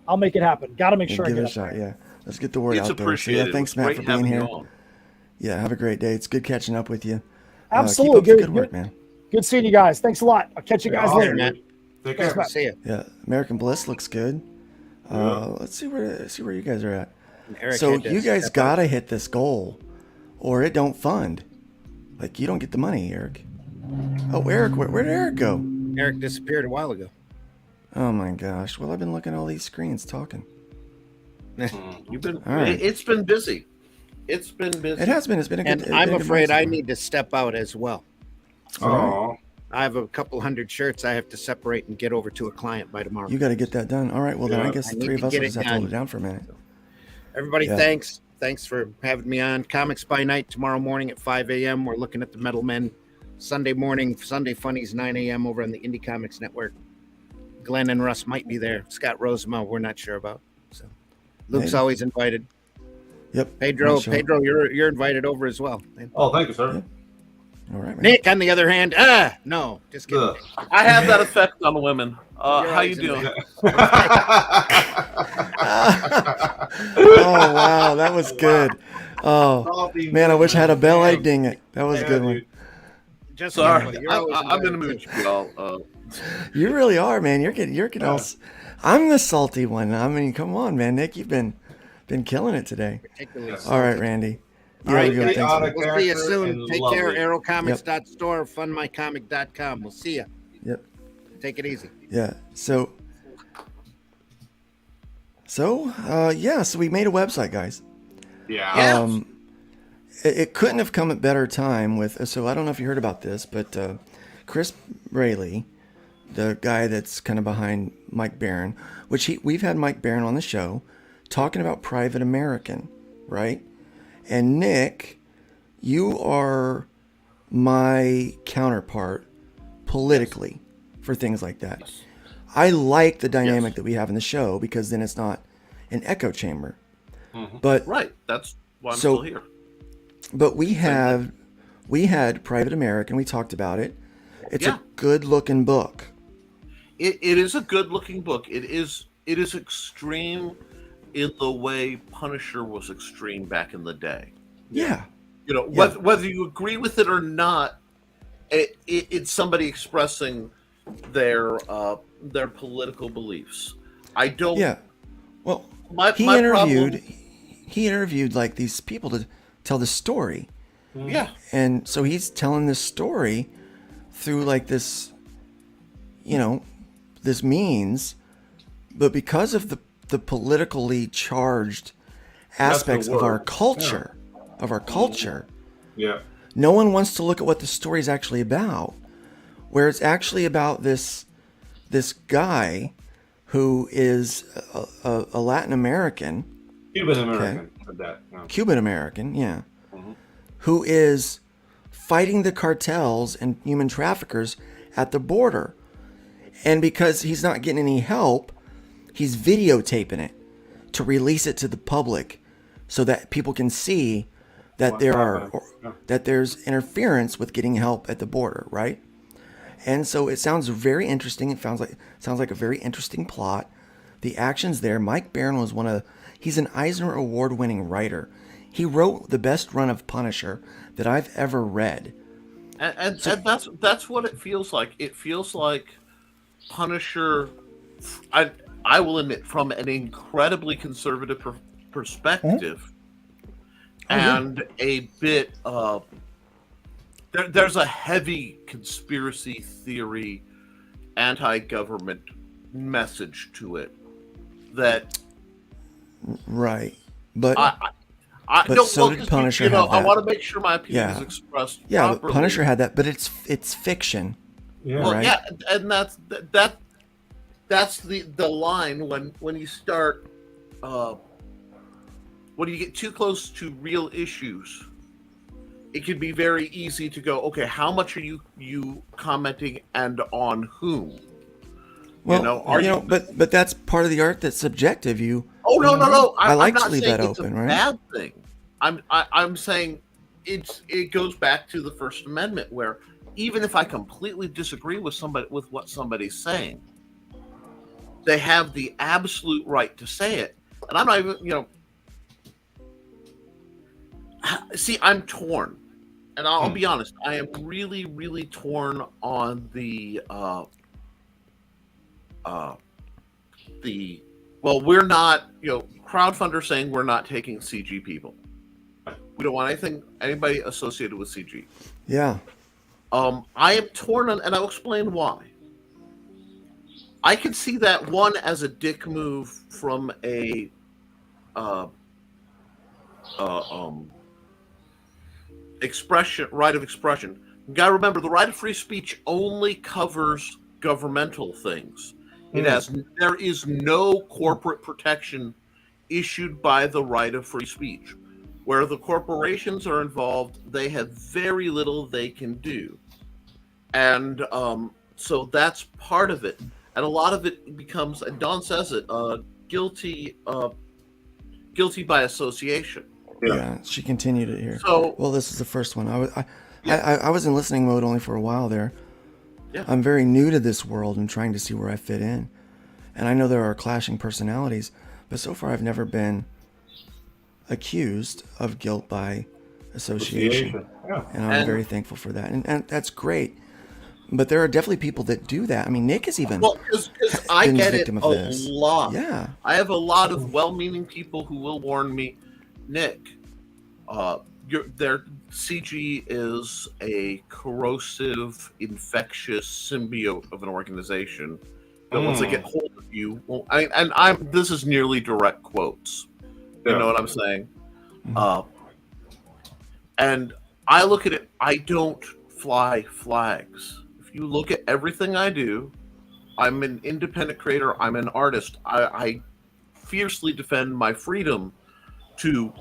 I: I'll make it happen. Got to make sure I get
K: it a
I: up
K: shot.
I: there.
K: Yeah, let's get the word out there. So,
G: appreciated.
K: yeah, thanks, Matt, for being here. Yeah, have a great day. It's good catching up with you.
I: Absolutely,
K: keep up the good work, man.
I: Good seeing you guys. Thanks a lot. I'll catch you guys later,
G: man.
J: Take care.
O: See you.
K: Yeah, American Bliss looks good. Let's see where you guys are at.
O: Eric
K: So
O: had to
K: you guys
O: step up.
K: gotta hit this goal, or it don't fund. Like, you don't get the money, Eric. Oh, Eric, where'd Eric go?
O: Eric disappeared a while ago.
K: Oh my gosh. Well, I've been looking at all these screens talking.
G: You've been.
K: All right.
G: It's been busy. It's been busy.
K: It has been. It's been a good.
O: And
K: it's
O: I'm
K: been a good
O: afraid
K: month
O: I
K: so far.
O: need to step out as well.
K: All right.
O: I have a couple hundred shirts I have to separate and get over to a client by tomorrow.
K: You got to get that done. All right. Well, then I guess
O: I
K: the
O: need
K: three of
O: to
K: us will
O: get
K: just
O: it
K: have to hold
O: done.
K: it down for a minute.
O: Everybody,
K: Yeah.
O: thanks. Thanks for having me on. Comics by Night tomorrow morning at 5 a.m. We're looking at the Metal Men. Sunday morning, Sunday Funnies, 9 a.m. over on the Indie Comics Network. Glenn and Russ might be there. Scott Rosemel, we're not sure about. So Luke's
K: Maybe.
O: always invited.
K: Yep.
O: Pedro,
K: Not sure.
O: Pedro, you're invited over as well. Man.
J: Oh, thank you, sir.
K: All right, man.
O: Nick, on the other hand, no, just kidding.
G: I have that effect on women.
O: You're
G: How you
O: always
G: doing?
K: Oh wow, that was good. Oh man, I wish I had a bell. I'd ding it. That was a good one.
O: Just
G: Sorry,
O: kidding. You're always
G: I'm in the
O: invited,
G: mood, y'all.
K: You really are, man. You're getting all. I'm the salty one. I mean, come on, man. Nick, you've been killing it today.
O: particularly
K: All right,
O: salty.
K: Randy.
O: All right,
K: have a good
O: guys,
K: Thanksgiving.
O: we'll see you
J: character
O: soon.
J: and
O: Take
J: lovely.
O: care. Aerocomics.store, funmycomic.com. We'll see you.
K: Yep.
O: Take it easy.
K: Yeah. So we made a website, guys.
J: Yeah.
K: It couldn't have come at better time with. So I don't know if you heard about this, but Chris Braley, the guy that's kind of behind Mike Barron, we've had Mike Barron on the show talking about Private American, right? And Nick, you are my counterpart politically for things like that. I like the dynamic that we have in the show because then it's not an echo chamber. But
G: Right. That's why I'm
K: so-
G: still here.
K: But we had Private American. We talked about it. It's
G: Yeah.
K: a good looking book.
G: It is a good looking book. It is extreme in the way Punisher was extreme back in the day.
K: Yeah.
G: You know,
K: Yeah.
G: whether you agree with it or not, it's somebody expressing their political beliefs. I don't.
K: Yeah. Well,
G: my
K: he interviewed like these people to tell the story.
G: Yeah.
K: And so he's telling this story through like this, this means, but because of the politically charged aspects of our culture,
J: Yeah.
K: no one wants to look at what the story is actually about, where it's actually about this guy who is a Latin American,
J: Cuban American.
K: Cuban American, yeah, who is fighting the cartels and human traffickers at the border. And because he's not getting any help, he's videotaping it to release it to the public so that people can see that that there's interference with getting help at the border, right? And so it sounds very interesting. It sounds like a very interesting plot. The action's there. Mike Barron was he's an Eisner Award-winning writer. He wrote the best run of Punisher that I've ever read.
G: And that's what it feels like. It feels like Punisher. I will admit, from an incredibly conservative perspective, and a bit there's a heavy conspiracy theory, anti-government message to it. That
K: right, but
G: I
K: but so did Punisher have that.
G: I want to make sure my opinion is expressed properly.
K: But Punisher had that, but it's fiction.
J: Yeah.
G: Well,
K: right?
G: yeah, and that's the line when you start when you get too close to real issues. It can be very easy to go, okay, how much are you commenting and on whom?
K: Well, but that's part of the art that's subjective.
G: Oh no!
K: I like
G: I'm
K: to
G: not
K: leave
G: saying
K: that
G: it's
K: open,
G: a
K: right?
G: bad thing. I'm saying it goes back to the First Amendment, where even if I completely disagree with what somebody's saying, they have the absolute right to say it, and I'm not even See, I'm torn, and I'll be honest. I am really, really torn on the Well, we're not, Crowdfundr saying we're not taking CG people. We don't want anybody associated with CG.
K: Yeah.
G: I am torn on, and I'll explain why. I can see that one as a dick move from a right of expression. You gotta remember, the right of free speech only covers governmental things. There is no corporate protection issued by the right of free speech. Where the corporations are involved, they have very little they can do. And so that's part of it. And a lot of it becomes, and Don says it, guilty by association.
K: Yeah, she continued it here.
G: So,
K: well, this is the first one. I was in listening mode only for a while there.
G: Yeah.
K: I'm very new to this world and trying to see where I fit in. And I know there are clashing personalities, but so far I've never been accused of guilt by association.
J: Yeah.
K: And I'm very thankful for that. And that's great. But there are definitely people that do that. I mean, Nick has even
G: because I
K: been
G: get
K: the
G: it
K: victim
G: a
K: of this.
G: lot.
K: Yeah.
G: I have a lot of well-meaning people who will warn me, Nick, their CG is a corrosive, infectious symbiote of an organization that once they get hold of you, this is nearly direct quotes. You know what I'm saying? And I look at it, I don't fly flags. If you look at everything I do, I'm an independent creator, I'm an artist. I fiercely defend my freedom to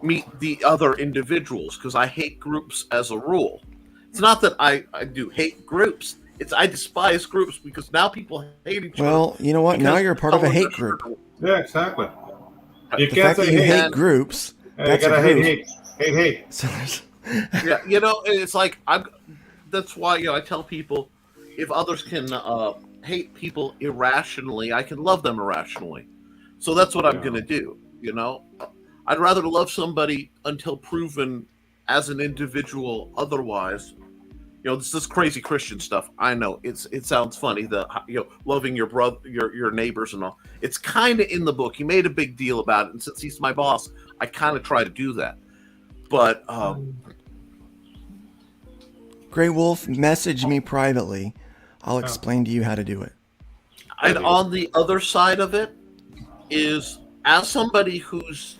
G: meet the other individuals because I hate groups as a rule. It's not that I do hate groups. It's I despise groups because now people hate each other.
K: Well, you know what? Now you're a part of a hate group.
J: Yeah, exactly. You
K: The fact that you hate groups, that's
J: you
K: a
J: gotta
K: group.
J: hate.
K: So there's...
G: Yeah, it's like that's why I tell people if others can hate people irrationally, I can love them irrationally. So that's what I'm gonna do. I'd rather love somebody until proven as an individual otherwise. This crazy Christian stuff. I know it sounds funny, loving your brother, your neighbors and all. It's kind of in the book. He made a big deal about it, and since he's my boss, I kind of try to do that. But
K: Grey Wolf, message me privately. I'll explain to you how to do it.
G: And on the other side of it is, as somebody who's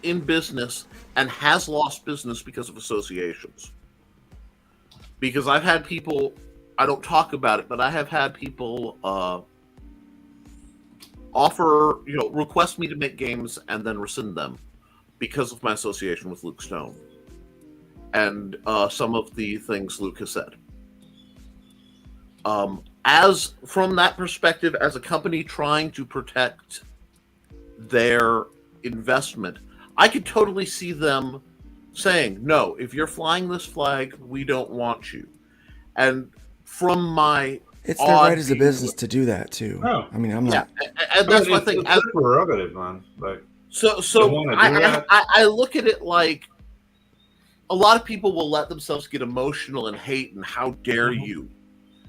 G: in business and has lost business because of associations. Because I've had people, I don't talk about it, but I have had people request me to make games and then rescind them because of my association with Luke Stone and some of the things Luke has said. As from that perspective, as a company trying to protect their investment, I could totally see them saying, no, if you're flying this flag, we don't want you. And from my
K: It's their right as a business to do that too.
J: Oh.
K: I mean, I'm not.
G: And that's my thing.
J: It's their prerogative, man. Like,
G: So I look at it like a lot of people will let themselves get emotional and hate and how dare you.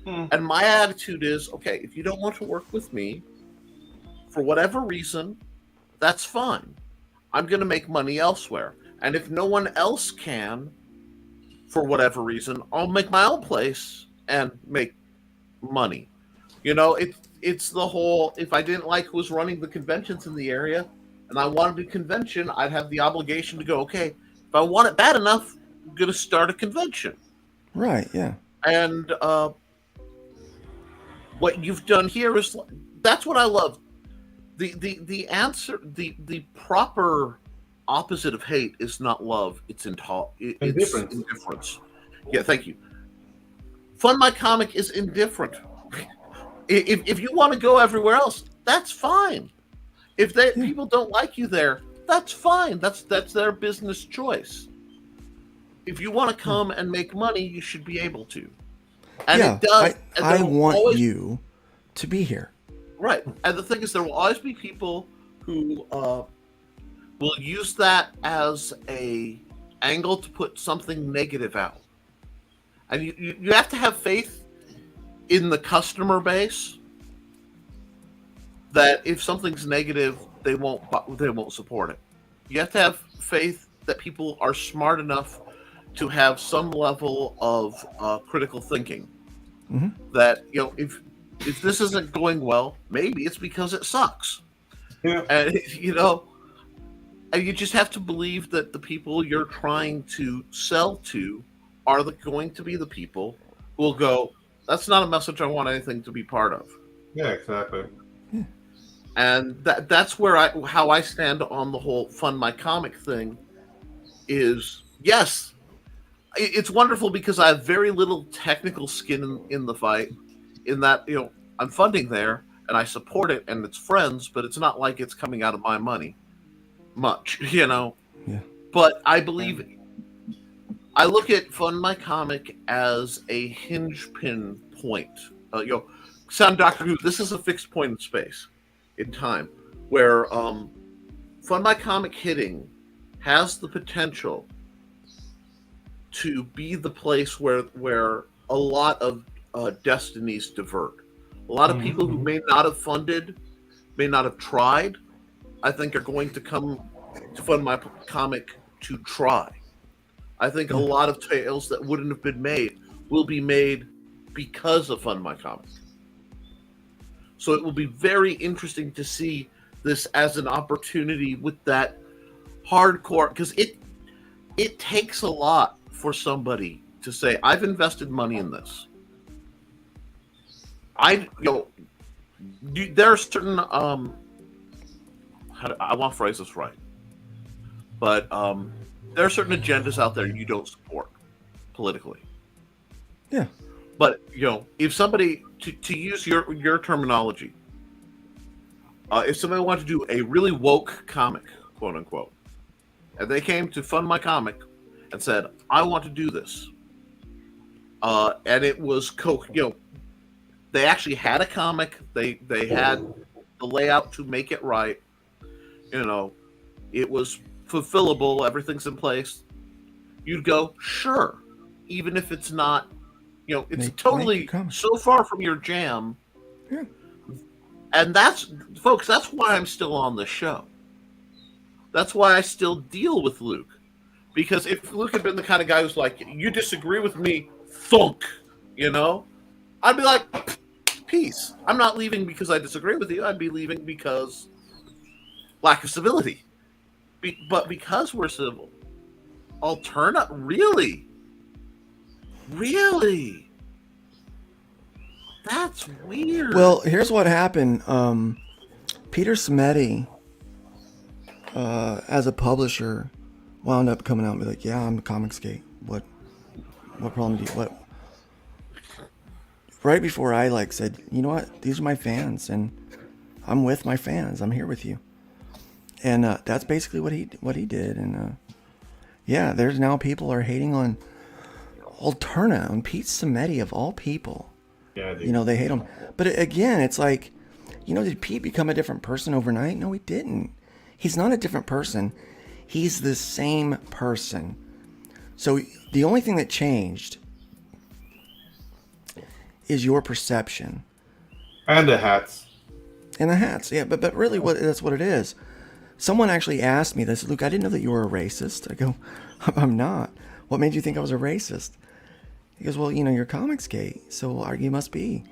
G: And my attitude is, okay, if you don't want to work with me for whatever reason, that's fine. I'm going to make money elsewhere. And if no one else can, for whatever reason, I'll make my own place and make money. It's the whole, if I didn't like who was running the conventions in the area and I wanted a convention, I'd have the obligation to go, okay, if I want it bad enough, I'm going to start a convention.
K: Right, yeah.
G: And what you've done here is, that's what I love. The answer, the proper opposite of hate is not love, it's indifference. Yeah, thank you. Fund My Comic is indifferent. If you want to go everywhere else, that's fine. If people don't like you there, that's fine. That's their business choice. If you want to come and make money, you should be able to. And
K: yeah,
G: it does.
K: I want you to be here.
G: Right. And the thing is, there will always be people who will use that as a angle to put something negative out. And you have to have faith in the customer base that if something's negative, they won't support it. You have to have faith that people are smart enough to have some level of critical thinking. That if this isn't going well, maybe it's because it sucks.
J: Yeah.
G: And and you just have to believe that the people you're trying to sell to are going to be the people who will go, that's not a message I want anything to be part of.
J: Yeah, exactly.
G: And that's where how I stand on the whole fund my comic thing is, yes, it's wonderful because I have very little technical skin in the fight, in that, I'm funding there and I support it and it's friends, but it's not like it's coming out of my money much,
K: Yeah.
G: But I believe, I look at Fund My Comic as a hinge pin point. Sound Doctor Who, this is a fixed point in space, in time, where Fund My Comic hitting has the potential to be the place where a lot of destinies divert. A lot of people who may not have funded, may not have tried, I think are going to come to Fund My Comic to try. I think a lot of tales that wouldn't have been made will be made because of Fund My Comic. So it will be very interesting to see this as an opportunity with that hardcore, because it takes a lot for somebody to say, I've invested money in this. There are certain I want to phrase this right, but there are certain agendas out there you don't support politically.
K: Yeah.
G: But if somebody, to use your terminology, if somebody wanted to do a really woke comic, quote unquote, and they came to Fund My Comic and said, I want to do this, and it was they actually had a comic, they had the layout to make it right, it was fulfillable, everything's in place, you'd go, sure, even if it's not, it's totally so far from your jam.
K: Yeah.
G: And that's why I'm still on the show. That's why I still deal with Luke. Because if Luke had been the kind of guy who's like, you disagree with me, thunk, I'd be like, peace. I'm not leaving because I disagree with you. I'd be leaving because lack of civility. But because we're civil, really? That's weird.
K: Well, here's what happened. Peter Smetty, as a publisher, wound up coming out and be like, yeah, I'm Comicsgate. What problem do you, what? Right before I said, you know what, these are my fans and I'm with my fans. I'm here with you. And that's basically what he did. And yeah, there's now people are hating on Alterna, on Pete Smetty of all people.
J: Yeah,
K: they hate him. But again, it's like, did Pete become a different person overnight? No, he didn't. He's not a different person. He's the same person. So the only thing that changed is your perception.
J: And the hats.
K: Yeah, but really that's what it is. Someone actually asked me this, Luke, I didn't know that you were a racist. I go, I'm not. What made you think I was a racist? He goes, well, you're Comicsgate, so you must be.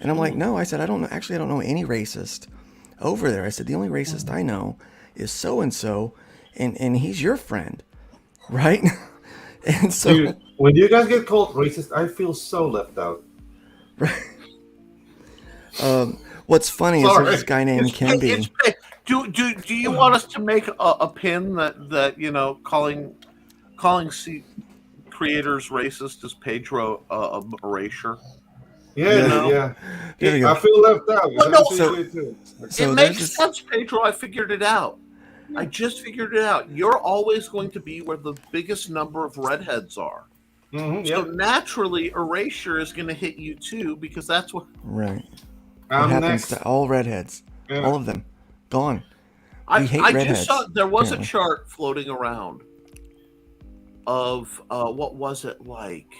K: And I'm like, no. I said, I don't know any racist over there. I said, the only racist I know is so-and-so, and he's your friend, right? And so...
J: Dude, when you guys get called racist, I feel so left out.
K: Right. What's funny is there's this guy named Kimby.
G: Do you want us to make a pin that calling creators racist is Pedro erasure?
J: Yeah. I feel left out.
G: Well, no, it makes sense, Pedro. I figured it out. I just figured it out. You're always going to be where the biggest number of redheads are. So naturally, erasure is going to hit you too, because that's what.
K: Right. It happens to all redheads. Yeah. All of them. Gone.
G: I just saw there was a chart floating around of what was it like?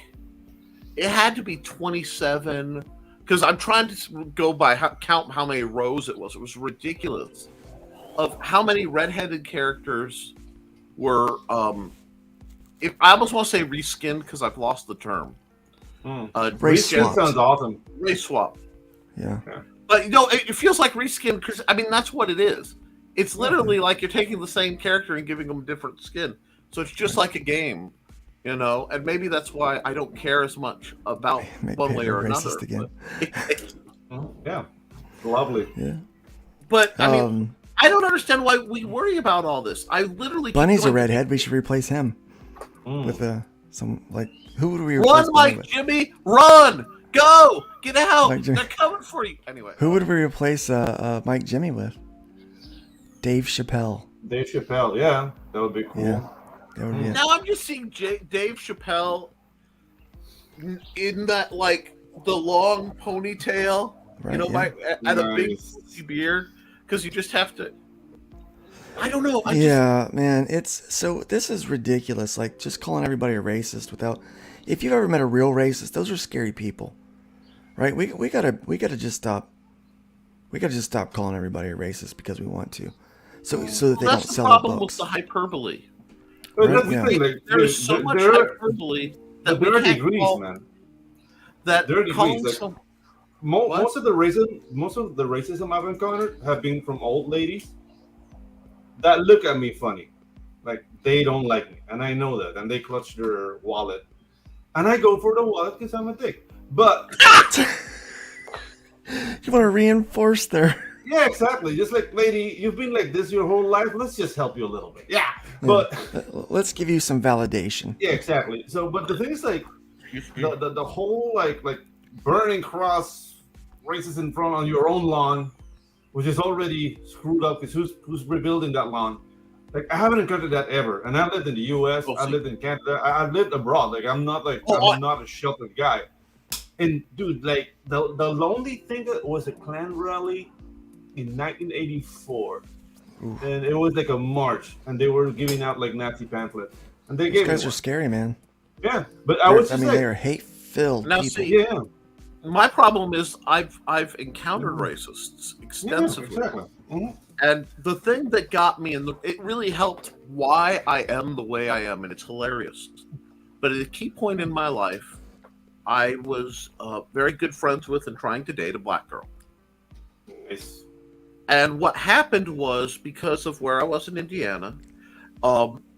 G: It had to be 27 because I'm trying to go by count how many rows it was. It was ridiculous of how many redheaded characters were. If I almost want to say reskinned because I've lost the term.
K: Race
J: Reskin sounds awesome.
G: Race swap.
K: Yeah.
G: But it feels like reskin because I mean that's what it is. It's literally like you're taking the same character and giving them different skin. So it's just like a game, and maybe that's why I don't care as much about one way or another.
K: Again.
J: Yeah, lovely.
K: Yeah.
G: But I mean, I don't understand why we worry about all this. I literally
K: Bunny's a redhead. We should replace him with some like who would we replace?
G: Run, Mike Jimmy, run, go, get out!
K: Mike
G: They're coming for you. Anyway,
K: who would we replace Mike Jimmy with? Dave Chappelle.
J: Dave Chappelle, yeah, that would be cool.
K: Yeah, that would be it.
G: Now I'm just seeing Dave Chappelle in that like the long ponytail,
K: Right,
G: and a big beard, because you just have to. I don't know.
K: Man, this is ridiculous. Like just calling everybody a racist without. If you've ever met a real racist, those are scary people, right? We gotta just stop. We gotta just stop calling everybody a racist because we want to, so that they don't sell our books.
G: That's the problem with the hyperbole.
J: Well, that's the thing. Like,
G: there is so much hyperbole that
J: there
G: we
J: are
G: can't
J: degrees,
G: call,
J: man.
G: That
J: there are degrees. Like,
G: some,
J: most of the racism I've encountered have been from old ladies that look at me funny, like they don't like me, and I know that, and they clutch their wallet, and I go for the wallet because I'm a dick. But
K: you want to reinforce their.
J: Yeah, exactly. Just like, lady, you've been like this your whole life. Let's just help you a little bit. Yeah, but
K: let's give you some validation.
J: Yeah, exactly. So, but the thing is, like, the whole like burning cross racism front on your own lawn, which is already screwed up. Because who's rebuilding that lawn? Like, I haven't encountered that ever. And I've lived in the U.S. I've lived in Canada. I've lived abroad. Like, I'm not a sheltered guy. And dude, like the lonely thing that was a Klan rally in 1984, and it was like a march, and they were giving out like Nazi pamphlets, and they
K: These guys are scary, man.
J: Yeah, but I was.
K: They are hate-filled
G: now,
K: people.
G: see, my problem is I've encountered racists extensively, and the thing that got me, and it really helped why I am the way I am, and it's hilarious. But at a key point in my life, I was very good friends with and trying to date a black girl.
J: Nice.
G: And what happened was, because of where I was in Indiana,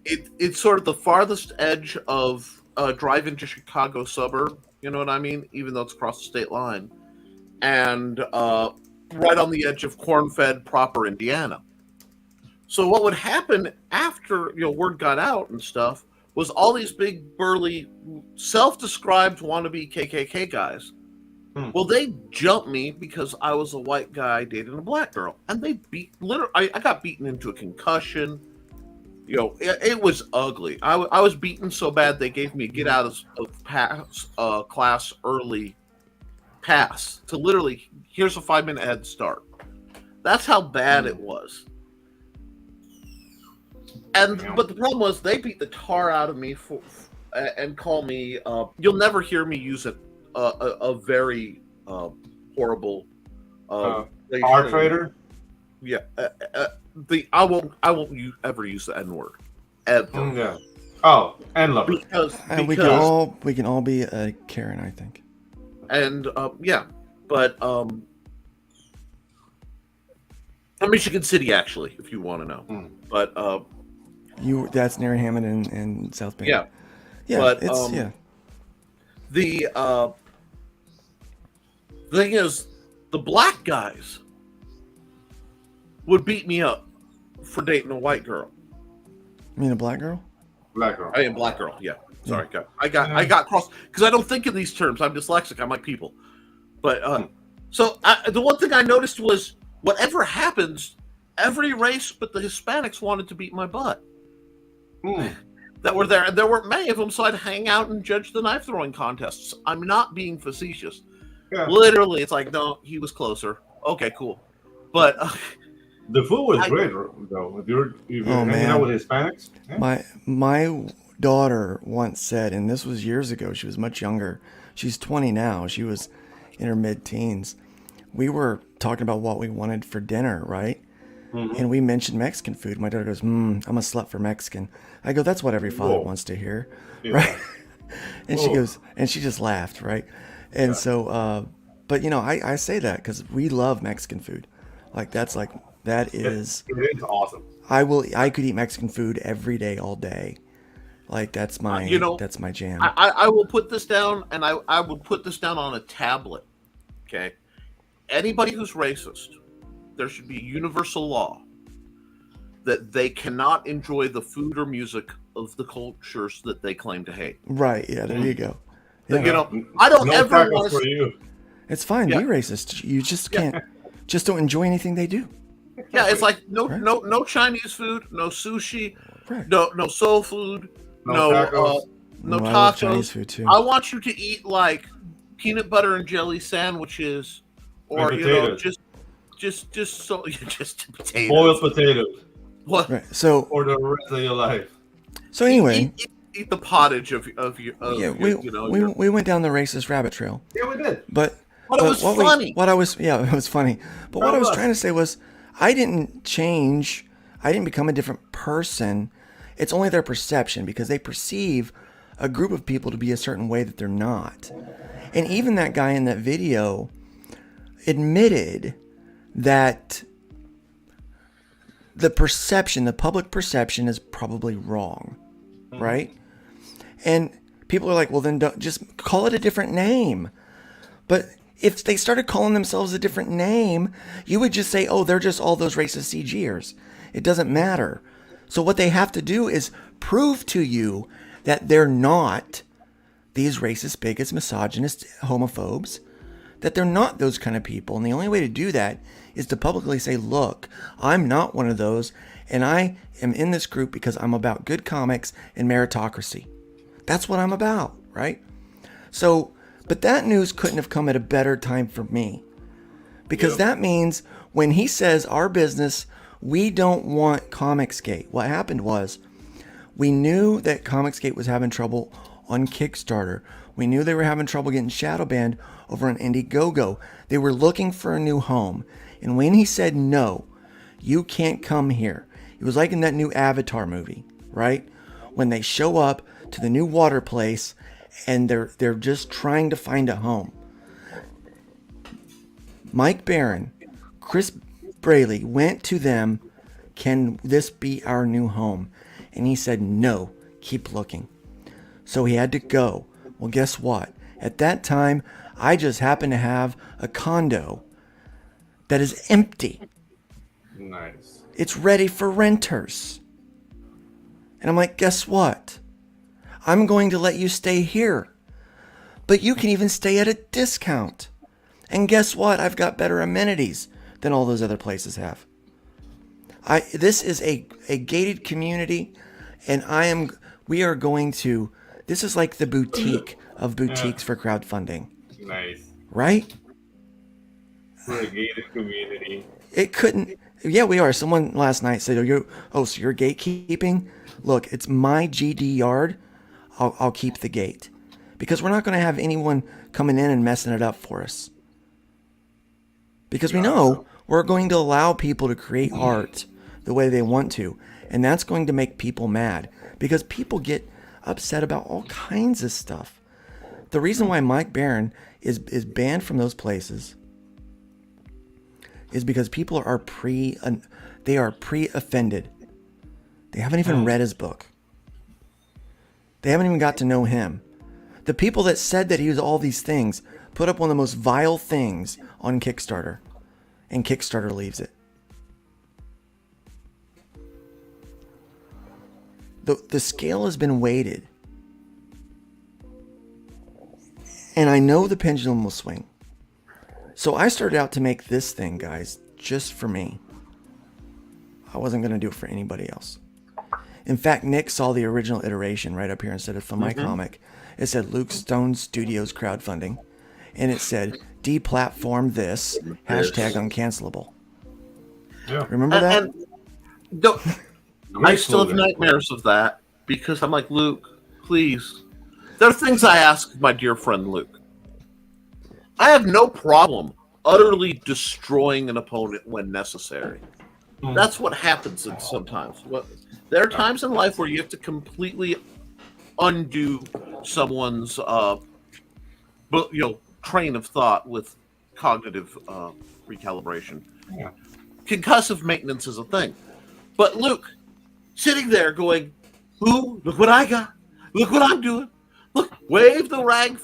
G: it's sort of the farthest edge of drive into Chicago suburb, you know what I mean? Even though it's across the state line. And right on the edge of corn-fed proper Indiana. So what would happen after word got out and stuff was all these big, burly, self-described wannabe KKK guys. Well, they jumped me because I was a white guy dating a black girl, and they I got beaten into a concussion. It was ugly. I was beaten so bad they gave me a get out of class early pass to literally, here's a 5-minute head start. That's how bad it was. But the problem was they beat the tar out of me and call me. You'll never hear me use a very horrible
J: R trader.
G: Yeah, I won't ever use the N word ever.
J: Yeah. Oh, and love
G: because
K: we can all be a Karen, I think.
G: And but Michigan City, actually, if you want to know. But
K: that's near Hammond and South Bend.
G: Yeah,
K: but
G: the thing is, the black guys would beat me up for dating a white girl.
K: You mean a black girl?
J: Black girl.
G: I am black girl. Yeah. Sorry, I got crossed because I don't think in these terms. I'm dyslexic. I'm like people. But so the one thing I noticed was whatever happens, every race but the Hispanics wanted to beat my butt. That were there, and there weren't many of them, so I'd hang out and judge the knife throwing contests. I'm not being facetious.
J: Yeah.
G: Literally, it's like, no, he was closer. Okay, cool. But
J: the food was great, though. If you're hanging out with Hispanics,
K: my daughter once said, and this was years ago. She was much younger. She's 20 now. She was in her mid-teens, we were talking about what we wanted for dinner, right? And we mentioned Mexican food. My daughter goes, I'm a slut for Mexican. I go, that's what every father wants to hear, right? And she goes, and she just laughed, right? And so, but you know, I say that because we love Mexican food. Like that is
J: It is awesome.
K: I could eat Mexican food every day, all day. Like that's my that's my jam.
G: I will put this down, and I would put this down on a tablet. Okay, anybody who's racist, there should be a universal law that they cannot enjoy the food or music of the cultures that they claim to hate.
K: Right? Yeah. There you go. Yeah.
G: You know, I don't ever want to.
K: It's fine. Be racist. You just can't. Just don't enjoy anything they do.
G: Yeah, it's like no Chinese food, no sushi, no soul food, no tacos.
K: I love Chinese food too.
G: I want you to eat like peanut butter and jelly sandwiches, or just potatoes.
J: Boiled potatoes.
G: What?
K: Right. So
J: for the rest of your life.
K: So anyway,
G: eat the pottage of
K: we went down the racist rabbit trail.
J: Yeah, we did.
K: But
G: it was funny.
K: It was funny. But what I was trying to say was, I didn't change. I didn't become a different person. It's only their perception, because they perceive a group of people to be a certain way that they're not. And even that guy in that video admitted that the public perception is probably wrong, right? And people are like, well, then don't, just call it a different name. But if they started calling themselves a different name, you would just say, oh, they're just all those racist CGers. It doesn't matter. So what they have to do is prove to you that they're not these racist, bigots, misogynist, homophobes, that they're not those kind of people. And the only way to do that is to publicly say, look, I'm not one of those, and I am in this group because I'm about good comics and meritocracy. That's what I'm about, right? So, but that news couldn't have come at a better time for me, because that means when he says our business, we don't want Comicsgate. What happened was, we knew that Comicsgate was having trouble on Kickstarter. We knew they were having trouble getting shadow banned over on Indiegogo. They were looking for a new home. And when he said, no, you can't come here. It was like in that new Avatar movie, right? When they show up to the new water place and they're just trying to find a home. Mike Barron, Chris Braley went to them, can this be our new home? And he said, no, keep looking. So he had to go. Well, guess what? At that time, I just happened to have a condo that is empty.
J: Nice.
K: It's ready for renters. And I'm like, guess what? I'm going to let you stay here. But you can even stay at a discount. And guess what? I've got better amenities than all those other places have. This is a gated community, and we are going to, this is like the boutique of boutiques for crowdfunding.
J: Nice.
K: Right?
J: We're a gated community.
K: It couldn't, yeah, we are. Someone last night said, so you're gatekeeping? Look, it's my GD yard. I'll keep the gate. Because we're not going to have anyone coming in and messing it up for us. Because we know we're going to allow people to create art the way they want to. And that's going to make people mad. Because people get upset about all kinds of stuff. The reason why Mike Barron is banned from those places is because people are pre-offended. They haven't even read his book. They haven't even got to know him. The people that said that he was all these things put up one of the most vile things on Kickstarter. And Kickstarter leaves it. The scale has been weighted. And I know the pendulum will swing. So I started out to make this thing, guys, just for me. I wasn't going to do it for anybody else. In fact, Nick saw the original iteration right up here instead of from my comic. It said Luke Stone Studios crowdfunding. And it said, deplatform this, hashtag uncancelable.
J: Yeah.
K: Remember that?
G: I still have nightmares of that, because I'm like, Luke, please. There are things I ask my dear friend Luke. I have no problem utterly destroying an opponent when necessary. That's what happens sometimes. There are times in life where you have to completely undo someone's train of thought with cognitive recalibration.
J: Yeah.
G: Concussive maintenance is a thing. But Luke, sitting there going, "Ooh, look what I got. Look what I'm doing. Look, wave the rag."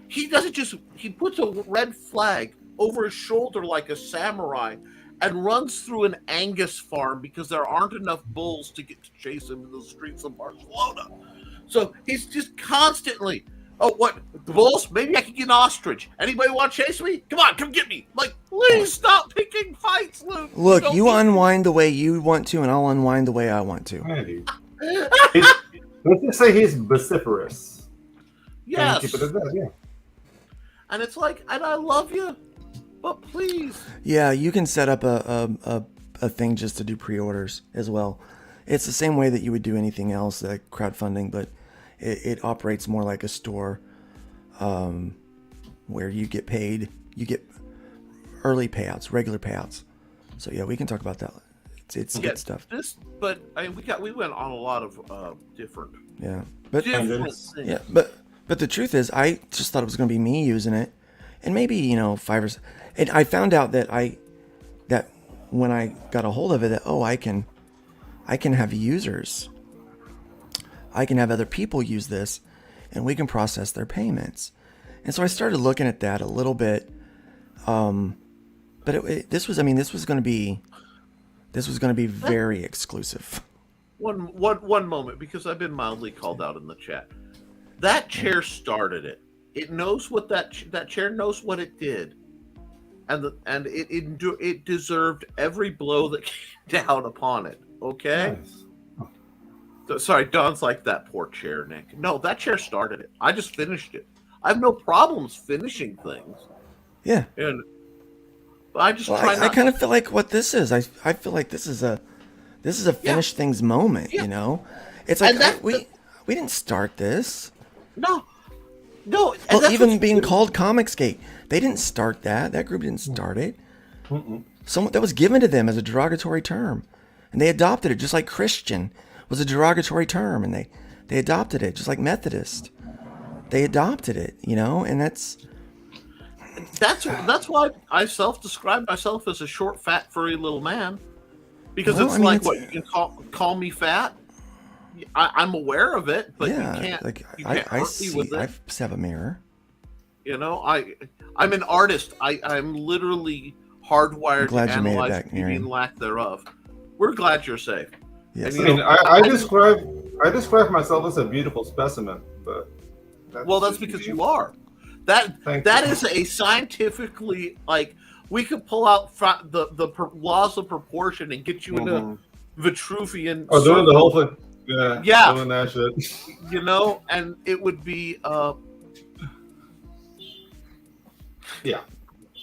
G: He doesn't just, he puts a red flag over his shoulder like a samurai and runs through an Angus farm because there aren't enough bulls to get to chase him in the streets of Barcelona. So he's just constantly, "Oh, what? The bulls? Maybe I can get an ostrich. Anybody want to chase me? Come on, come get me." Like, please stop picking fights, Luke.
K: Look, you unwind the way you want to, and I'll unwind the way I want to.
J: Let's just say he's vociferous.
G: Yes.
J: Keep it as that, yeah.
G: And it's like, and I love you, but please.
K: Yeah, you can set up a thing just to do pre-orders as well. It's the same way that you would do anything else, like crowdfunding, but it operates more like a store, where you get paid. You get early payouts, regular payouts. So yeah, we can talk about that. It's good stuff.
G: But I mean, we went on a lot of different.
K: Yeah, but
G: different things.
K: yeah, but the truth is, I just thought it was going to be me using it, and maybe 5 or. And I found out that when I got a hold of it, that I can have users. I can have other people use this, and we can process their payments. And so I started looking at that a little bit. But this was going to be very exclusive.
G: One moment, because I've been mildly called out in the chat. That chair started it. It knows what that chair knows what it did, and it deserved every blow that came down upon it. Okay. Nice. Sorry, Don's like, "That poor chair, Nick." No, that chair started it. I just finished it. I have no problems finishing things.
K: Yeah.
G: And I just
K: I kind of feel like what this is. I feel like this is a finish things moment. Yeah. It's like we didn't start this.
G: No.
K: Well, even being called Comicsgate, they didn't start that. That group didn't start it. Someone that was given to them as a derogatory term, and they adopted it, just like Christian was a derogatory term, and they adopted it, just like Methodist. They adopted it, and that's
G: why I self-describe myself as a short, fat, furry little man, because what you can call me fat. I'm aware of it, but you can't.
K: I see.
G: With it.
K: I have a mirror.
G: I'm an artist. I'm literally hardwired to analyze beauty and lack thereof. We're glad you're safe.
K: Yes.
J: And, I describe myself as a beautiful specimen, but
G: that's because you are. That is a scientifically, we could pull out the laws of proportion and get you into Vitruvian.
J: Oh, doing the whole thing.
G: Yeah.
J: Doing that shit.
G: And it would be.
J: Yeah.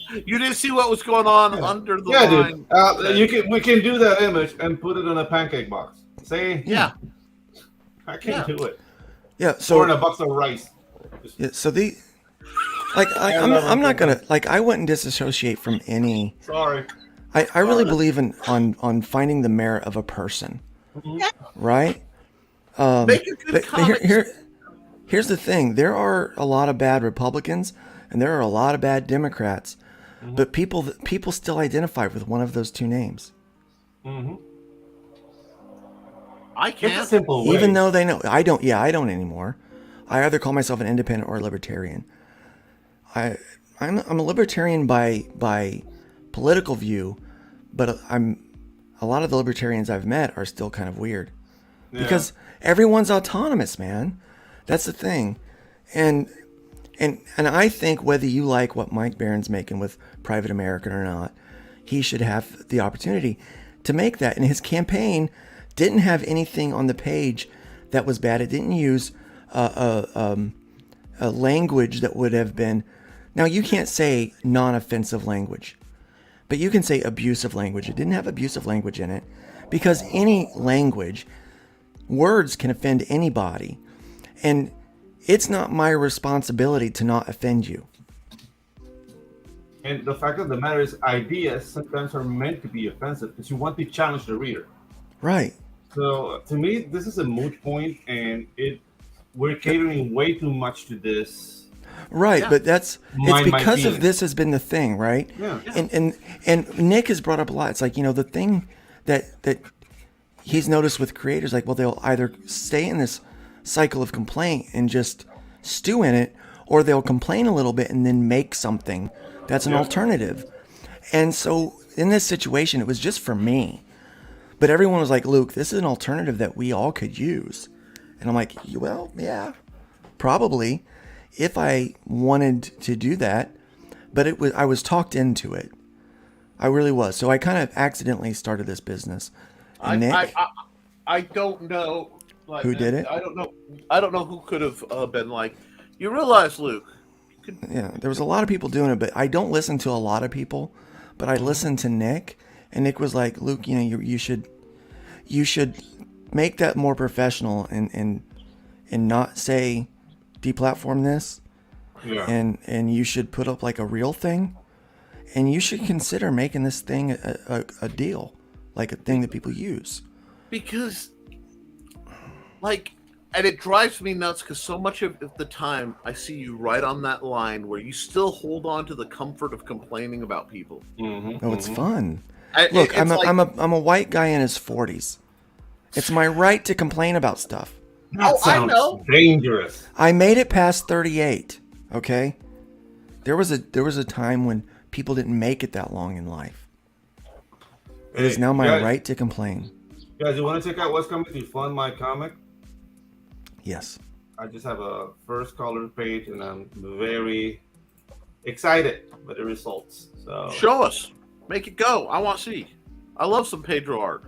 G: You didn't see what was going on under the line.
J: Dude. We can do that image and put it in a pancake box. See?
G: Yeah.
J: I can do it.
K: Yeah. So
J: or in a box of rice.
K: Yeah. So I'm not gonna I wouldn't disassociate from any.
J: Sorry.
K: I really believe on finding the merit of a person, right?
G: Make a good comment.
K: Here's the thing: there are a lot of bad Republicans, and there are a lot of bad Democrats, but people still identify with one of those two names.
G: I can't.
J: It's a simple way.
K: Even though they know I don't. Yeah, I don't anymore. I either call myself an independent or a libertarian. I'm a libertarian by political view, but a lot of the libertarians I've met are still kind of weird because everyone's autonomous, man. That's the thing, and I think whether you like what Mike Barron's making with Private American or not, he should have the opportunity to make that. And his campaign didn't have anything on the page that was bad. It didn't use a language that would have been. Now you can't say non-offensive language, but you can say abusive language. It didn't have abusive language in it because any language, words can offend anybody. And it's not my responsibility to not offend you.
J: And the fact of the matter is, ideas sometimes are meant to be offensive because you want to challenge the reader.
K: Right.
J: So to me, this is a moot point, and we're catering way too much to this.
K: Right, but it's because of this has been the thing, right?
J: Yeah.
K: And Nick has brought up a lot. It's like, the thing that he's noticed with creators, like, well, they'll either stay in this cycle of complaint and just stew in it, or they'll complain a little bit and then make something that's an alternative. And so in this situation, it was just for me. But everyone was like, Luke, this is an alternative that we all could use. And I'm like, well, yeah, probably, if I wanted to do that. But I was talked into it. I really was. So I kind of accidentally started this business. And Nick,
G: I don't know. Like,
K: who did it?
G: I don't know who could have been like. You realize, Luke.
K: Yeah, there was a lot of people doing it, but I don't listen to a lot of people. But I listened to Nick, and Nick was like, Luke, you should make that more professional and not say deplatform this.
J: Yeah.
K: And you should put up like a real thing, and you should consider making this thing a deal, like a thing that people use.
G: Because, and it drives me nuts because so much of the time I see you right on that line where you still hold on to the comfort of complaining about people.
K: Oh, it's fun. Look, I'm a white guy in his 40s. It's my right to complain about stuff.
J: That sounds dangerous.
K: I made it past 38. Okay, there was a time when people didn't make it that long in life. It is now my right to complain.
J: Guys, you want to check out what's coming to Fund My Comic?
K: Yes.
J: I just have a first color page, and I'm very excited by the results. So
G: show us, make it go. I want to see. I love some Pedro art.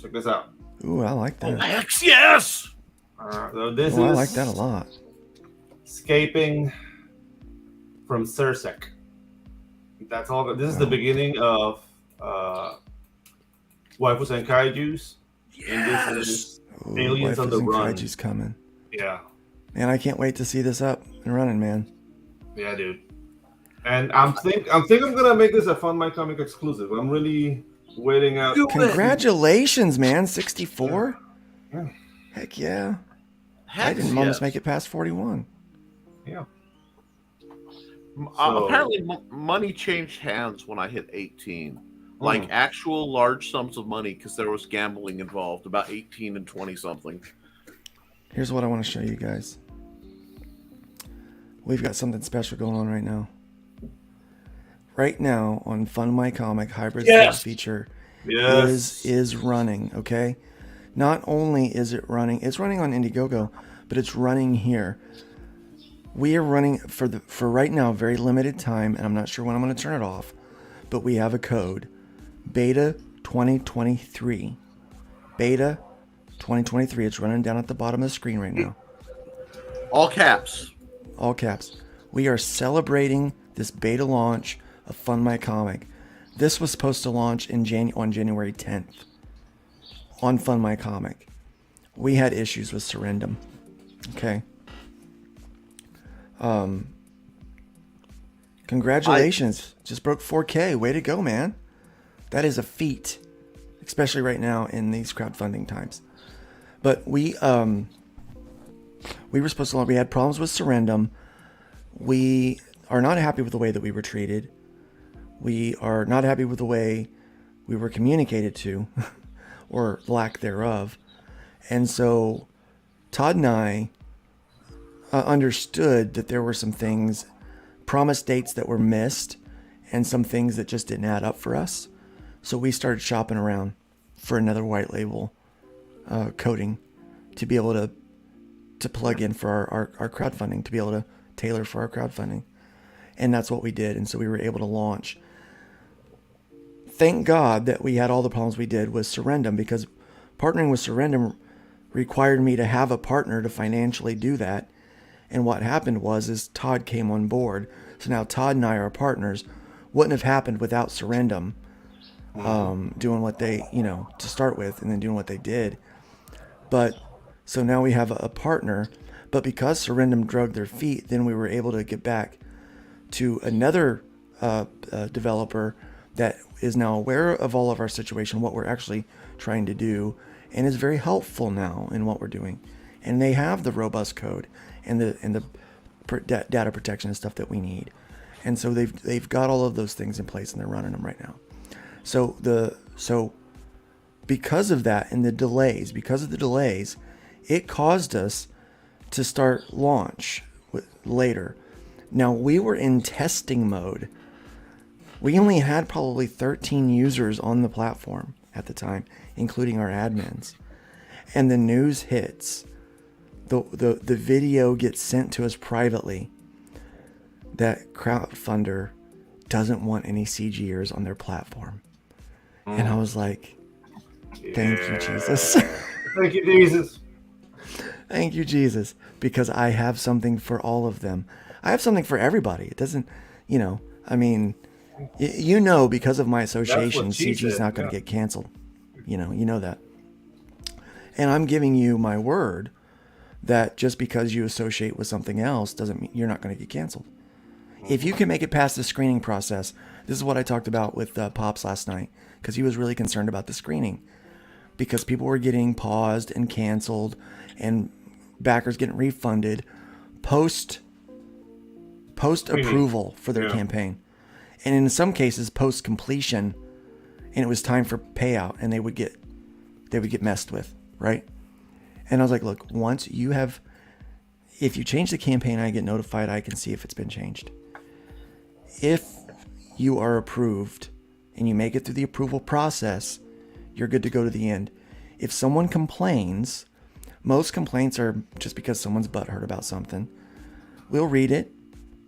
J: Check this out.
K: Ooh, I like that.
G: Oh, heck yes!
J: So this
K: I
J: is
K: like that a lot.
J: Escaping from Cersec. That's all. This is the beginning of Waifus and Kaijus.
G: Yes.
J: And this is Aliens on the
K: and
J: Run.
K: Kaiju's coming.
J: Yeah.
K: Man, I can't wait to see this up and running, man.
J: Yeah, dude. And I'm gonna make this a Fund My Comic exclusive. I'm really waiting out.
K: Congratulations, man! 64.
J: Yeah.
K: Heck yeah!
G: Heck
K: I didn't almost
G: yes.
K: make it past 41.
J: Yeah.
G: Apparently, money changed hands when I hit 18. Like actual large sums of money because there was gambling involved. About 18 and 20 something.
K: Here's what I want to show you guys. We've got something special going on right now. Right now on Fund My Comic, Hybrid Sales feature is running, okay? Not only is it running on Indiegogo, but it's running here. We are running for right now, very limited time, and I'm not sure when I'm going to turn it off, but we have a code, Beta 2023. Beta 2023. It's running down at the bottom of the screen right now.
G: All caps.
K: All caps. We are celebrating this beta launch of Fund My Comic. This was supposed to launch on January 10th on Fund My Comic. We had issues with Surrendum. Okay. Congratulations. Just broke 4K. Way to go, man. That is a feat, especially right now in these crowdfunding times. But we were supposed to launch. We had problems with Surrendum. We are not happy with the way that we were treated. We are not happy with the way we were communicated to, or lack thereof. And so Todd and I understood that there were some things, promise dates that were missed, and some things that just didn't add up for us. So we started shopping around for another white label coding to be able to plug in for our crowdfunding, to be able to tailor for our crowdfunding. And that's what we did. And so we were able to launch. Thank God that we had all the problems we did with Surrendum, because partnering with Surrendum required me to have a partner to financially do that. And what happened was Todd came on board. So now Todd and I are partners. Wouldn't have happened without Surrendum doing what they, to start with, and then doing what they did. But so now we have a partner. But because Surrendum dragged their feet, then we were able to get back to another developer that is now aware of all of our situation, what we're actually trying to do, and is very helpful now in what we're doing. And they have the robust code and the data protection and stuff that we need. And so they've got all of those things in place, and they're running them right now. So because of that and the delays, it caused us to start launch later. Now, we were in testing mode. We only had probably 13 users on the platform at the time, including our admins. And the news hits. The video gets sent to us privately that Crowdfundr doesn't want any CGers on their platform. And I was like, thank you, Jesus.
J: Thank you, Jesus.
K: Thank you, Jesus. Because I have something for all of them. I have something for everybody. It doesn't, I mean, because of my association, CG's not going to get canceled. You know that. And I'm giving you my word that just because you associate with something else doesn't mean you're not going to get canceled. If you can make it past the screening process, this is what I talked about with Pops last night, because he was really concerned about the screening, because people were getting paused and canceled and backers getting refunded post approval for their campaign. And in some cases, post completion, and it was time for payout, and they would get messed with, right? And I was like, look, if you change the campaign, I get notified, I can see if it's been changed. If you are approved and you make it through the approval process, you're good to go to the end. If someone complains, most complaints are just because someone's butthurt about something. We'll read it,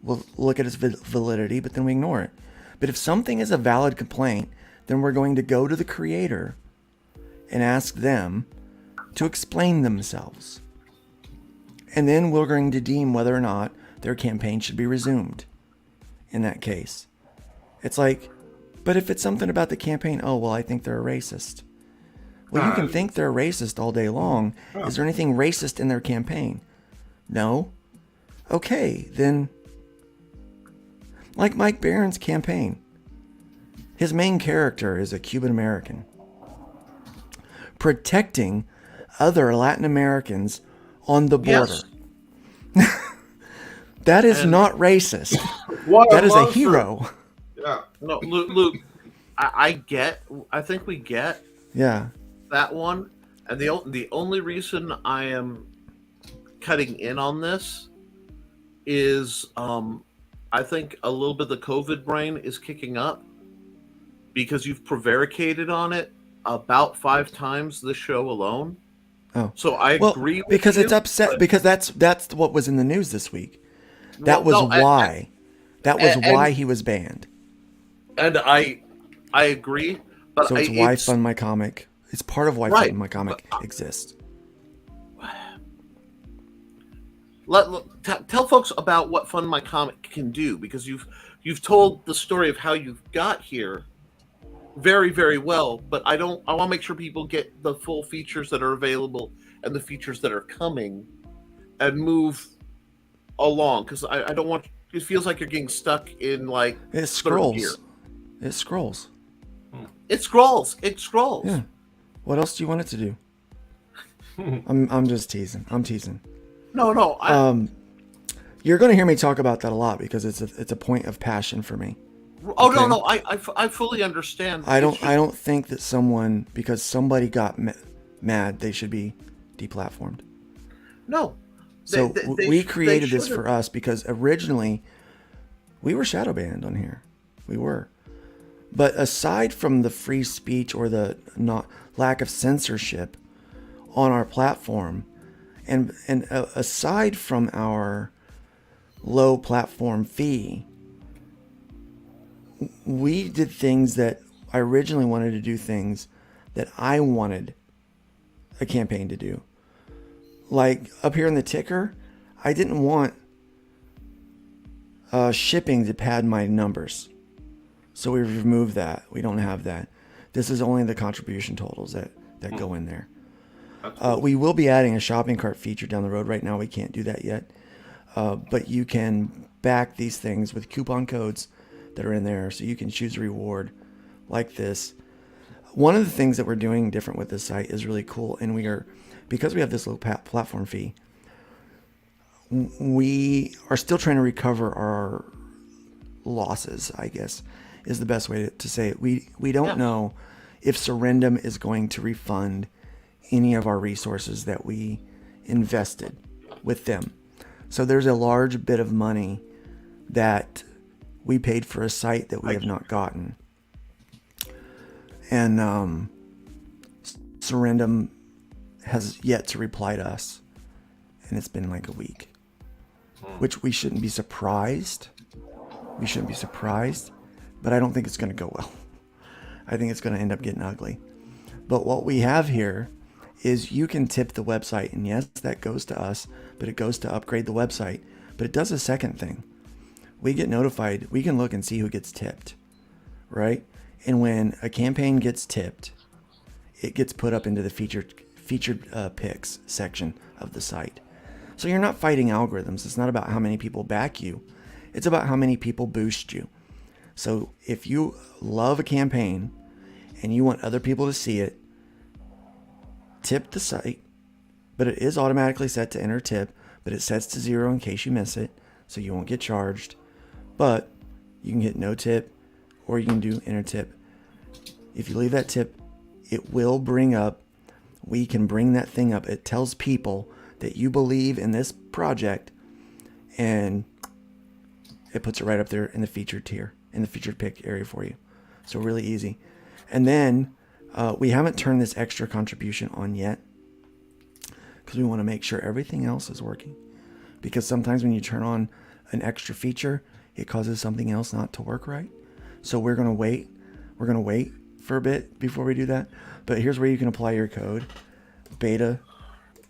K: we'll look at its validity, but then we ignore it. But if something is a valid complaint, then we're going to go to the creator and ask them to explain themselves. And then we're going to deem whether or not their campaign should be resumed in that case. It's like, but if it's something about the campaign, oh, well, I think they're a racist. Well, you can think they're a racist all day long. Is there anything racist in their campaign? No. Okay, then, like Mike Barron's campaign, his main character is a Cuban American protecting other Latin Americans on the border. Yes. That is not racist. That is a hero.
G: Yeah. No, Luke, I think we get that one. And the only reason I am cutting in on this is I think a little bit of the COVID brain is kicking up because you've prevaricated on it about 5 times this show alone.
K: Oh,
G: so I agree with
K: because
G: you,
K: it's upset because that's what was in the news this week. That was why he was banned.
G: And I agree, but
K: so it's why Fund My Comic. It's part of why Fund My Comic exists.
G: Tell folks about what Fund My Comic can do, because you've told the story of how you've got here very, very well, but I want to make sure people get the full features that are available and the features that are coming and move along, because I don't want it feels like you're getting stuck in like
K: it scrolls. It scrolls.
G: It scrolls.
K: Yeah. What else do you want it to do? I'm just teasing. I'm teasing.
G: No.
K: You're going to hear me talk about that a lot because it's a point of passion for me.
G: Oh, okay? No, I fully understand.
K: I don't think that someone, because somebody got mad, they should be deplatformed.
G: No.
K: So we created this for us because originally we were shadow banned on here. We were. But aside from the free speech or the lack of censorship on our platform, and aside from our low platform fee, we did things that I originally wanted to do, things that I wanted a campaign to do. Like up here in the ticker, I didn't want shipping to pad my numbers. So we removed that. We don't have that. This is only the contribution totals that go in there. We will be adding a shopping cart feature down the road. Right now we can't do that yet. But you can back these things with coupon codes that are in there. So you can choose a reward like this. One of the things that we're doing different with this site is really cool. And because we have this low platform fee, we are still trying to recover our losses, I guess, is the best way to say it. We don't know if Surrendum is going to refund any of our resources that we invested with them. So there's a large bit of money that we paid for a site that we have not gotten. And Surrendum has yet to reply to us. And it's been like a week. Which we shouldn't be surprised. We shouldn't be surprised. But I don't think it's going to go well. I think it's going to end up getting ugly. But what we have here is you can tip the website. And yes, that goes to us. But it goes to upgrade the website. But it does a second thing. We get notified. We can look and see who gets tipped. Right? And when a campaign gets tipped, it gets put up into the featured picks section of the site. So you're not fighting algorithms. It's not about how many people back you. It's about how many people boost you. So if you love a campaign and you want other people to see it, tip the site, but it is automatically set to enter tip, but it sets to 0 in case you miss it, so you won't get charged. But you can get no tip, or you can do enter tip. If you leave that tip, it will bring up, we can bring that thing up. It tells people that you believe in this project, and it puts it right up there in the featured tier, in the featured pick area for you. So really easy. And then we haven't turned this extra contribution on yet because we want to make sure everything else is working. Because sometimes when you turn on an extra feature, it causes something else not to work right. So we're going to wait. We're going to wait for a bit before we do that. But here's where you can apply your code. Beta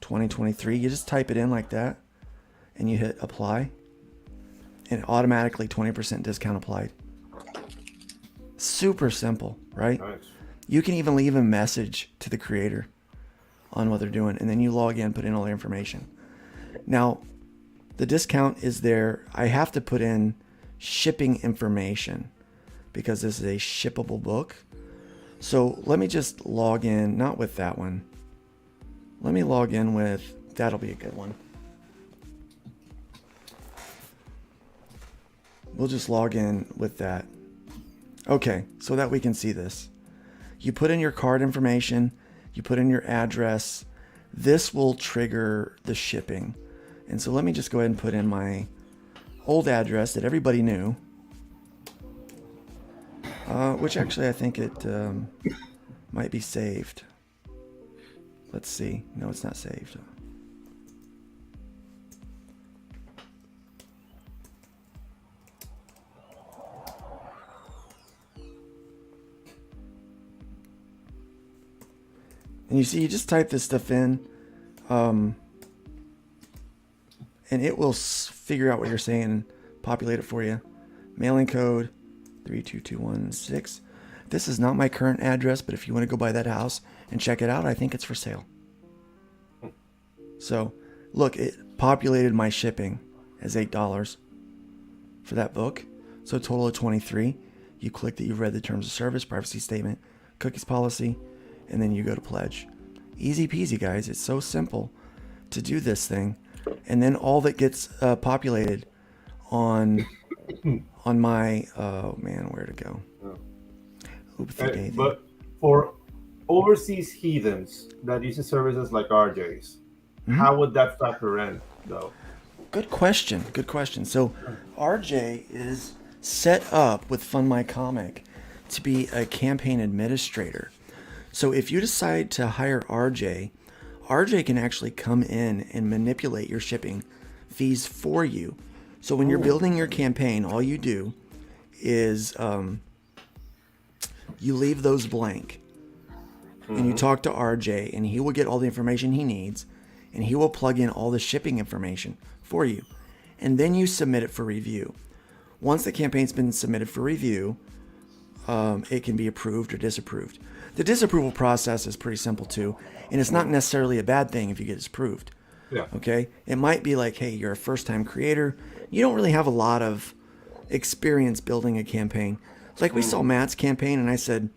K: 2023. You just type it in like that and you hit apply. And automatically 20% discount applied. Super simple, right? Nice. You can even leave a message to the creator on what they're doing. And then you log in, put in all their information. Now, the discount is there. I have to put in shipping information because this is a shippable book. So let me just log in, not with that one. Let me log in with, that'll be a good one. We'll just log in with that. Okay, so that we can see this. You put in your card information, you put in your address. This will trigger the shipping. And so let me just go ahead and put in my old address that everybody knew. Which actually I think it might be saved. Let's see. No, it's not saved. And you see, you just type this stuff in, and it will figure out what you're saying and populate it for you. Mailing code 32216. This is not my current address, but if you want to go by that house and check it out, I think it's for sale. So, look, it populated my shipping as $8 for that book. So a total of $23. You click that you've read the terms of service, privacy statement, cookies policy, and then you go to pledge. Easy peasy, guys. It's so simple to do this thing. And then all that gets populated on my, oh man, where to go? Oops,
J: but for overseas heathens that uses services like RJ's, how would that factor in, though?
K: Good question. Good question. So RJ is set up with Fund My Comic to be a campaign administrator. So if you decide to hire RJ, RJ can actually come in and manipulate your shipping fees for you. So when you're building your campaign, all you do is you leave those blank. And you talk to RJ, and he will get all the information he needs, and he will plug in all the shipping information for you. And then you submit it for review. Once the campaign's been submitted for review, it can be approved or disapproved. The disapproval process is pretty simple too, and it's not necessarily a bad thing if you get disapproved.
J: Yeah.
K: Okay? It might be like, hey, you're a first-time creator. You don't really have a lot of experience building a campaign. Like we saw Matt's campaign, and I said,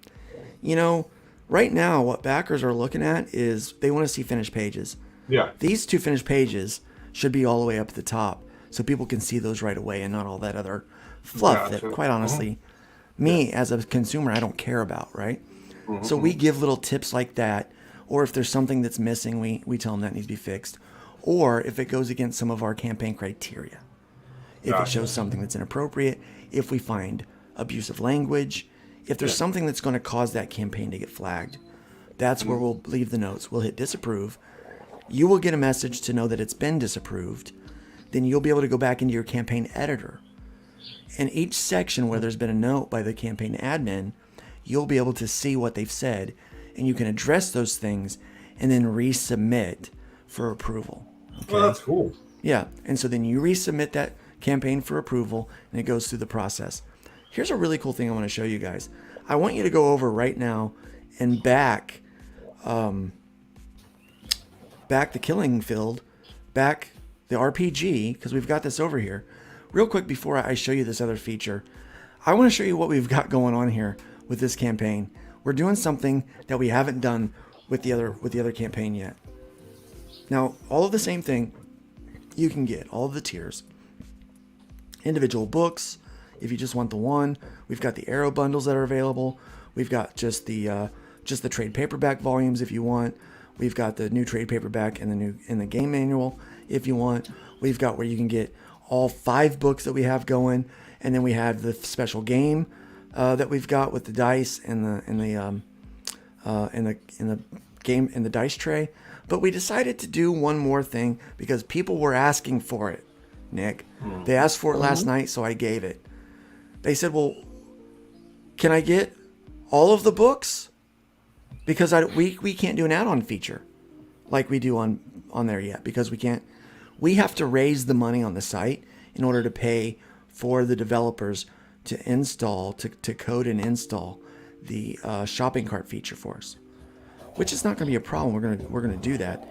K: you know, right now what backers are looking at is they want to see finished pages.
J: Yeah.
K: These 2 finished pages should be all the way up at the top, so people can see those right away and not all that other fluff that, quite honestly, me as a consumer, I don't care about, right? So we give little tips like that, or if there's something that's missing, we tell them that needs to be fixed, or if it goes against some of our campaign criteria. If it shows something that's inappropriate, if we find abusive language, if there's something that's going to cause that campaign to get flagged, that's where we'll leave the notes. We'll hit disapprove. You will get a message to know that it's been disapproved. Then you'll be able to go back into your campaign editor. And each section where there's been a note by the campaign admin, you'll be able to see what they've said, and you can address those things and then resubmit for approval. Okay?
J: Well, that's cool.
K: Yeah, and so then you resubmit that campaign for approval, and it goes through the process. Here's a really cool thing I want to show you guys. I want you to go over right now and back the killing field, back the RPG, because we've got this over here. Real quick before I show you this other feature, I want to show you what we've got going on here with this campaign. We're doing something that we haven't done with the other campaign yet. Now, all of the same thing you can get, all of the tiers. Individual books, if you just want the one. We've got the Arrow bundles that are available. We've got just the trade paperback volumes if you want. We've got the new trade paperback and the game manual if you want. We've got where you can get all 5 books that we have going, and then we have the special game that we've got with the dice and the game and the dice tray. But we decided to do one more thing because people were asking for it, Nick. They asked for it last night, so I gave it. They said, well, can I get all of the books? Because we can't do an add-on feature like we do on there yet, because we have to raise the money on the site in order to pay for the developers to install, to code and install the shopping cart feature for us, which is not going to be a problem. We're going to do that.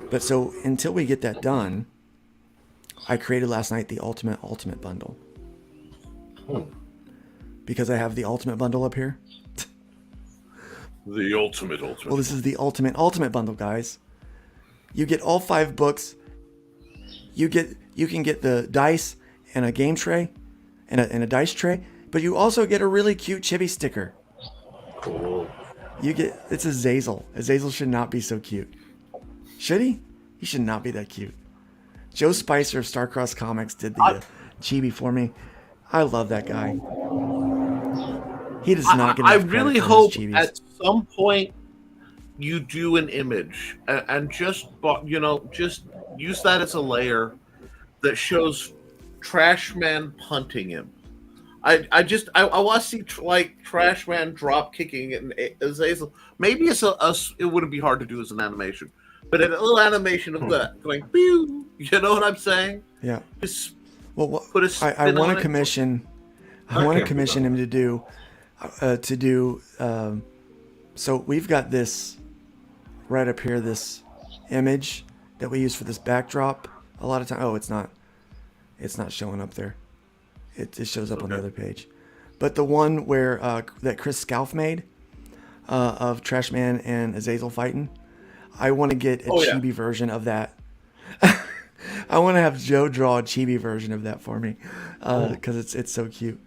K: But so until we get that done, I created last night the ultimate bundle. Because I have the ultimate bundle up here.
G: The ultimate.
K: Well, this is the ultimate bundle, guys. You get all 5 books. You can get the dice and a game tray and a dice tray, but you also get a really cute chibi sticker.
G: Cool.
K: It's a Zazel. A Zazel should not be so cute. Should he? He should not be that cute. Joe Spicer of Starcross Comics did the chibi for me. I love that guy. He does not get enough
G: I really
K: credit for
G: hope
K: his chibis.
G: at some point you do an image and just use that as a layer that shows Trash Man punting him. I want to see Trash Man drop kicking and Azazel. Maybe it wouldn't be hard to do as an animation, but a little animation of that going pew. You know what I'm saying?
K: Yeah.
G: Just
K: well,
G: put a spin
K: I want
G: on
K: to
G: it.
K: commission. I want to commission him to do. So we've got this right up here. This image that we use for this backdrop. A lot of time. Oh, it's not showing up there. It shows up on the other page. But the one where that Chris Scalf made of Trash Man and Azazel fighting, I want to get a chibi version of that. I want to have Joe draw a chibi version of that for me because it's so cute.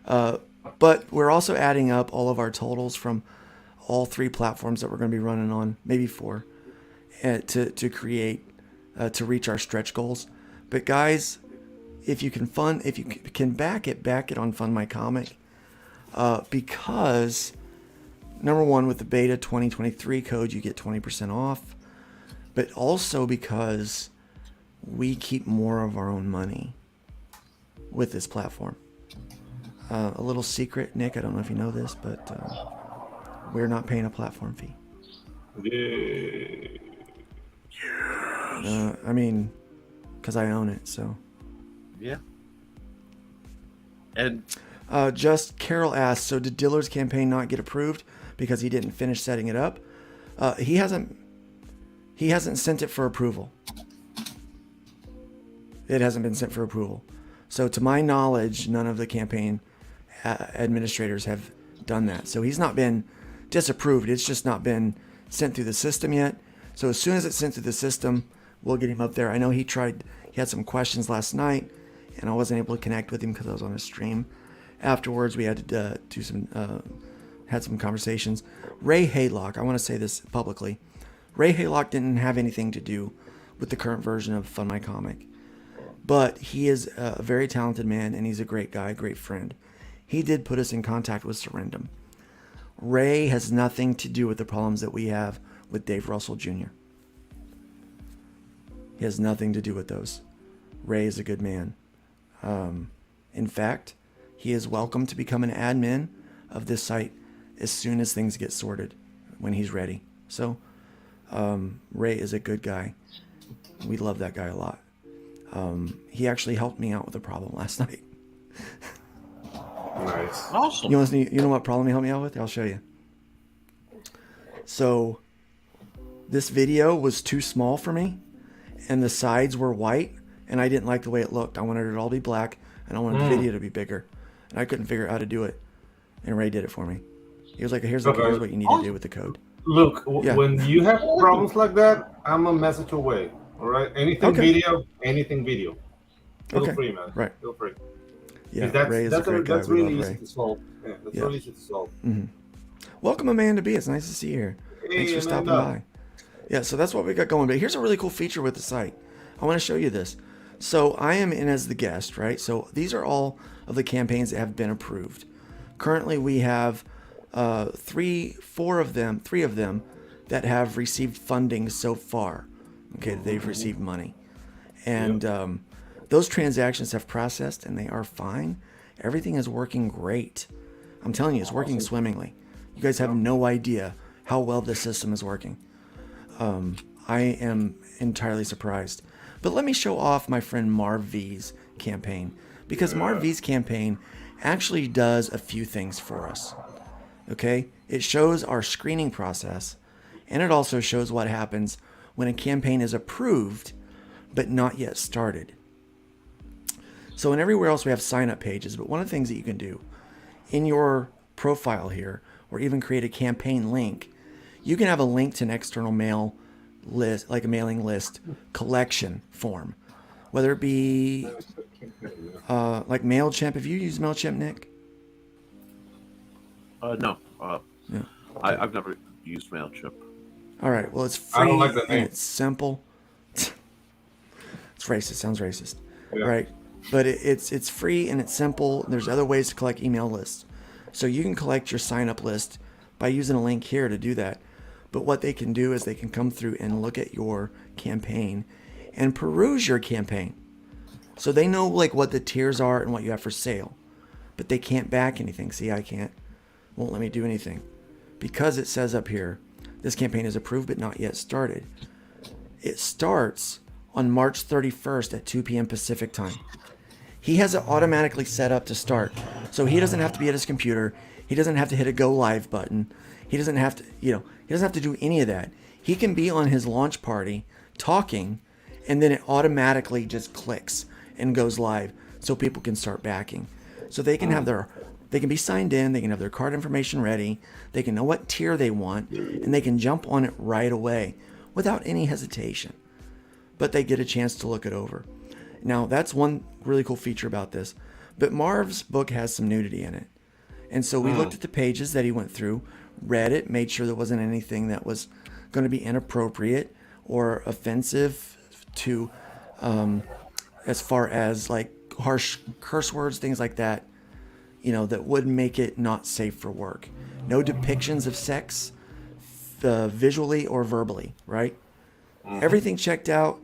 K: But we're also adding up all of our totals from all 3 platforms that we're going to be running on, maybe 4, to create to reach our stretch goals. But guys, if you can back it on Fund My Comic, because number one, with the beta 2023 code, you get 20% off, but also because we keep more of our own money with this platform. A little secret, Nick, I don't know if you know this, but we're not paying a platform fee. I mean, because I own it, so.
G: Yeah. And
K: just Carol asked, so did Diller's campaign not get approved because he didn't finish setting it up? He hasn't sent it for approval. It hasn't been sent for approval. So to my knowledge, none of the campaign administrators have done that. So he's not been disapproved. It's just not been sent through the system yet. So as soon as it's sent through the system, we'll get him up there. I know he had some questions last night, and I wasn't able to connect with him because I was on a stream. Afterwards, we had to had some conversations. Ray Haylock, I want to say this publicly. Ray Haylock didn't have anything to do with the current version of Fund My Comic. But he is a very talented man, and he's a great guy, a great friend. He did put us in contact with Surrendum. Ray has nothing to do with the problems that we have with Dave Russell Jr. He has nothing to do with those. Ray is a good man. In fact, he is welcome to become an admin of this site as soon as things get sorted, when he's ready. So, Ray is a good guy. We love that guy a lot. He actually helped me out with a problem last night.
J: Nice.
G: Awesome.
K: You know what problem he helped me out with? I'll show you. So, this video was too small for me, and the sides were white, and I didn't like the way it looked. I wanted it all to be black, and I wanted the video to be bigger. And I couldn't figure out how to do it. And Ray did it for me. He was like, here's what you need to do with the code.
J: Look, when you have problems like that, I'm a message away. All right? Anything video. Feel free, man.
K: Right.
J: Feel free.
K: Yeah,
J: that's,
K: Ray is a great guy.
J: That's
K: We
J: really
K: love
J: easy
K: Ray.
J: to solve. Yeah, that's really easy to solve.
K: Mm-hmm. Welcome, Amanda B. It's nice to see you here. Thanks for stopping by. Yeah, so that's what we got going. But here's a really cool feature with the site. I want to show you this. So I am in as the guest, right? So these are all of the campaigns that have been approved. Currently, we have three of them that have received funding so far. Okay, they've received money. And those transactions have processed, and they are fine. Everything is working great. I'm telling you, it's working swimmingly. You guys have no idea how well this system is working. I am entirely surprised. But let me show off my friend Marv V's campaign, because Marv V's campaign actually does a few things for us. Okay? It shows our screening process, and it also shows what happens when a campaign is approved but not yet started. So in everywhere else we have sign-up pages, but one of the things that you can do in your profile here, or even create a campaign link, you can have a link to an external mail list, like a mailing list collection form, whether it be like MailChimp. Have you used MailChimp, Nick?
G: No.
K: Yeah.
G: I've never used MailChimp.
K: All right. Well, it's free and it's simple. It's racist. Sounds racist, right? But it's free and it's simple. There's other ways to collect email lists. So you can collect your sign-up list by using a link here to do that. But what they can do is they can come through and look at your campaign and peruse your campaign. So they know like what the tiers are and what you have for sale. But they can't back anything. See, I can't. Won't let me do anything. Because it says up here, this campaign is approved but not yet started. It starts on March 31st at 2 p.m. Pacific time. He has it automatically set up to start. So he doesn't have to be at his computer. He doesn't have to hit a go live button. He doesn't have to, he doesn't have to do any of that. He can be on his launch party talking, and then it automatically just clicks and goes live so people can start backing. So they can they can be signed in, they can have their card information ready, they can know what tier they want, and they can jump on it right away without any hesitation. But they get a chance to look it over. Now, that's one really cool feature about this. But Marv's book has some nudity in it. And so we looked at the pages that he went through, read it, made sure there wasn't anything that was going to be inappropriate or offensive to, as far as like harsh curse words, things like that, that would make it not safe for work. No depictions of sex, visually or verbally, right? Everything checked out.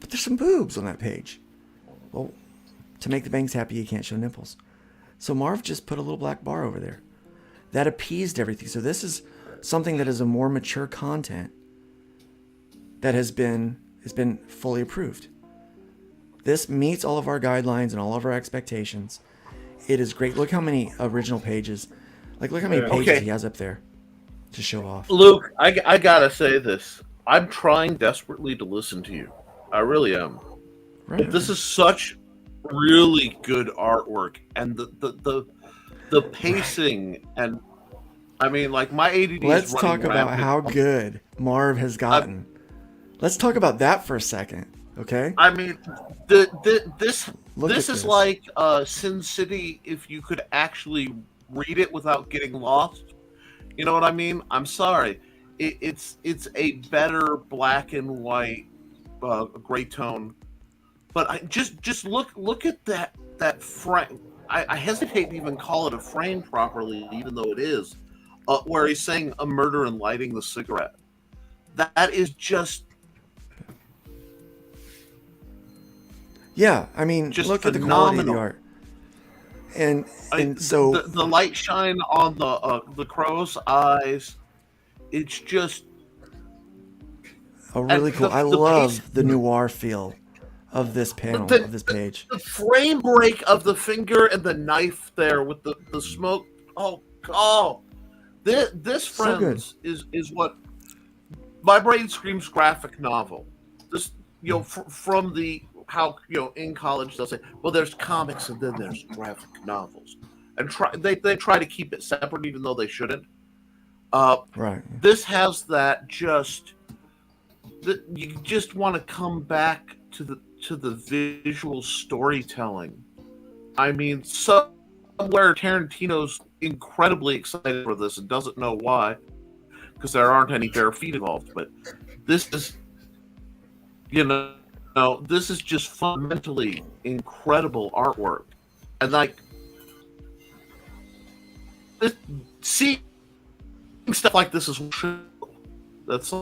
K: But there's some boobs on that page. Well, to make the banks happy, you can't show nipples. So Marv just put a little black bar over there. That appeased everything. So this is something that is a more mature content that has been fully approved. This meets all of our guidelines and all of our expectations. It is great. Look how many original pages. Look how many pages he has up there to show off.
G: Luke, I gotta say this. I'm trying desperately to listen to you. I really am.
K: Right.
G: This is such really good artwork, and the pacing, and I mean, like my ADD.
K: Let's
G: is
K: talk
G: running
K: about
G: rampant.
K: how good Marv has gotten. Let's talk about that for a second, okay?
G: I mean, this
K: Look at
G: is
K: this.
G: like Sin City if you could actually read it without getting lost. You know what I mean? I'm sorry. It's a better black and white, gray tone. But I just look at that frame. I hesitate to even call it a frame properly, even though it is, where he's saying a murder and lighting the cigarette. That is just.
K: Yeah, I mean,
G: Just
K: look at the quality of the
G: phenomenal.
K: art. And so
G: The light shine on the crow's eyes. It's just
K: really
G: and
K: cool.
G: the-
K: I
G: the
K: love
G: pace-
K: the noir feel of this panel,
G: The-
K: of this page.
G: the frame break of the finger and the knife there with the smoke. Oh, this
K: So good.
G: friends is what my brain screams graphic novel. This from the how in college they'll say, well, there's comics and then there's graphic novels, and they try to keep it separate even though they shouldn't.
K: Right.
G: This has that you just want to come back to the visual storytelling. I mean, somewhere Tarantino's incredibly excited for this and doesn't know why, because there aren't any bare feet involved. But this is, this is just fundamentally incredible artwork, and like seeing stuff like this is that's.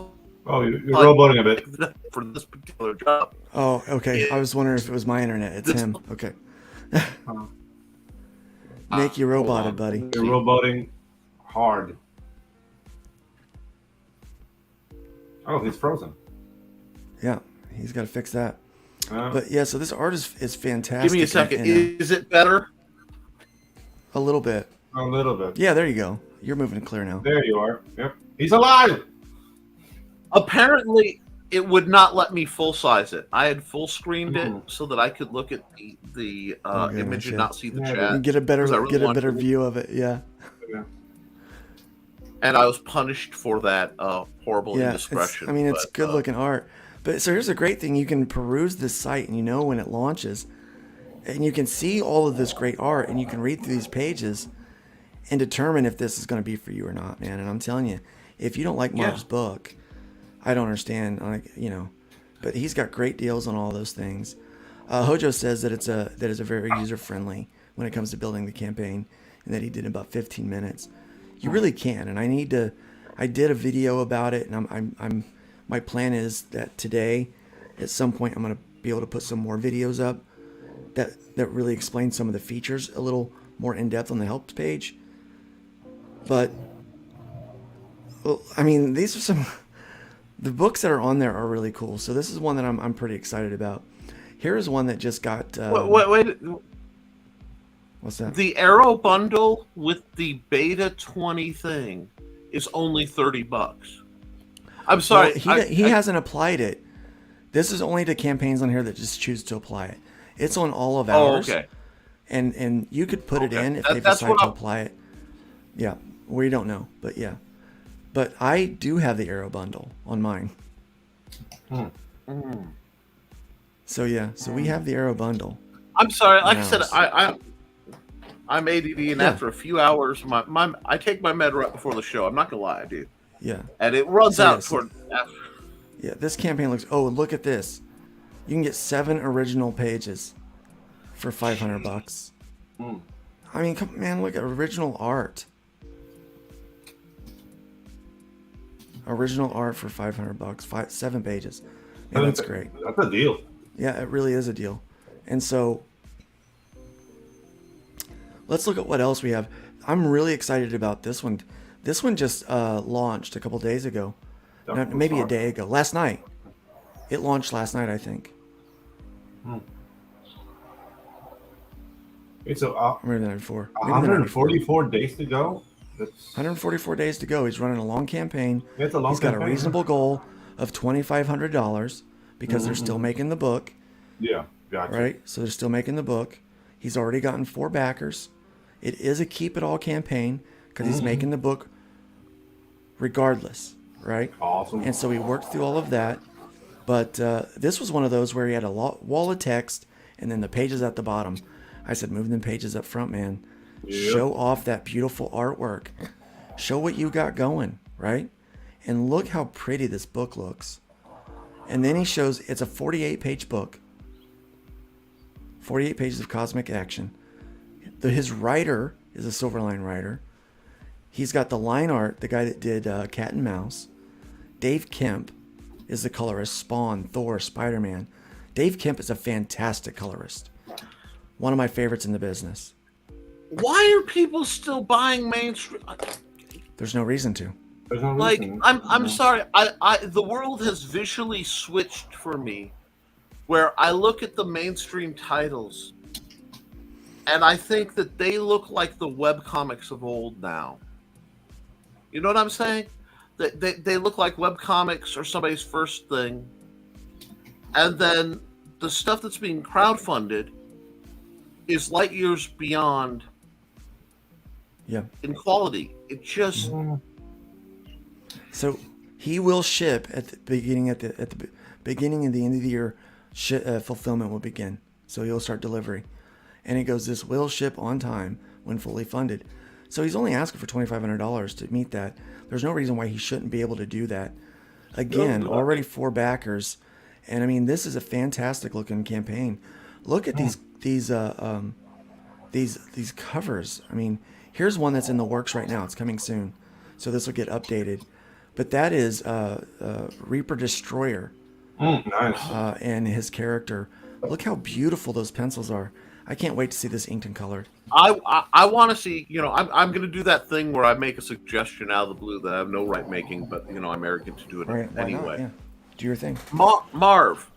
J: Oh, you're rowboating a bit.
G: For this particular job.
K: Oh, okay. I was wondering if it was my internet. It's him. Okay. Nick, you roboted, buddy.
J: You're rowboating hard. Oh, he's frozen.
K: Yeah, he's got to fix that. But yeah, so this art is fantastic.
G: Give me a second.
K: and,
G: Is it better?
K: a little bit.
J: A little bit.
K: Yeah, there you go. You're moving clear now.
J: There you are. Yep. He's alive.
G: Apparently, it would not let me full size it. I had full screened it so that I could look at the
K: Okay,
G: image and
K: shit.
G: not see the chat.
K: And get a better
G: 'cause I really wanted to-
K: view of it. Yeah.
G: And I was punished for that horrible
K: Yeah.
G: indiscretion.
K: It's
G: but,
K: good looking art. But so here's a great thing: you can peruse this site, and when it launches, and you can see all of this great art, and you can read through these pages, and determine if this is going to be for you or not, man. And I'm telling you, if you don't like Marv's book, I don't understand, but he's got great deals on all those things. Hojo says that it's a very user friendly when it comes to building the campaign, and that he did in about 15 minutes. You really can, and I did a video about it, and my plan is that today, at some point, I'm gonna be able to put some more videos up that really explain some of the features a little more in depth on the help page. But these are some. The books that are on there are really cool. So this is one that I'm pretty excited about. Here is one that just got.
G: wait.
K: What's that?
G: The Arrow bundle with the Beta 20 thing is only $30. I'm sorry.
K: Well, he hasn't applied it. This is only to campaigns on here that just choose to apply it. It's on all of ours.
G: Oh, okay.
K: And you could put it in if they
G: That's
K: decide
G: what
K: to
G: I'm-
K: apply it. Yeah, we don't know, but yeah. But I do have the Arrow bundle on mine. So yeah, we have the Arrow bundle.
G: I'm sorry. Like I
K: Now,
G: said, I'm ADD, and
K: Yeah.
G: after a few hours, I take my med right before the show. I'm not gonna lie, I do.
K: Yeah.
G: And it runs
K: So,
G: out
K: yes.
G: toward after.
K: Yeah, this campaign looks. Oh, look at this! You can get 7 original pages for $500. I mean, come man, look at original art. Original art for $500, 7 pages. Man, that's great.
J: That's a deal.
K: Yeah, it really is a deal. And so, let's look at what else we have. I'm really excited about this one. This one just launched a couple days ago. No, maybe a day ago. Last night. It launched last night, I think.
J: It's a
K: Maybe the night before. Maybe the night before.
J: 144 days to go. That's
K: 144 days to go. He's running a long campaign.
J: It's a long
K: He's got
J: campaign.
K: a reasonable goal of $2,500 because they're still making the book.
J: Yeah. Gotcha.
K: Right? So they're still making the book. He's already gotten 4 backers. It is a keep it all campaign because he's making the book regardless, right?
J: Awesome.
K: And so he worked through all of that. But this was one of those where he had a wall of text and then the pages at the bottom. I said, move them pages up front, man.
J: Yep.
K: Show off that beautiful artwork. Show what you got going, right? And look how pretty this book looks. And then he shows it's a 48-page book. 48 pages of cosmic action. His writer is a Silverline writer. He's got the line art, the guy that did Cat and Mouse. Dave Kemp is the colorist, Spawn, Thor, Spider-Man. Dave Kemp is a fantastic colorist. One of my favorites in the business.
G: Why are people still buying mainstream?
K: There's no reason to.
G: Like, I'm sorry. The world has visually switched for me, where I look at the mainstream titles, and I think that they look like the webcomics of old now. You know what I'm saying? They look like webcomics or somebody's first thing, and then the stuff that's being crowdfunded is light years beyond.
K: Yeah.
G: In quality, it just.
K: So he will ship at the beginning at the beginning and the end of the year. Fulfillment will begin. So he'll start delivery, and it goes. This will ship on time when fully funded. So he's only asking for $2,500 to meet that. There's no reason why he shouldn't be able to do that. Again, already 4 backers, and I mean this is a fantastic looking campaign. Look at these covers. I mean, here's one that's in the works right now. It's coming soon, so this will get updated. But that is Reaper Destroyer.
J: Nice.
K: And his character. Look how beautiful those pencils are. I can't wait to see this inked and colored.
G: I want to see, I'm going to do that thing where I make a suggestion out of the blue that I have no right making, but, I'm arrogant to do it anyway.
K: Yeah. Do your thing.
G: Marv,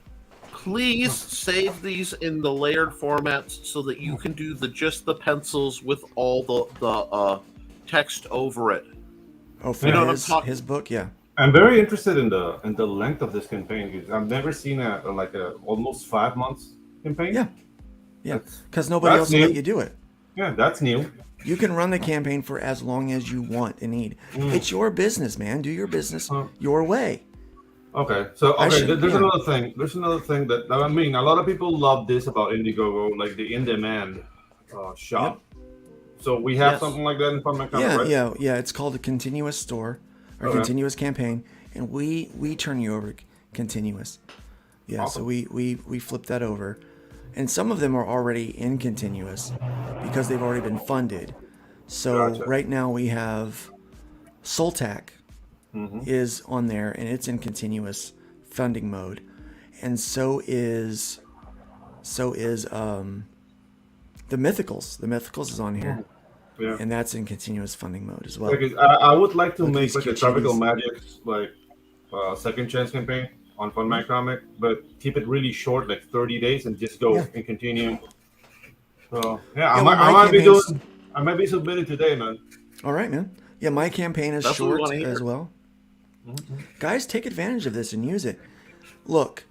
G: please save these in the layered formats so that you can do just the pencils with all the text over it.
K: Oh, for his book, yeah.
J: I'm very interested in the length of this campaign because I've never seen a almost 5 months campaign.
K: Yeah, because nobody else will let you do it.
J: Yeah, that's new.
K: You can run the campaign for as long as you want and need. It's your business, man. Do your business your way.
J: Okay, so there's another thing. There's another thing that I mean, a lot of people love this about Indiegogo, like the in-demand shop. Yep. So we have something like that in Fun
K: right? Yeah. It's called a continuous store or continuous campaign, and we turn you over continuous. Yeah, awesome. So we flip that over. And some of them are already in continuous because they've already been funded. So right now we have Soltac is on there, and it's in continuous funding mode. And so is the Mythicals. The Mythicals is on here. Yeah. And that's in continuous funding mode as well.
J: I would like to make like a Tropical Magic's second chance campaign on Fun My Comic, but keep it really short, like 30 days, and just go and continue. So I might be submitted today, man.
K: All right, man. Yeah, my campaign is short as well. Guys, take advantage of this and use it. Look,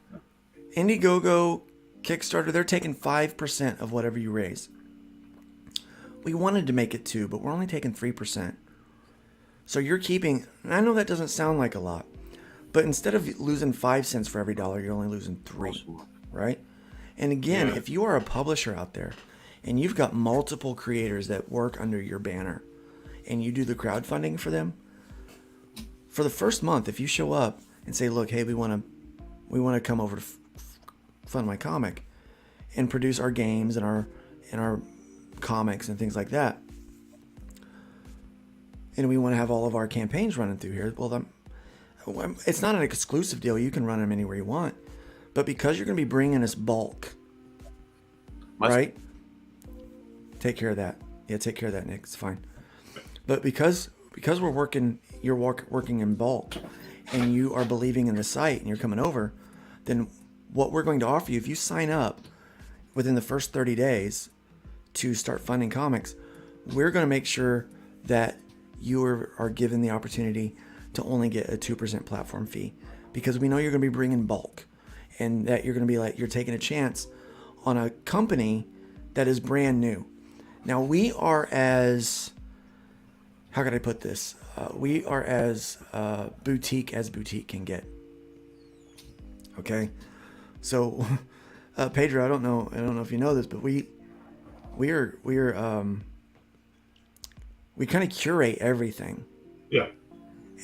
K: Indiegogo, Kickstarter, they're taking 5% of whatever you raise. We wanted to make it 2%, but we're only taking 3%. So you're keeping, and I know that doesn't sound like a lot, but instead of losing 5 cents for every dollar, you're only losing 3, right? And again, if you are a publisher out there and you've got multiple creators that work under your banner and you do the crowdfunding for them, for the first month, if you show up and say, look, hey, we want to come over to Fund My Comic and produce our games and our comics and things like that, and we want to have all of our campaigns running through here, well, it's not an exclusive deal. You can run them anywhere you want. But because you're going to be bringing us bulk, right? Take care of that. Yeah, take care of that, Nick. It's fine. But because we're working, you're working in bulk, and you are believing in the site, and you're coming over, then what we're going to offer you, if you sign up within the first 30 days to start funding comics, we're going to make sure that you are given the opportunity to only get a 2% platform fee, because we know you're going to be bringing bulk, and that you're going to be like, you're taking a chance on a company that is brand new. Now we are as, how could I put this? We are as boutique can get. Okay, so Pedro, I don't know if you know this, but we kind of curate everything.
J: Yeah.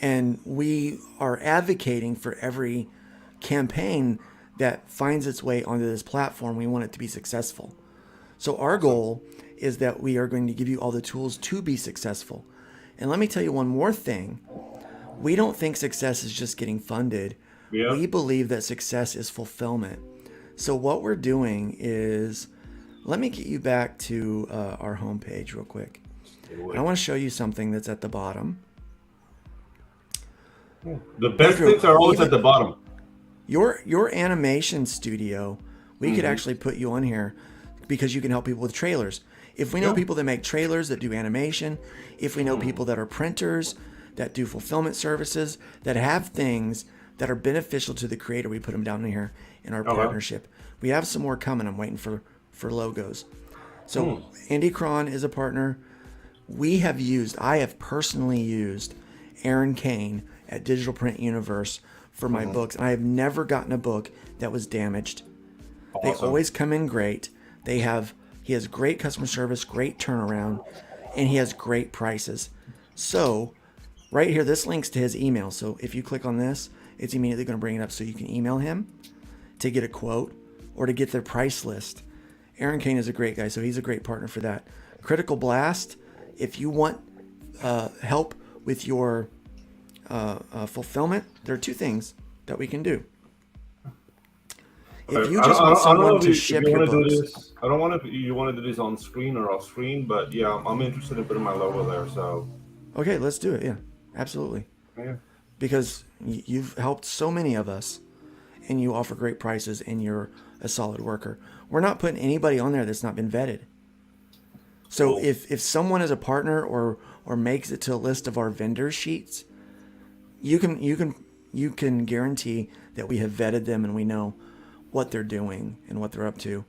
K: And we are advocating for every campaign that finds its way onto this platform. We want it to be successful. So our goal is that we are going to give you all the tools to be successful. And let me tell you one more thing. We don't think success is just getting funded.
J: Yeah.
K: We believe that success is fulfillment. So what we're doing is, let me get you back to our homepage real quick. I want to show you something that's at the bottom.
J: The best things are always at the bottom.
K: Your animation studio, we could actually put you on here because you can help people with trailers. If we know people that make trailers, that do animation, if we know people that are printers, that do fulfillment services, that have things that are beneficial to the creator, we put them down in here in our partnership. We have some more coming. I'm waiting for logos. So Andy Cron is a partner. I have personally used Aaron Kane at Digital Print Universe for my books, and I have never gotten a book that was damaged. They always come in great. He has great customer service, great turnaround, and he has great prices. So right here, this links to his email. So if you click on this, it's immediately going to bring it up so you can email him to get a quote or to get their price list. Aaron Kane is a great guy, so he's a great partner for that. Critical Blast, if you want help with your fulfillment, there are two things that we can do. If you just want someone to ship your books,
J: I don't want to. You want to do this on screen or off screen, but yeah, I'm interested in putting my logo there. So
K: okay, let's do it. Yeah, absolutely.
J: Yeah.
K: Because you've helped so many of us, and you offer great prices, and you're a solid worker. We're not putting anybody on there that's not been vetted. So if someone is a partner or makes it to a list of our vendor sheets, you can guarantee that we have vetted them and we know what they're doing and what they're up to.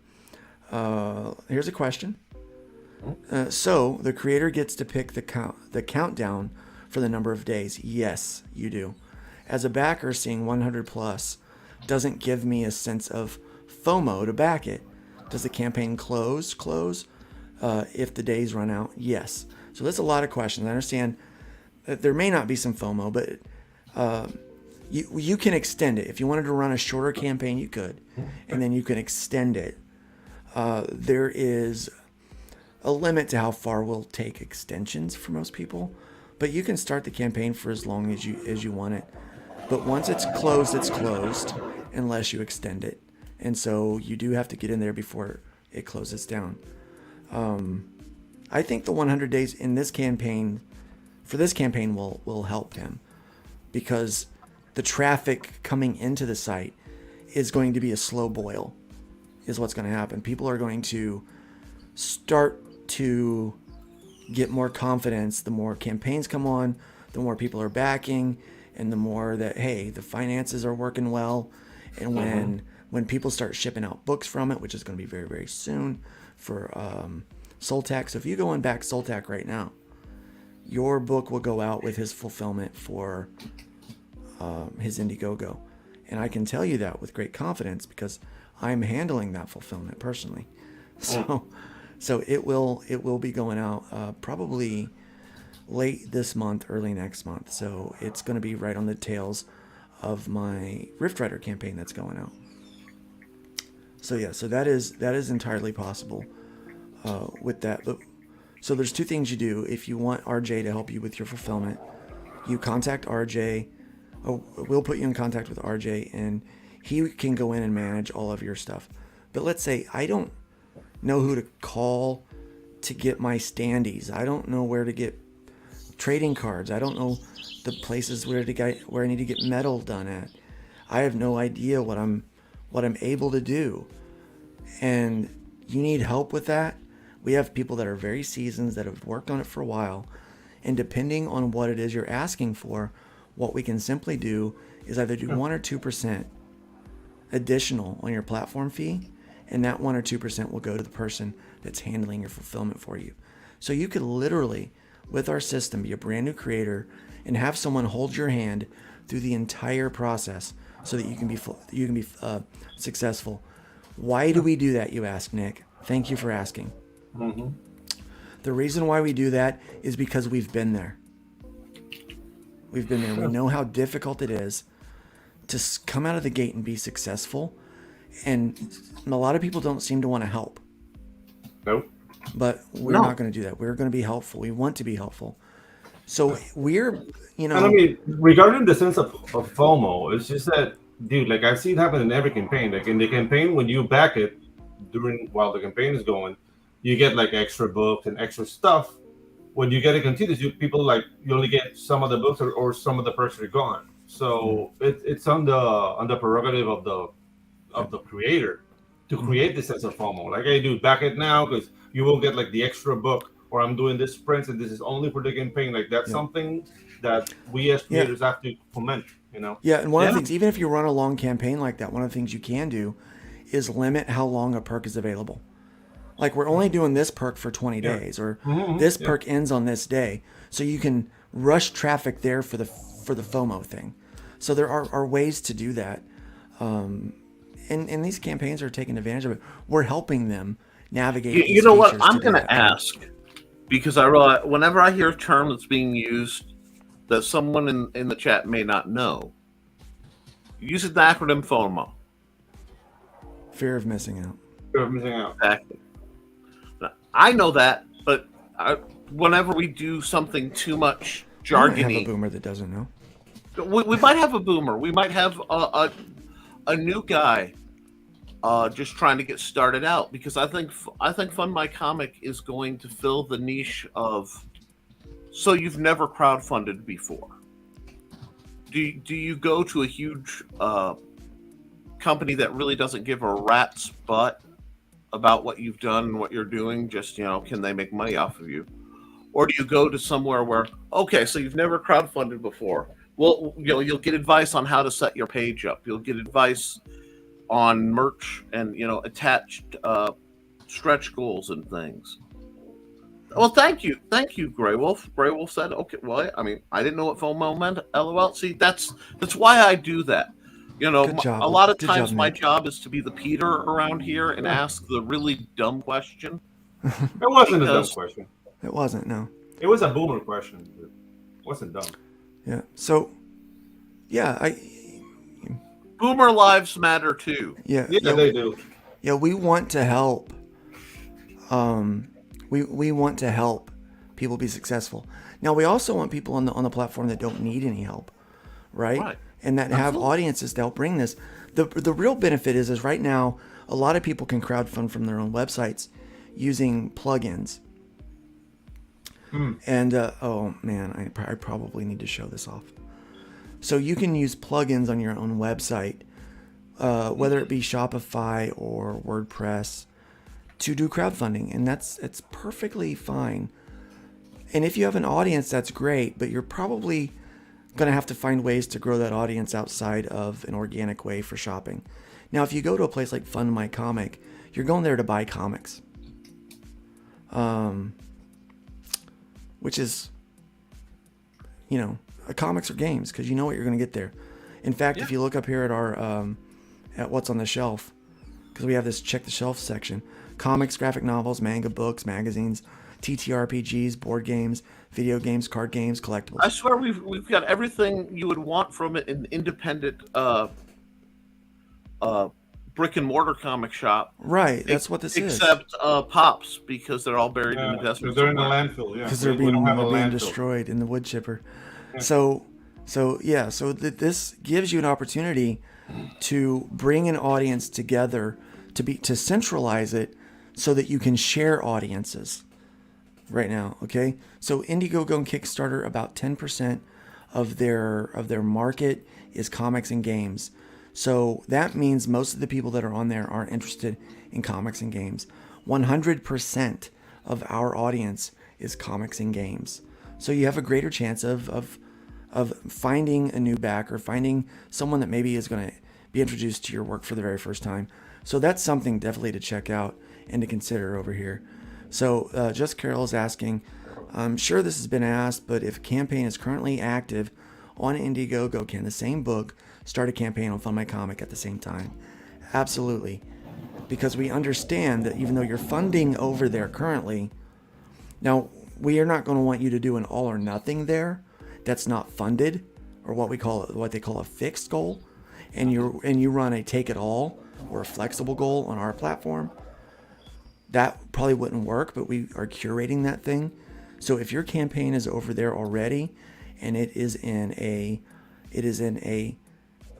K: Here's a question. So the creator gets to pick the countdown for the number of days. Yes, you do. As a backer, seeing 100 plus doesn't give me a sense of FOMO to back it. Does the campaign close if the days run out? Yes. So that's a lot of questions. I understand that there may not be some FOMO, but you can extend it. If you wanted to run a shorter campaign, you could, and then you can extend it. There is a limit to how far we'll take extensions for most people, but you can start the campaign for as long as you want it. But once it's closed unless you extend it. And so you do have to get in there before it closes down. I think the 100 days in this campaign, for this campaign, will help him, because the traffic coming into the site is going to be a slow boil, is what's going to happen. People are going to start to get more confidence. The more campaigns come on, the more people are backing, and the more that, hey, the finances are working well. And when people start shipping out books from it, which is going to be very, very soon for Soltac. So if you go and back Soltac right now, your book will go out with his fulfillment for his Indiegogo. And I can tell you that with great confidence because I'm handling that fulfillment personally. So it will be going out probably late this month, early next month. So it's going to be right on the tails of my Rift Rider campaign that's going out. So yeah, so that is entirely possible with that. But so there's two things you do. If you want RJ to help you with your fulfillment, you contact RJ. We'll put you in contact with RJ, and he can go in and manage all of your stuff. But let's say I don't know who to call to get my standees. I don't know where to get trading cards. I don't know the places where I need to get metal done at. I have no idea what I'm able to do. And you need help with that. We have people that are very seasoned that have worked on it for a while. And depending on what it is you're asking for, what we can simply do is either do 1 or 2% additional on your platform fee and that 1 or 2% will go to the person that's handling your fulfillment for you. So you could literally, with our system, be a brand new creator and have someone hold your hand through the entire process so that you can be successful. Why do we do that, you ask, Nick? Thank you for asking.
J: Mm-hmm.
K: The reason why we do that is because we've been there. We've been there. We know how difficult it is to come out of the gate and be successful. And a lot of people don't seem to want to help.
J: Nope.
K: But we're not going to do that. We're going to be helpful. We want to be helpful. So we're,
J: And I mean, regarding the sense of FOMO, it's just that, dude, like I've seen it happen in every campaign. Like in the campaign, when you back it while the campaign is going, you get like extra books and extra stuff. When you get it continuous, you only get some of the books or some of the perks are gone. So it's on the prerogative of the creator to create this sense of FOMO. Like, hey, dude, back it now because you will get like the extra book, or I'm doing this sprint and this is only for the campaign. Like that's something that we as creators have to foment, you know?
K: Yeah, and one of the things, even if you run a long campaign like that, one of the things you can do is limit how long a perk is available. Like we're only doing this perk for 20 days, or this perk ends on this day, so you can rush traffic there for the FOMO thing. So there are ways to do that, and these campaigns are taking advantage of it. We're helping them navigate.
G: You know what? I'm going to ask, because I realize whenever I hear a term that's being used that someone in the chat may not know, use the acronym FOMO.
K: Fear of missing out.
J: Fear of missing out.
G: Exactly. I know that, but whenever we do something too much jargony,
K: we might have a boomer that doesn't know.
G: We might have a boomer. We might have a new guy just trying to get started out, because I think Fund My Comic is going to fill the niche of, so you've never crowdfunded before. Do you go to a huge company that really doesn't give a rat's butt about what you've done and what you're doing, just, can they make money off of you? Or do you go to somewhere where, okay, so you've never crowdfunded before. Well, you'll get advice on how to set your page up. You'll get advice on merch and, attached stretch goals and things. Well, thank you, Grey Wolf. Grey Wolf said, okay, well, I mean, I didn't know what FOMO meant. LOL. See, that's why I do that.
K: Good job.
G: A lot of
K: Good
G: times
K: job,
G: my
K: Nick.
G: job is to be the Peter around here and ask the really dumb question.
J: It wasn't a dumb question.
K: It wasn't, no.
J: It was a boomer question. It wasn't dumb.
K: Yeah. So, yeah,
G: Boomer lives matter too.
K: Yeah,
J: they do.
K: Yeah, we want to help. We want to help people be successful. Now, we also want people on the platform that don't need any help, right? And that have audiences to help bring this. The real benefit is right now a lot of people can crowdfund from their own websites using plugins. And oh man, I probably need to show this off. So you can use plugins on your own website, whether it be Shopify or WordPress, to do crowdfunding, and it's perfectly fine. And if you have an audience, that's great, but you're probably going to have to find ways to grow that audience outside of an organic way for shopping. Now, if you go to a place like Fund My Comic, you're going there to buy comics, which is, comics or games, because you know what you're going to get there. In fact, if you look up here at our at what's on the shelf, because we have this check the shelf section: comics, graphic novels, manga, books, magazines, TTRPGs, board games, video games, card games, collectibles.
G: I swear we've got everything you would want from an independent brick and mortar comic shop.
K: Right, that's what this is.
G: Except Pops, because they're all buried in the desert.
J: They're in the landfill, yeah.
K: Because they're being destroyed in the wood chipper.
J: Yeah.
K: So this gives you an opportunity to bring an audience together, to centralize it so that you can share audiences right now. Okay, so Indiegogo and Kickstarter, about 10% of their market is comics and games. So that means most of the people that are on there aren't interested in comics and games. 100% of our audience is comics and games. So you have a greater chance of finding a new backer, finding someone that maybe is going to be introduced to your work for the very first time, So that's something definitely to check out and to consider over here. So Just Carol is asking, I'm sure this has been asked, but if a campaign is currently active on Indiegogo, can the same book start a campaign on Fund My Comic at the same time? Absolutely. Because we understand that even though you're funding over there currently, now we are not going to want you to do an all or nothing there that's not funded, or what they call a fixed goal, and you run a take it all or a flexible goal on our platform. That probably wouldn't work, but we are curating that thing. So if your campaign is over there already and it is in a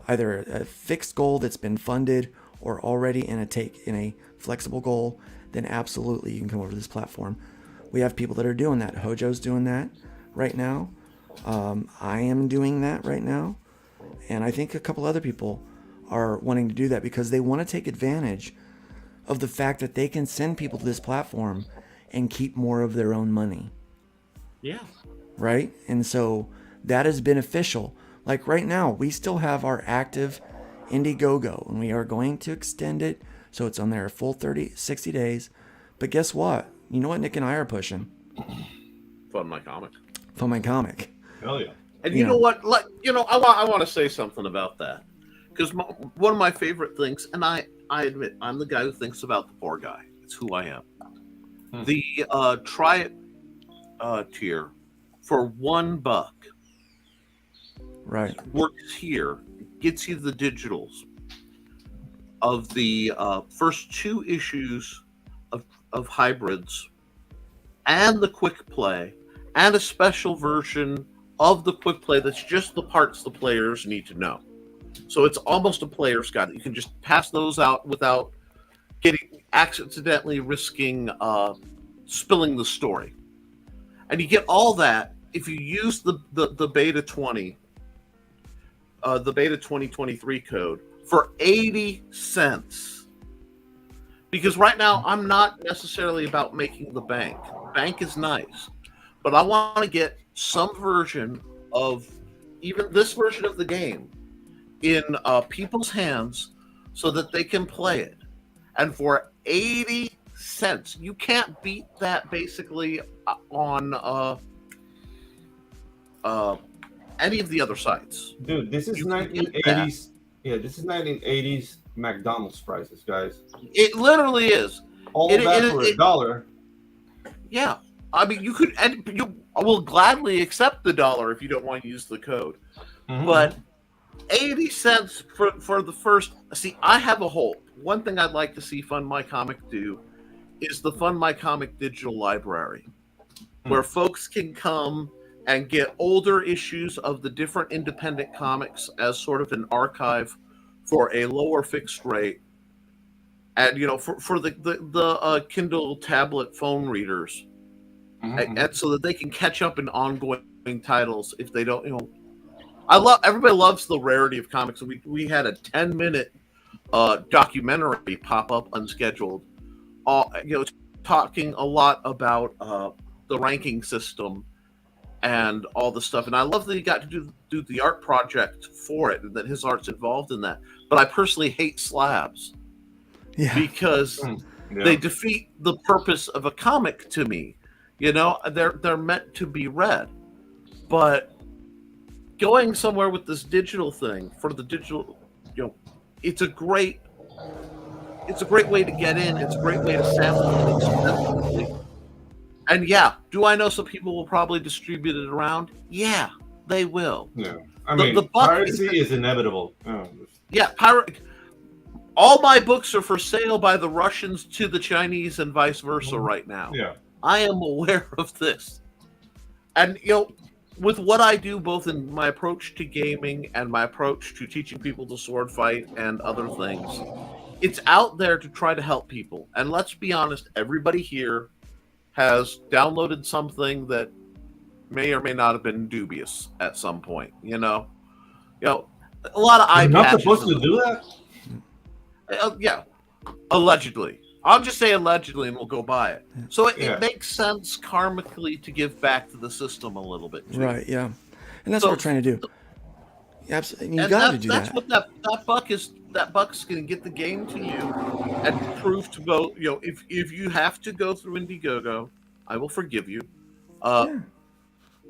K: either a fixed goal that's been funded or already in a flexible goal, then absolutely you can come over to this platform. We have people that are doing that. Hojo's doing that right now. I am doing that right now. And I think a couple other people are wanting to do that because they want to take advantage of the fact that they can send people to this platform and keep more of their own money.
G: Yeah.
K: Right? And so that is beneficial. Like right now, we still have our active Indiegogo, and we are going to extend it so it's on there a full 60 days. But guess what? You know what Nick and I are pushing?
G: Fund My Comic.
K: Fund My Comic.
J: Hell yeah.
G: And you know what? Like, I want to say something about that. Because one of my favorite things, and I admit, I'm the guy who thinks about the poor guy. It's who I am. The try it tier for $1
K: right
G: works here, gets you the digitals of the first 2 issues of Hybrids and the quick play and a special version of the quick play that's just the parts the players need to know. So it's almost a player's guide. You can just pass those out without accidentally risking spilling the story. And you get all that if you use the beta 20, the beta 2023 code for 80 cents. Because right now I'm not necessarily about making the bank. Bank is nice, but I want to get some version of even this version of the game in people's hands so that they can play it. And for 80 cents, you can't beat that basically on any of the other sites.
J: Dude, this is 1980s. Yeah, this is 1980s McDonald's prices, guys.
G: It literally is.
J: All that for $1.
G: Yeah, I mean, you could, and you will gladly accept the $1 if you don't want to use the code.
J: Mm-hmm.
G: But 80 cents for the first. See, I have a hope. One thing I'd like to see Fund My Comic do is the Fund My Comic digital library, where folks can come and get older issues of the different independent comics as sort of an archive for a lower fixed rate. And, for the Kindle tablet phone readers, and so that they can catch up in ongoing titles if they don't, everybody loves the rarity of comics. We had a 10-minute documentary pop up unscheduled, talking a lot about the ranking system and all the stuff. And I love that he got to do the art project for it and that his art's involved in that. But I personally hate slabs because they defeat the purpose of a comic to me. They're meant to be read. But going somewhere with this digital thing for the digital, it's a great way to get in. It's a great way to sample things. And do I know some people will probably distribute it around? Yeah, they will.
J: Yeah, I mean, the piracy is inevitable.
G: Yeah, all my books are for sale by the Russians to the Chinese and vice versa right now.
J: Yeah,
G: I am aware of this, and with what I do, both in my approach to gaming and my approach to teaching people to sword fight and other things, it's out there to try to help people. And let's be honest, everybody here has downloaded something that may or may not have been dubious at some point. A lot of eye patches.
J: You're not supposed to do that?
G: Yeah, allegedly. I'll just say allegedly, and we'll go by it. So it makes sense karmically to give back to the system a little bit, too.
K: Right? Yeah, and that's what we're trying to do. Absolutely, you got to do that.
G: That's what that buck is that buck's going to get the game to you and prove to both. If you have to go through Indiegogo, I will forgive you.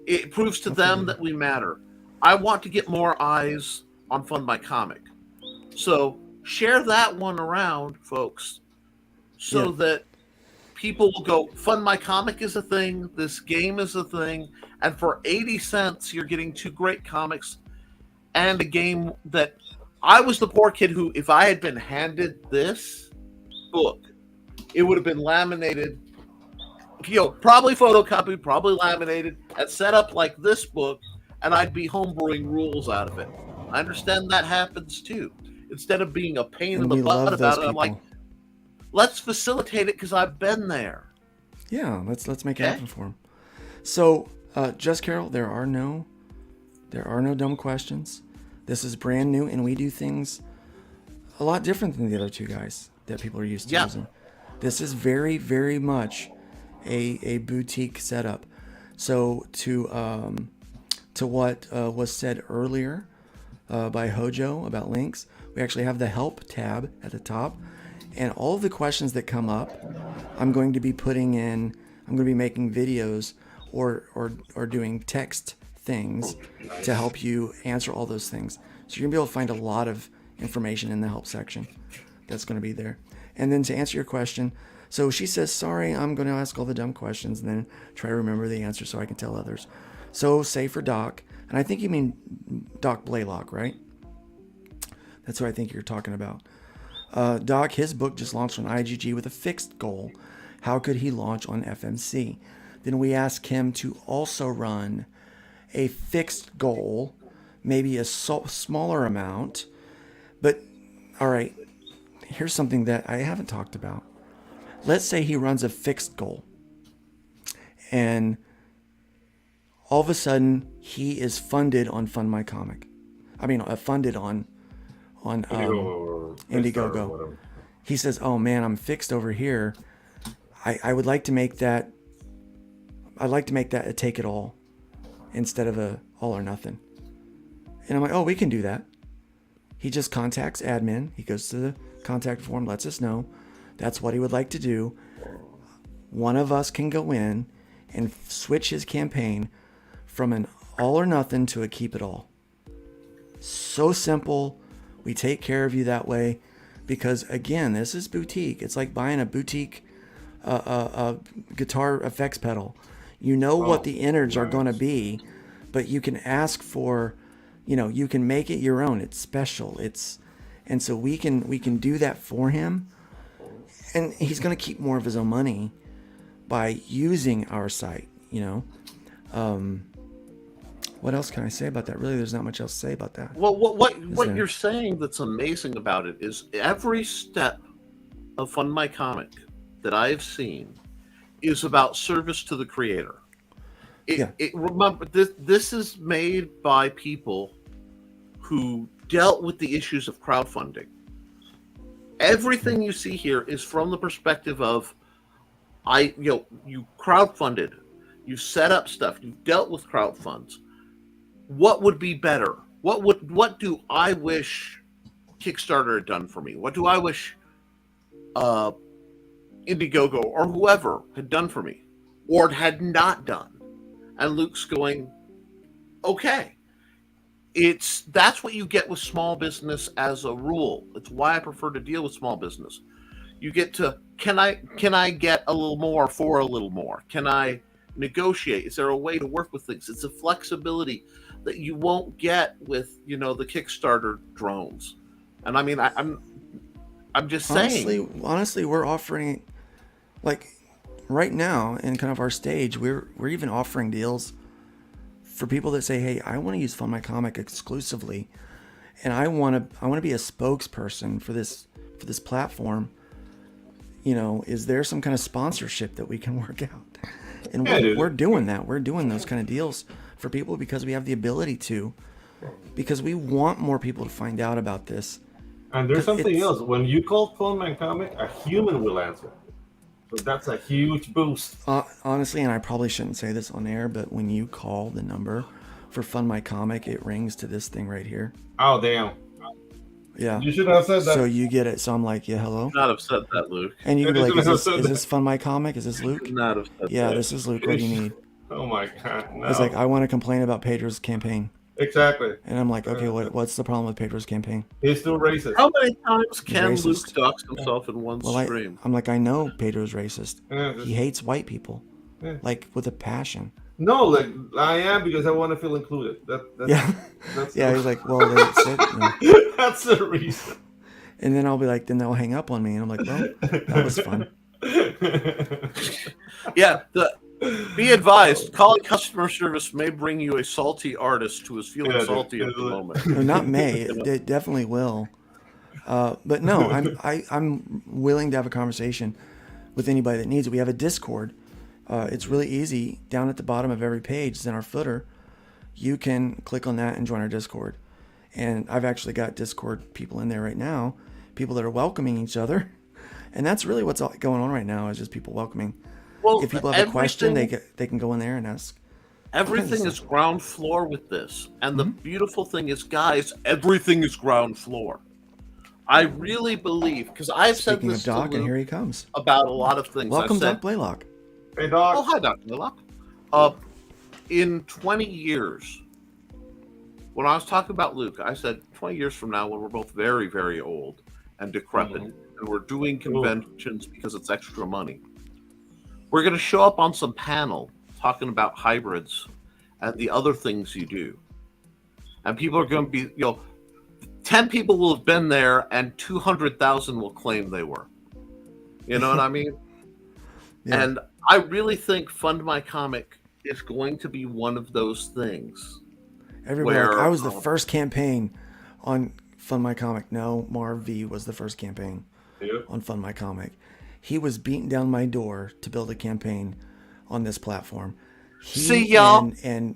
G: It proves to them that we matter. I want to get more eyes on Fund My Comic, so share that one around, folks, so that people will go, Fund My Comic is a thing, this game is a thing, and for 80 cents, you're getting 2 great comics and a game that I was the poor kid who, if I had been handed this book, it would have been laminated, probably photocopied, probably laminated, and set up like this book, and I'd be homebrewing rules out of it. I understand that happens too. Instead of being a pain in the butt about it, I'm like, let's facilitate it because I've been there.
K: Yeah, let's make it happen for him. So, Just Carol, there are no dumb questions. This is brand new, and we do things a lot different than the other 2 guys that people are used to using. This is very, very much a boutique setup. So to what was said earlier by Hojo about links, we actually have the help tab at the top, and all of the questions that come up, I'm going to be making videos or doing text things to help you answer all those things. So you're gonna be able to find a lot of information in the help section that's going to be there. And then to answer your question, so she says, sorry, I'm going to ask all the dumb questions and then try to remember the answer so I can tell others. So say for Doc, and I think you mean Doc Blaylock, right? That's what I think you're talking about. Doc, his book just launched on IGG with a fixed goal. How could he launch on FMC? Then we ask him to also run a fixed goal, maybe a smaller amount. But, all right, here's something that I haven't talked about. Let's say he runs a fixed goal, and all of a sudden he is funded on Fund My Comic. I mean, funded on Indiegogo. He says, "Oh man, I'm fixed over here. I would like to make that. I'd like to make that a take it all instead of a all or nothing." And I'm like, "Oh, we can do that." He just contacts admin. He goes to the contact form, lets us know that's what he would like to do. One of us can go in and switch his campaign from an all or nothing to a keep it all. So simple. We take care of you that way because, again, this is boutique. It's like buying a boutique guitar effects pedal. You know what the innards are going to be, but you can ask for, you can make it your own. It's special. And so we can do that for him. And he's going to keep more of his own money by using our site, What else can I say about that? Really, there's not much else to say about that.
G: Well, what you're saying that's amazing about it is every step of Fund My Comic that I've seen is about service to the creator. Remember, this is made by people who dealt with the issues of crowdfunding. Everything you see here is from the perspective of, you crowdfunded, you set up stuff, you've dealt with crowdfunds. What would be better? What do I wish Kickstarter had done for me? What do I wish Indiegogo or whoever had done for me or had not done? And Luke's going, okay. That's what you get with small business as a rule. It's why I prefer to deal with small business. You get to, can I get a little more for a little more? Can I negotiate? Is there a way to work with things? It's a flexibility that you won't get with, the Kickstarter drones. And I mean, I'm just saying.
K: Honestly, we're offering, like right now in kind of our stage, we're even offering deals for people that say, "Hey, I want to use Fund My Comic exclusively, and I want to be a spokesperson for this platform. Is there some kind of sponsorship that we can work out?" And we're doing that. We're doing those kind of deals for people because we have the ability to, because we want more people to find out about this.
J: And there's something else. When you call Fund My Comic, a human will answer. So that's a huge boost.
K: Honestly, and I probably shouldn't say this on air, but when you call the number for Fund My Comic, it rings to this thing right here.
J: Oh, damn.
K: Yeah.
J: You should have said that.
K: So you get it. So I'm like, yeah, hello.
G: Not have said that, Luke.
K: And you can be
J: You
K: like,
J: shouldn't have
K: is
J: said
K: this Fund My Comic? Is this Luke?
G: Should not have said
K: Yeah,
G: that.
K: this is Luke. What do you need?
J: Oh my God! No.
K: It's like, I want to complain about Pedro's campaign.
J: Exactly.
K: And I'm like, okay, what's the problem with Pedro's campaign?
J: He's still racist.
G: How many times can
K: He's
G: Luke
K: racist.
G: dox himself in one stream?
K: I'm like, I know Pedro's racist.
J: Yeah,
K: He hates white people,
J: Yeah.
K: like with a passion.
J: No, like I am because I want to feel included. That's
K: Yeah,
J: That's
K: yeah. He's like, well, that's it.
J: That's the reason.
K: And then I'll be like, then they'll hang up on me, and I'm like, well, that was fun.
G: Yeah, be advised, calling customer service may bring you a salty artist who is feeling salty at the moment.
K: No, not may. It definitely will. But no, I'm willing to have a conversation with anybody that needs it. We have a Discord. It's really easy. Down at the bottom of every page is in our footer. You can click on that and join our Discord. And I've actually got Discord people in there right now, people that are welcoming each other. And that's really what's going on right now, is just people welcoming.
G: Well,
K: if people have a question, they can go in there and ask.
G: Everything is ground floor with this. And the beautiful thing is, guys, everything is ground floor. I really believe, because I've said this
K: of Doc,
G: to
K: and
G: Luke
K: here he comes.
G: about a lot of things.
K: Welcome,
G: I've said,
K: Doc Blaylock.
J: Hey, Doc.
G: Oh, hi, Dr. Blaylock. In 20 years, when I was talking about Luke, I said 20 years from now, when we're both very, very old and decrepit, and we're doing conventions because it's extra money, we're going to show up on some panel talking about hybrids and the other things you do. And people are going to be, 10 people will have been there and 200,000 will claim they were. You know what I mean?
K: Yeah.
G: And I really think Fund My Comic is going to be one of those things.
K: Everybody, like, I was the first campaign on Fund My Comic. No, Marv V was the first campaign on Fund My Comic. He was beating down my door to build a campaign on this platform.
G: See y'all.
K: And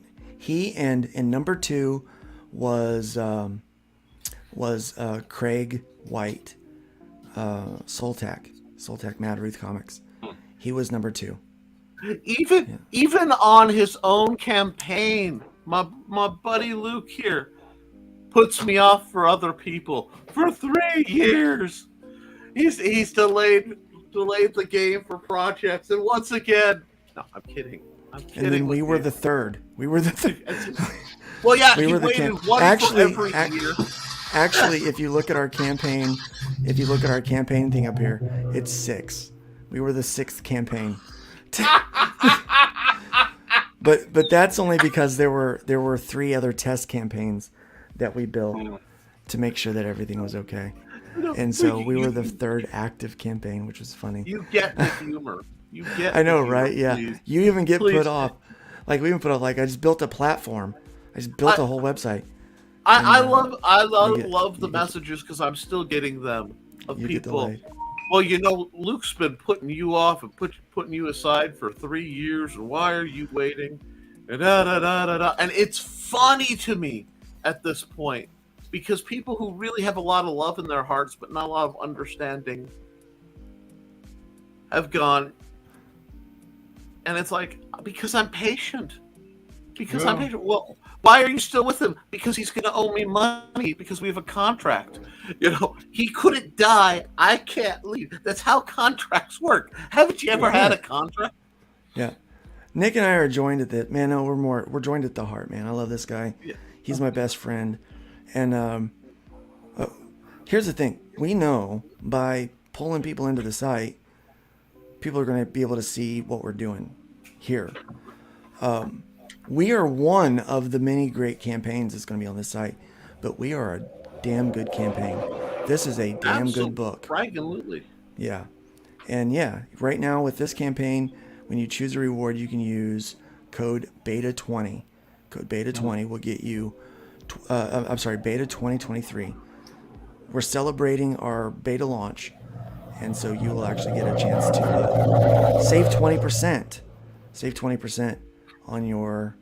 K: number 2 was Craig White, Soltak Mad Ruth Comics. He was number 2.
G: Even on his own campaign, my buddy Luke here puts me off for other people for 3 years. He's delayed the game for projects, and once again, no, I'm kidding.
K: And then we were the third. We were the third.
G: Well, yeah,
K: we
G: he
K: were the
G: waited one for every year.
K: Actually, if you look at our campaign, thing up here, it's 6. We were the 6th campaign. But that's only because there were 3 other test campaigns that we built to make sure that everything was okay. And so we were the 3rd active campaign, which was funny.
G: You get the humor.
K: I know, right?
G: Humor,
K: Yeah.
G: please.
K: You even get
G: Please.
K: put off. Like, we even put off, like, I just built a platform. I just built a whole website.
G: I love the messages because I'm still getting them of
K: You get
G: people.
K: delayed.
G: Well, Luke's been putting you off and putting you aside for 3 years, and why are you waiting? And And it's funny to me at this point because people who really have a lot of love in their hearts but not a lot of understanding have gone. And it's like, because I'm patient. Because I'm patient. Well, why are you still with him? Because he's going to owe me money because we have a contract. He couldn't die. I can't leave. That's how contracts work. Haven't you ever had a contract?
K: Yeah. Nick and I are joined at the man. No, we're joined at the heart, man. I love this guy.
G: Yeah.
K: He's my best friend. And here's the thing: we know by pulling people into the site, people are going to be able to see what we're doing here. We are one of the many great campaigns that's going to be on this site, but we are a damn good campaign. This is a damn good book.
G: Absolutely.
K: Yeah. And yeah, right now with this campaign, when you choose a reward, you can use code BETA20. Code BETA20 will get you, Beta 2023. We're celebrating our beta launch, and so you will actually get a chance to save 20%. Save 20% on your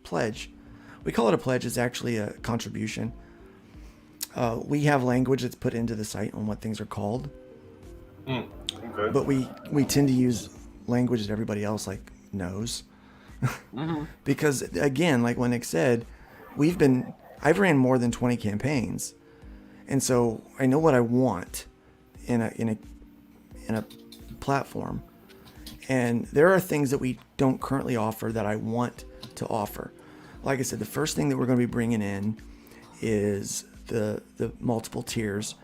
K: pledge. We call it a pledge. It's actually a contribution. We have language that's put into the site on what things are called.
J: Okay.
K: But we tend to use language that everybody else knows. Because again, like what Nick said, I've ran more than 20 campaigns, and so I know what I want in a platform. And there are things that we don't currently offer that I want to offer. Like I said, the first thing that we're going to be bringing in is the multiple tiers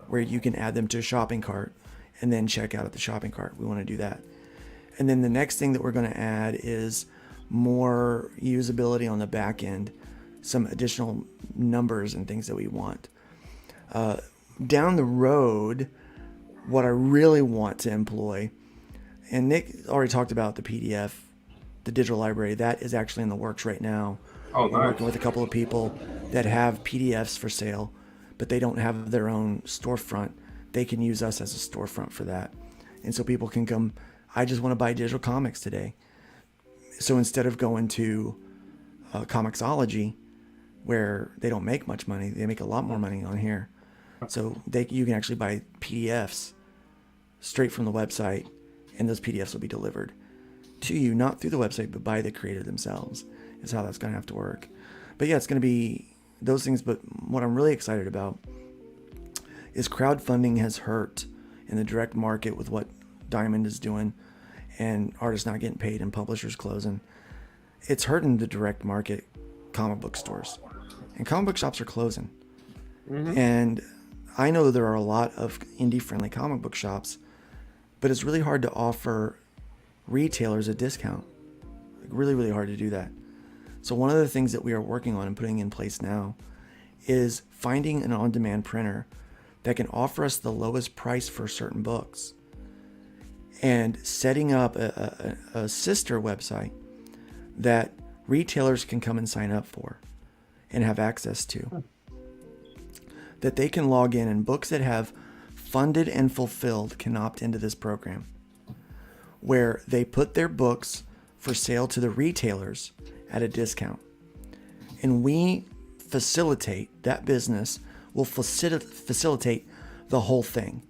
K: where you can add them to a shopping cart and then check out at the shopping cart. We want to do that. And then the next thing that we're going to add is more usability on the back end, some additional numbers and things that we want. Down the road, what I really want to employ, and Nick already talked about the PDF, the digital library, that is actually in the works right now.
J: Oh,
K: We're
J: nice.
K: working with a couple of people that have PDFs for sale, but they don't have their own storefront. They can use us as a storefront for that. And so people can come, I just want to buy digital comics today. So instead of going to Comixology, where they don't make much money, they make a lot more money on here. So you can actually buy PDFs straight from the website, and those PDFs will be delivered to you, not through the website, but by the creator themselves, is how that's going to have to work. But yeah, it's going to be those things. But what I'm really excited about is crowdfunding has hurt in the direct market with what Diamond is doing, and artists not getting paid and publishers closing. It's hurting the direct market comic book stores, and comic book shops are closing.
G: Mm-hmm.
K: And I know there are a lot of indie-friendly comic book shops, but it's really hard to offer retailers a discount. Like really, really hard to do that. So one of the things that we are working on and putting in place now is finding an on-demand printer that can offer us the lowest price for certain books, and setting up a sister website that retailers can come and sign up for and have access to, that they can log in, and books that have funded and fulfilled can opt into this program, where they put their books for sale to the retailers at a discount. And we facilitate that business, will facilitate the whole thing.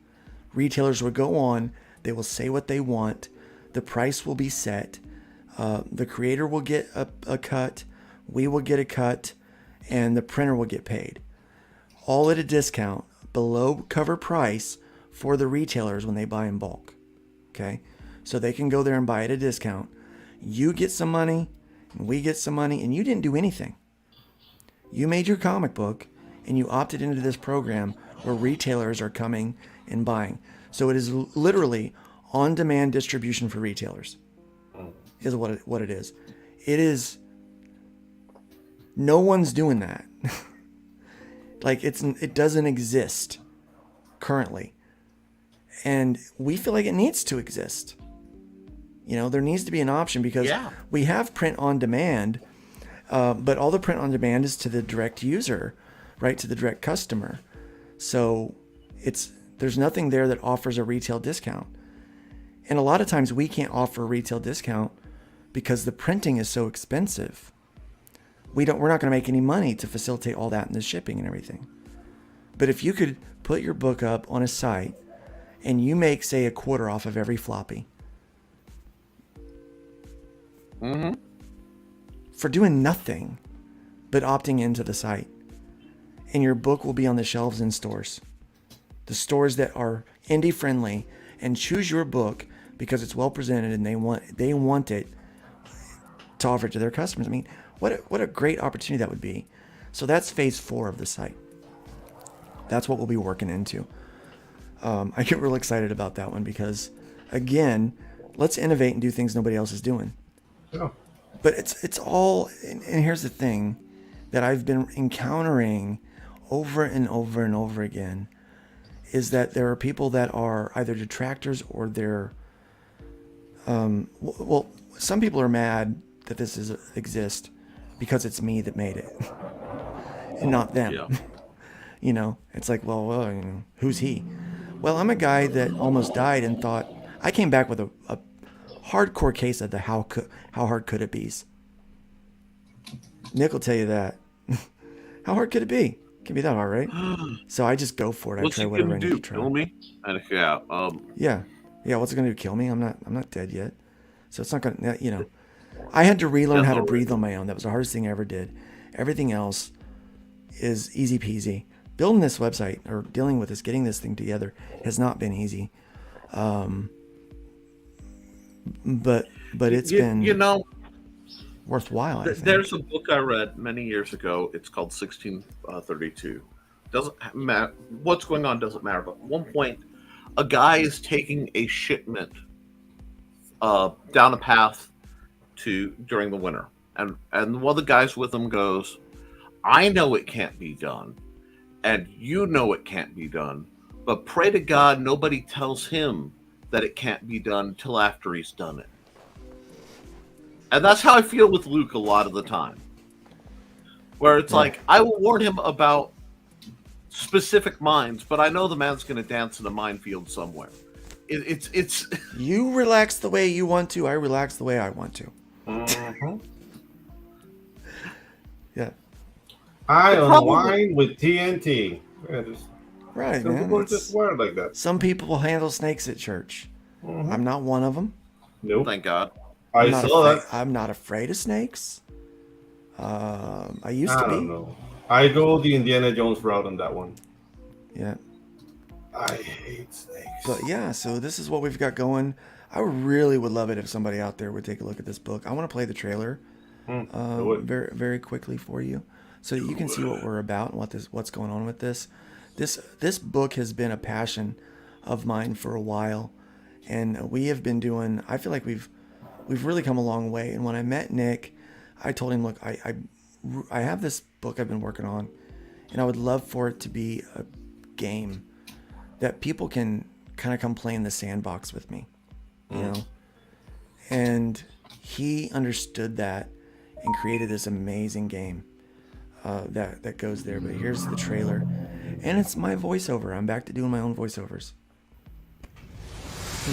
K: Retailers will go on, they will say what they want, the price will be set, the creator will get a cut, we will get a cut, and the printer will get paid. All at a discount, below cover price for the retailers when they buy in bulk. Okay? So they can go there and buy at a discount. You get some money, and we get some money, and you didn't do anything. You made your comic book, and you opted into this program where retailers are coming and buying. So it is literally on-demand distribution for retailers, is what it is. It is, no one's doing that. Like it doesn't exist currently. And we feel like it needs to exist. You know, there needs to be an option, because we have print on demand, but all the print on demand is to the direct user, right? To the direct customer. So there's nothing there that offers a retail discount. And a lot of times we can't offer a retail discount because the printing is so expensive. We're not going to make any money to facilitate all that and the shipping and everything. But if you could put your book up on a site and you make, say, $0.25 off of every floppy, for doing nothing but opting into the site, and your book will be on the shelves in stores, the stores that are indie friendly and choose your book because it's well presented and they want it to offer it to their customers. I mean, what a great opportunity that would be. So that's phase 4 of the site. That's what we'll be working into. I get real excited about that one because, again, let's innovate and do things nobody else is doing.
J: Yeah.
K: But it's all, and here's the thing that I've been encountering over and over and over again, is that there are people that are either detractors or they're, well, some people are mad that this exists because it's me that made it and not them.
G: Yeah.
K: You know, it's like, well, you know, who's he? Well, I'm a guy that almost died and thought, I came back with a hardcore case of the how hard could it be's. Nick will tell you that. How hard could it be? Can be that hard, right? So I just go for it.
G: What's
K: I try
G: it
K: whatever
G: gonna
K: I need
G: do?
K: to try.
G: Kill me? And
K: Yeah. What's it gonna do? Kill me? I'm not dead yet. So it's not gonna. You know, I had to relearn how to breathe on my own. That was the hardest thing I ever did. Everything else is easy peasy. Building this website or dealing with this, getting this thing together has not been easy. But it's been worthwhile. I think.
G: There's a book I read many years ago. It's called 1632. Doesn't matter what's going on. Doesn't matter. But at one point, a guy is taking a shipment down a path during the winter, and one of the guys with him goes, "I know it can't be done, and you know it can't be done, but pray to God nobody tells him that it can't be done till after he's done it." And that's how I feel with Luke a lot of the time, where it's like, I will warn him about specific mines, but I know the man's going to dance in a minefield somewhere. It's
K: you relax the way you want to. I relax the way I want to.
J: Mm-hmm.
K: Yeah.
J: I unwind with TNT. Yeah,
K: right,
J: some
K: man.
J: people just wear like that.
K: Some people will handle snakes at church.
J: Mm-hmm.
K: I'm not one of them.
J: Nope.
G: Thank God.
J: I saw that.
K: I'm not afraid of snakes. I used to
J: I
K: be.
J: don't know. I go the Indiana Jones route on that one.
K: Yeah.
J: I hate snakes.
K: But yeah, so this is what we've got going. I really would love it if somebody out there would take a look at this book. I want to play the trailer very, very quickly for you, so that you can see what we're about and what's going on with this. This book has been a passion of mine for a while, and we have been doing. I feel like we've really come a long way. And when I met Nick, I told him, look, I have this book I've been working on, and I would love for it to be a game that people can kind of come play in the sandbox with me, you know? And he understood that and created this amazing game that goes there. But here's the trailer, and it's my voiceover. I'm back to doing my own voiceovers.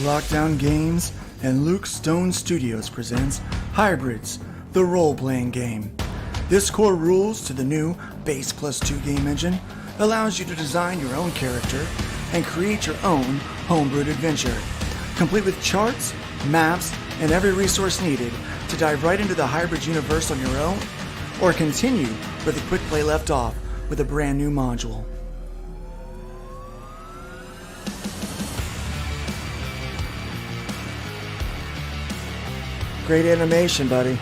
F: Lockdown Games and Luke Stone Studios presents Hybrids, the role-playing game. This core rules to the new Base Plus 2 game engine allows you to design your own character and create your own homebrewed adventure, complete with charts, maps, and every resource needed to dive right into the Hybrids universe on your own, or continue where the quick play left off with a brand new module. Great animation, buddy.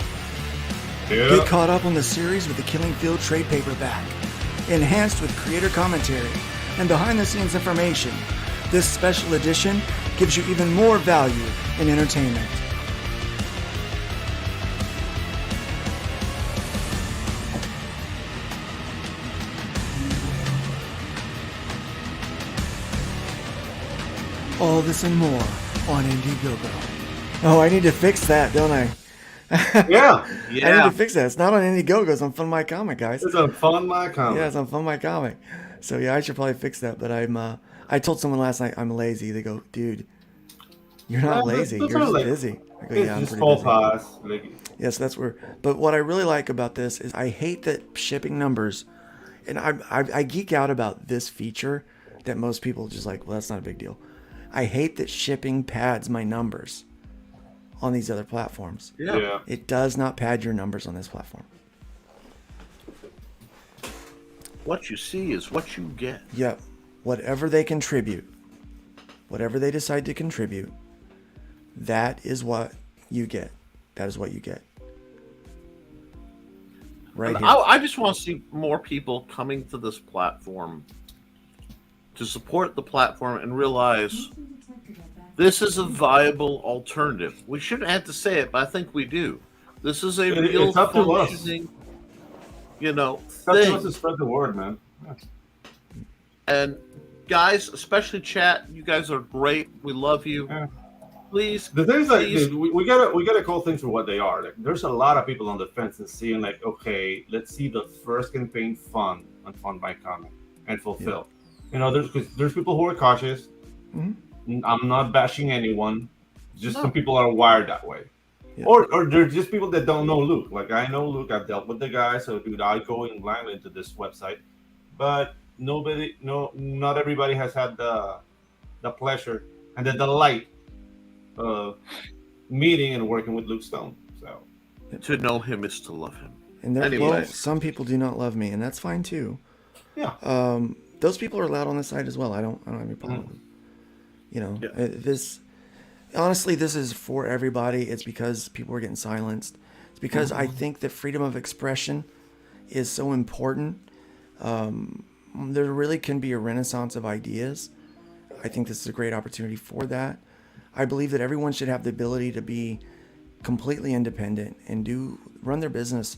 J: Yeah.
F: Get caught up on the series with the Killing Field trade paperback. Enhanced with creator commentary and behind-the-scenes information, this special edition gives you even more value in entertainment. All this and more on Indiegogo. Oh, I need to fix that, don't I?
J: Yeah.
F: I need to fix that. It's not on Indiegogo. It's on Fund My Comic, guys.
J: It's on Fund My Comic.
F: Yeah, it's on Fund My Comic. So yeah, I should probably fix that. But I told someone last night I'm lazy. They go, dude, you're not lazy. You're just busy. I go, yeah, I'm pretty busy. Yes, that's where. But what I really like about this is I hate that shipping numbers, and I geek out about this feature that most people just like. Well, that's not a big deal. I hate that shipping pads my numbers on these other platforms.
G: Yeah.
K: It does not pad your numbers on this platform.
G: What you see is what you get.
K: Yep. Whatever they contribute, whatever they decide to contribute, that is what you get. That is what you get. Right here.
G: I just want to see more people coming to this platform to support the platform and realize this is a viable alternative. We shouldn't have to say it, but I think we do. This is a real
J: it's up to us.
G: functioning,
J: It's up
G: thing.
J: to us to spread the word, man. Yeah.
G: And guys, especially chat, you guys are great. We love you.
J: Yeah.
G: Please.
J: The thing is, like,
G: please.
J: we gotta call things for what they are. Like, there's a lot of people on the fence and seeing like, okay, let's see the first campaign fund on Fund My Comic and fulfill.
K: Yeah.
J: There's people who are cautious.
K: Mm-hmm.
J: I'm not bashing anyone. Just
G: No.
J: some people are wired that way.
K: Yeah.
J: Or they're just people that don't know Luke. Like, I know Luke. I've dealt with the guy, so dude, I go in blindly into this website. But not everybody has had the pleasure and the delight of meeting and working with Luke Stone. So
G: To know him is to love him.
K: And
G: Anyway.
K: well, some people do not love me, and that's fine too.
J: Yeah.
K: Those people are allowed on the site as well. I don't have any problem. You know, this honestly, this is for everybody. It's because people are getting silenced. It's because I think that freedom of expression is so important. There really can be a renaissance of ideas. I think this is a great opportunity for that. I believe that everyone should have the ability to be completely independent and run their business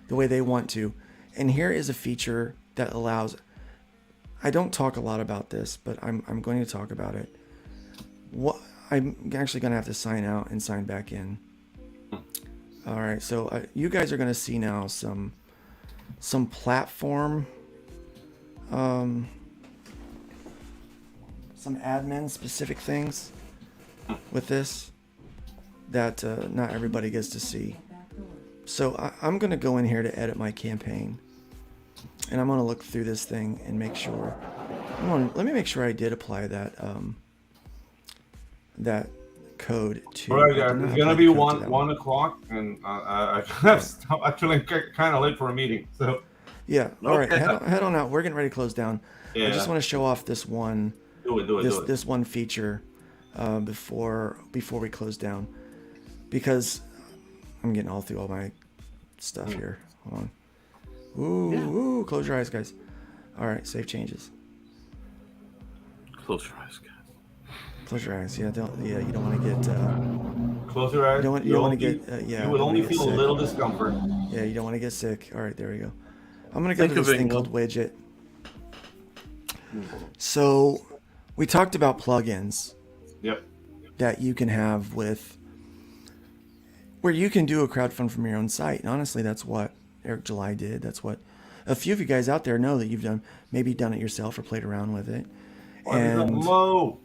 K: the way they want to. And here is a feature that allows, I don't talk a lot about this, but I'm going to talk about it. I'm actually going to have to sign out and sign back in. All right, so you guys are going to see now some platform, some admin specific things with this that not everybody gets to see. So I'm going to go in here to edit my campaign, and I'm going to look through this thing and make sure. Let me make sure I did apply that that code to.
J: All right, guys. It's gonna be 1 o'clock, and I actually kind of late for a meeting. So
K: yeah, all right, head on out. We're getting ready to close down.
J: Yeah.
K: I just want to show off this one.
J: Do it.
K: This one feature before we close down, because I'm getting all through all my stuff here. Hold on. Ooh, close your eyes, guys. All right, save changes.
G: Close your eyes, guys.
K: Close your eyes. Yeah, you don't want to get.
J: Close your eyes.
K: You don't want to get.
J: You would only feel a little discomfort.
K: Yeah, you don't want to get sick. All right, there we go. I'm gonna go to this thing called widget. So, we talked about plugins.
J: Yep.
K: That you can have where you can do a crowdfund from your own site. And honestly, that's what Eric July did. That's what a few of you guys out there know that you've maybe done it yourself or played around with it. And
J: Mo.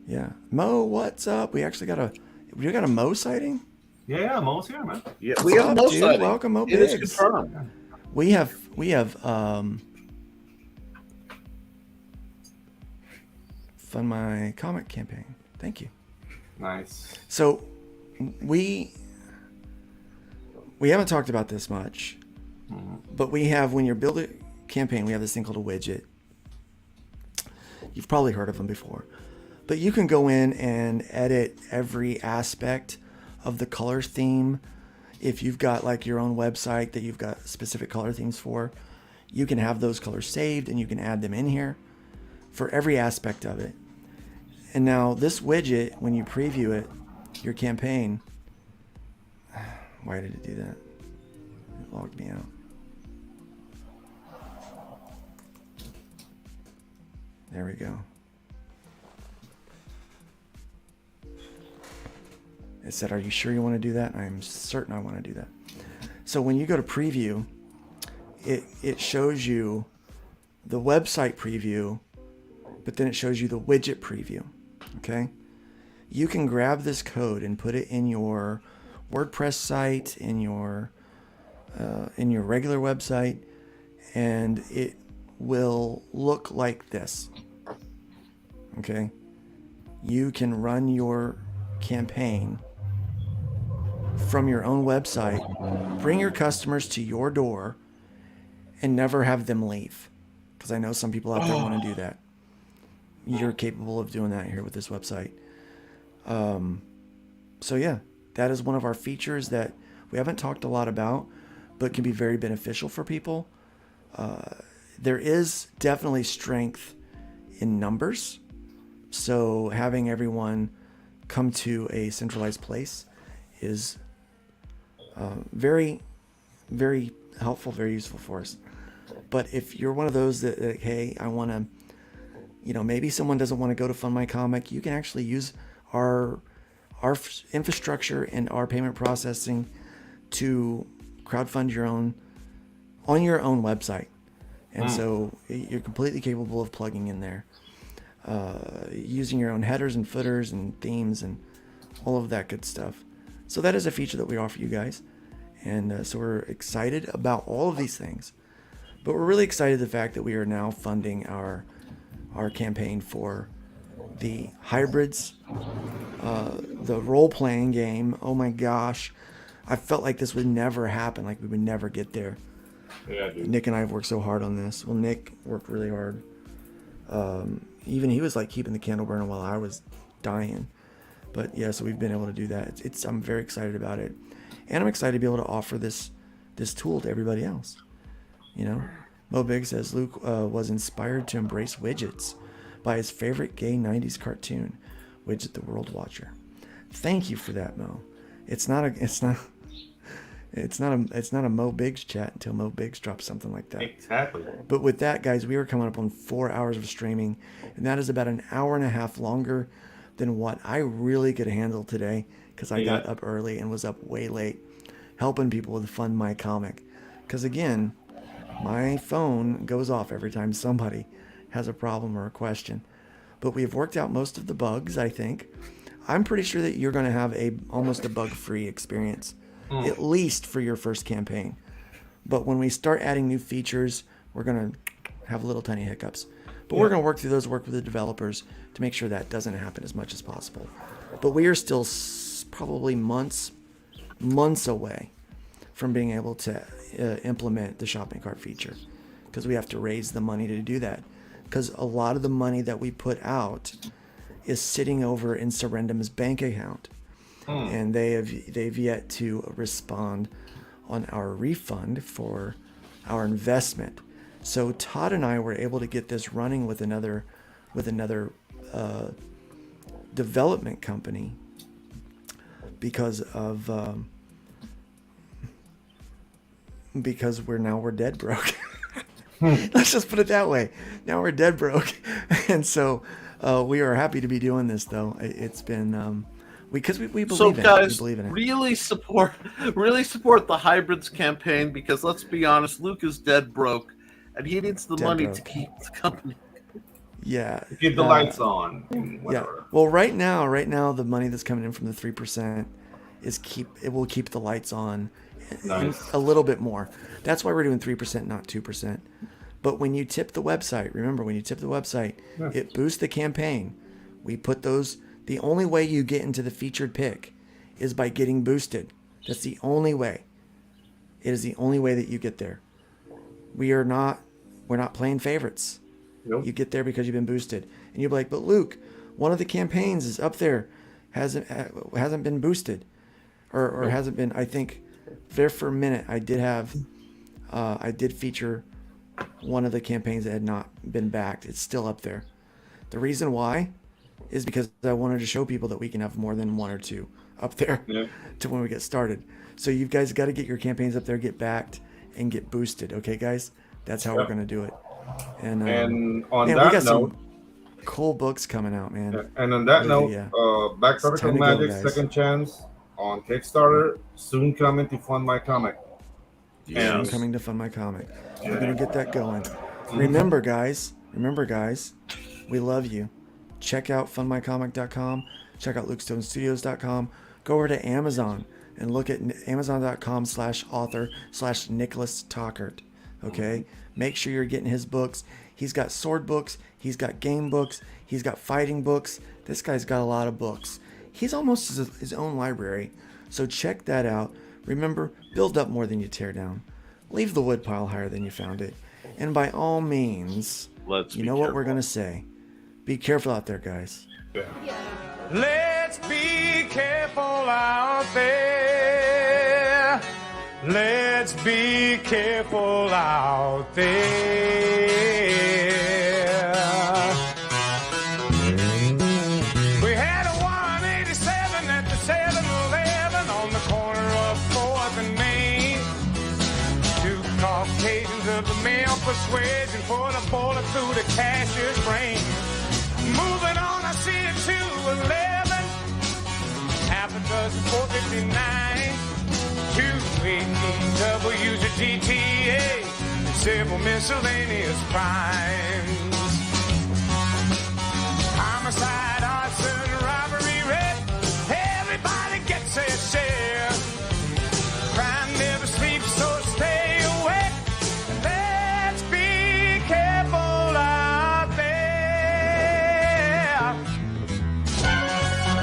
K: Yeah, Mo, what's up? We got a Mo sighting.
J: Yeah, Mo's here, man.
G: Yeah, we have Mo sighting.
K: Welcome, Mo.
G: It is confirmed.
K: We have fund my comic campaign. Thank you.
J: Nice.
K: So we haven't talked about this much, but we have, when you're building a campaign, we have this thing called a widget. You've probably heard of them before, but you can go in and edit every aspect of the color theme. If you've got like your own website that you've got specific color themes for, you can have those colors saved and you can add them in here for every aspect of it. And now this widget, when you preview it, your campaign, why did it do that? It logged me out. There we go. It said, "Are you sure you want to do that?" I'm certain I want to do that. So when you go to preview, it shows you the website preview, but then it shows you the widget preview. Okay? You can grab this code and put it in your WordPress site, in your regular website, and it will look like this. Okay? You can run your campaign from your own website, bring your customers to your door, and never have them leave. Because I know some people out there want to do that. You're capable of doing that here with this website. So yeah, that is one of our features that we haven't talked a lot about, but can be very beneficial for people. There is definitely strength in numbers. So having everyone come to a centralized place is very, very helpful, very useful for us. But if you're one of those that hey, I want to, maybe someone doesn't want to go to Fund My Comic, you can actually use our infrastructure and our payment processing to crowdfund on your own website. And so you're completely capable of plugging in there, using your own headers and footers and themes and all of that good stuff. So that is a feature that we offer you guys. And so we're excited about all of these things. But we're really excited the fact that we are now funding our campaign for the hybrids, the role-playing game. Oh my gosh. I felt like this would never happen, like we would never get there.
J: Yeah, dude.
K: Nick and I have worked so hard on this. Well, Nick worked really hard. Even he was like keeping the candle burning while I was dying. But yeah, so we've been able to do that. I'm very excited about it, and I'm excited to be able to offer this tool to everybody else. You know, Mo Big says Luke was inspired to embrace widgets by his favorite gay '90s cartoon, Widget the World Watcher. Thank you for that, Mo. It's not a Mo Biggs chat until Mo Biggs drops something like that.
J: Exactly.
K: But with that, guys, we were coming up on 4 hours of streaming, and that is about an hour and a half longer than what I really could handle today, because I got up early and was up way late helping people with Fund My Comic. Because again, my phone goes off every time somebody has a problem or a question. But we've worked out most of the bugs, I think. I'm pretty sure that you're going to have almost a bug-free experience, at least for your first campaign. But when we start adding new features, we're going to have little tiny hiccups. But we're going to work through those, work with the developers to make sure that doesn't happen as much as possible. But we are still probably months away from being able to implement the shopping cart feature, because we have to raise the money to do that. Because a lot of the money that we put out is sitting over in Surrendum's bank account, and they've yet to respond on our refund for our investment. So Todd and I were able to get this running with another development company because we're dead broke. Let's just put it that way. Now we're dead broke, and so we are happy to be doing this. Though it's been because we believe
G: so
K: in
G: guys,
K: it. We believe in it.
G: really support the hybrids campaign, because let's be honest, Luke is dead broke, and he needs the money to keep the company.
K: Yeah.
J: Keep the lights on.
K: Yeah. Well, right now, the money that's coming in from the 3% will keep the lights on.
J: Nice.
K: A little bit more. That's why we're doing 3%, not 2%. But when you tip the website, remember, when you tip the website, it boosts the campaign. We put those. The only way you get into the featured pick is by getting boosted. That's the only way. It is the only way that you get there. We're not playing favorites.
J: Nope.
K: You get there because you've been boosted, and you'll be like, "But Luke, one of the campaigns is up there, hasn't been boosted, or hasn't been." I think there for a minute I did feature one of the campaigns that had not been backed. It's still up there. The reason why is because I wanted to show people that we can have more than one or two up there to when we get started. So you guys got to get your campaigns up there, get backed, and get boosted. Okay, guys, that's how we're gonna do it. And
J: on
K: man,
J: that
K: we got
J: note,
K: some cool books coming out, man.
J: And on that note, Back Particle Magic
K: guys.
J: Second Chance on Kickstarter, soon coming to Fund My Comic.
K: Yeah, I'm coming to Fund My Comic. We're gonna get that going. Remember, guys, we love you. Check out fundmycomic.com. Check out lukestonestudios.com. Go over to Amazon and look at amazon.com/author/Nicholas Tockert. Okay, make sure you're getting his books. He's got sword books. He's got game books. He's got fighting books. This guy's got a lot of books. He's almost his own library. So check that out. Remember, build up more than you tear down. Leave the wood pile higher than you found it. And by all means, you know what we're going to say. Be careful out there, guys.
T: Let's be careful out there. Let's be careful out there. We had a 187 at the 7-Eleven on the corner of 4th and Main. Two Caucasians of the male persuasion put a bullet through the cashier's brain. Moving on, I see a 211, half a dozen 459, 280 W's a GTA, and several miscellaneous crimes. Homicide, arson, robbery, rape, everybody gets their share.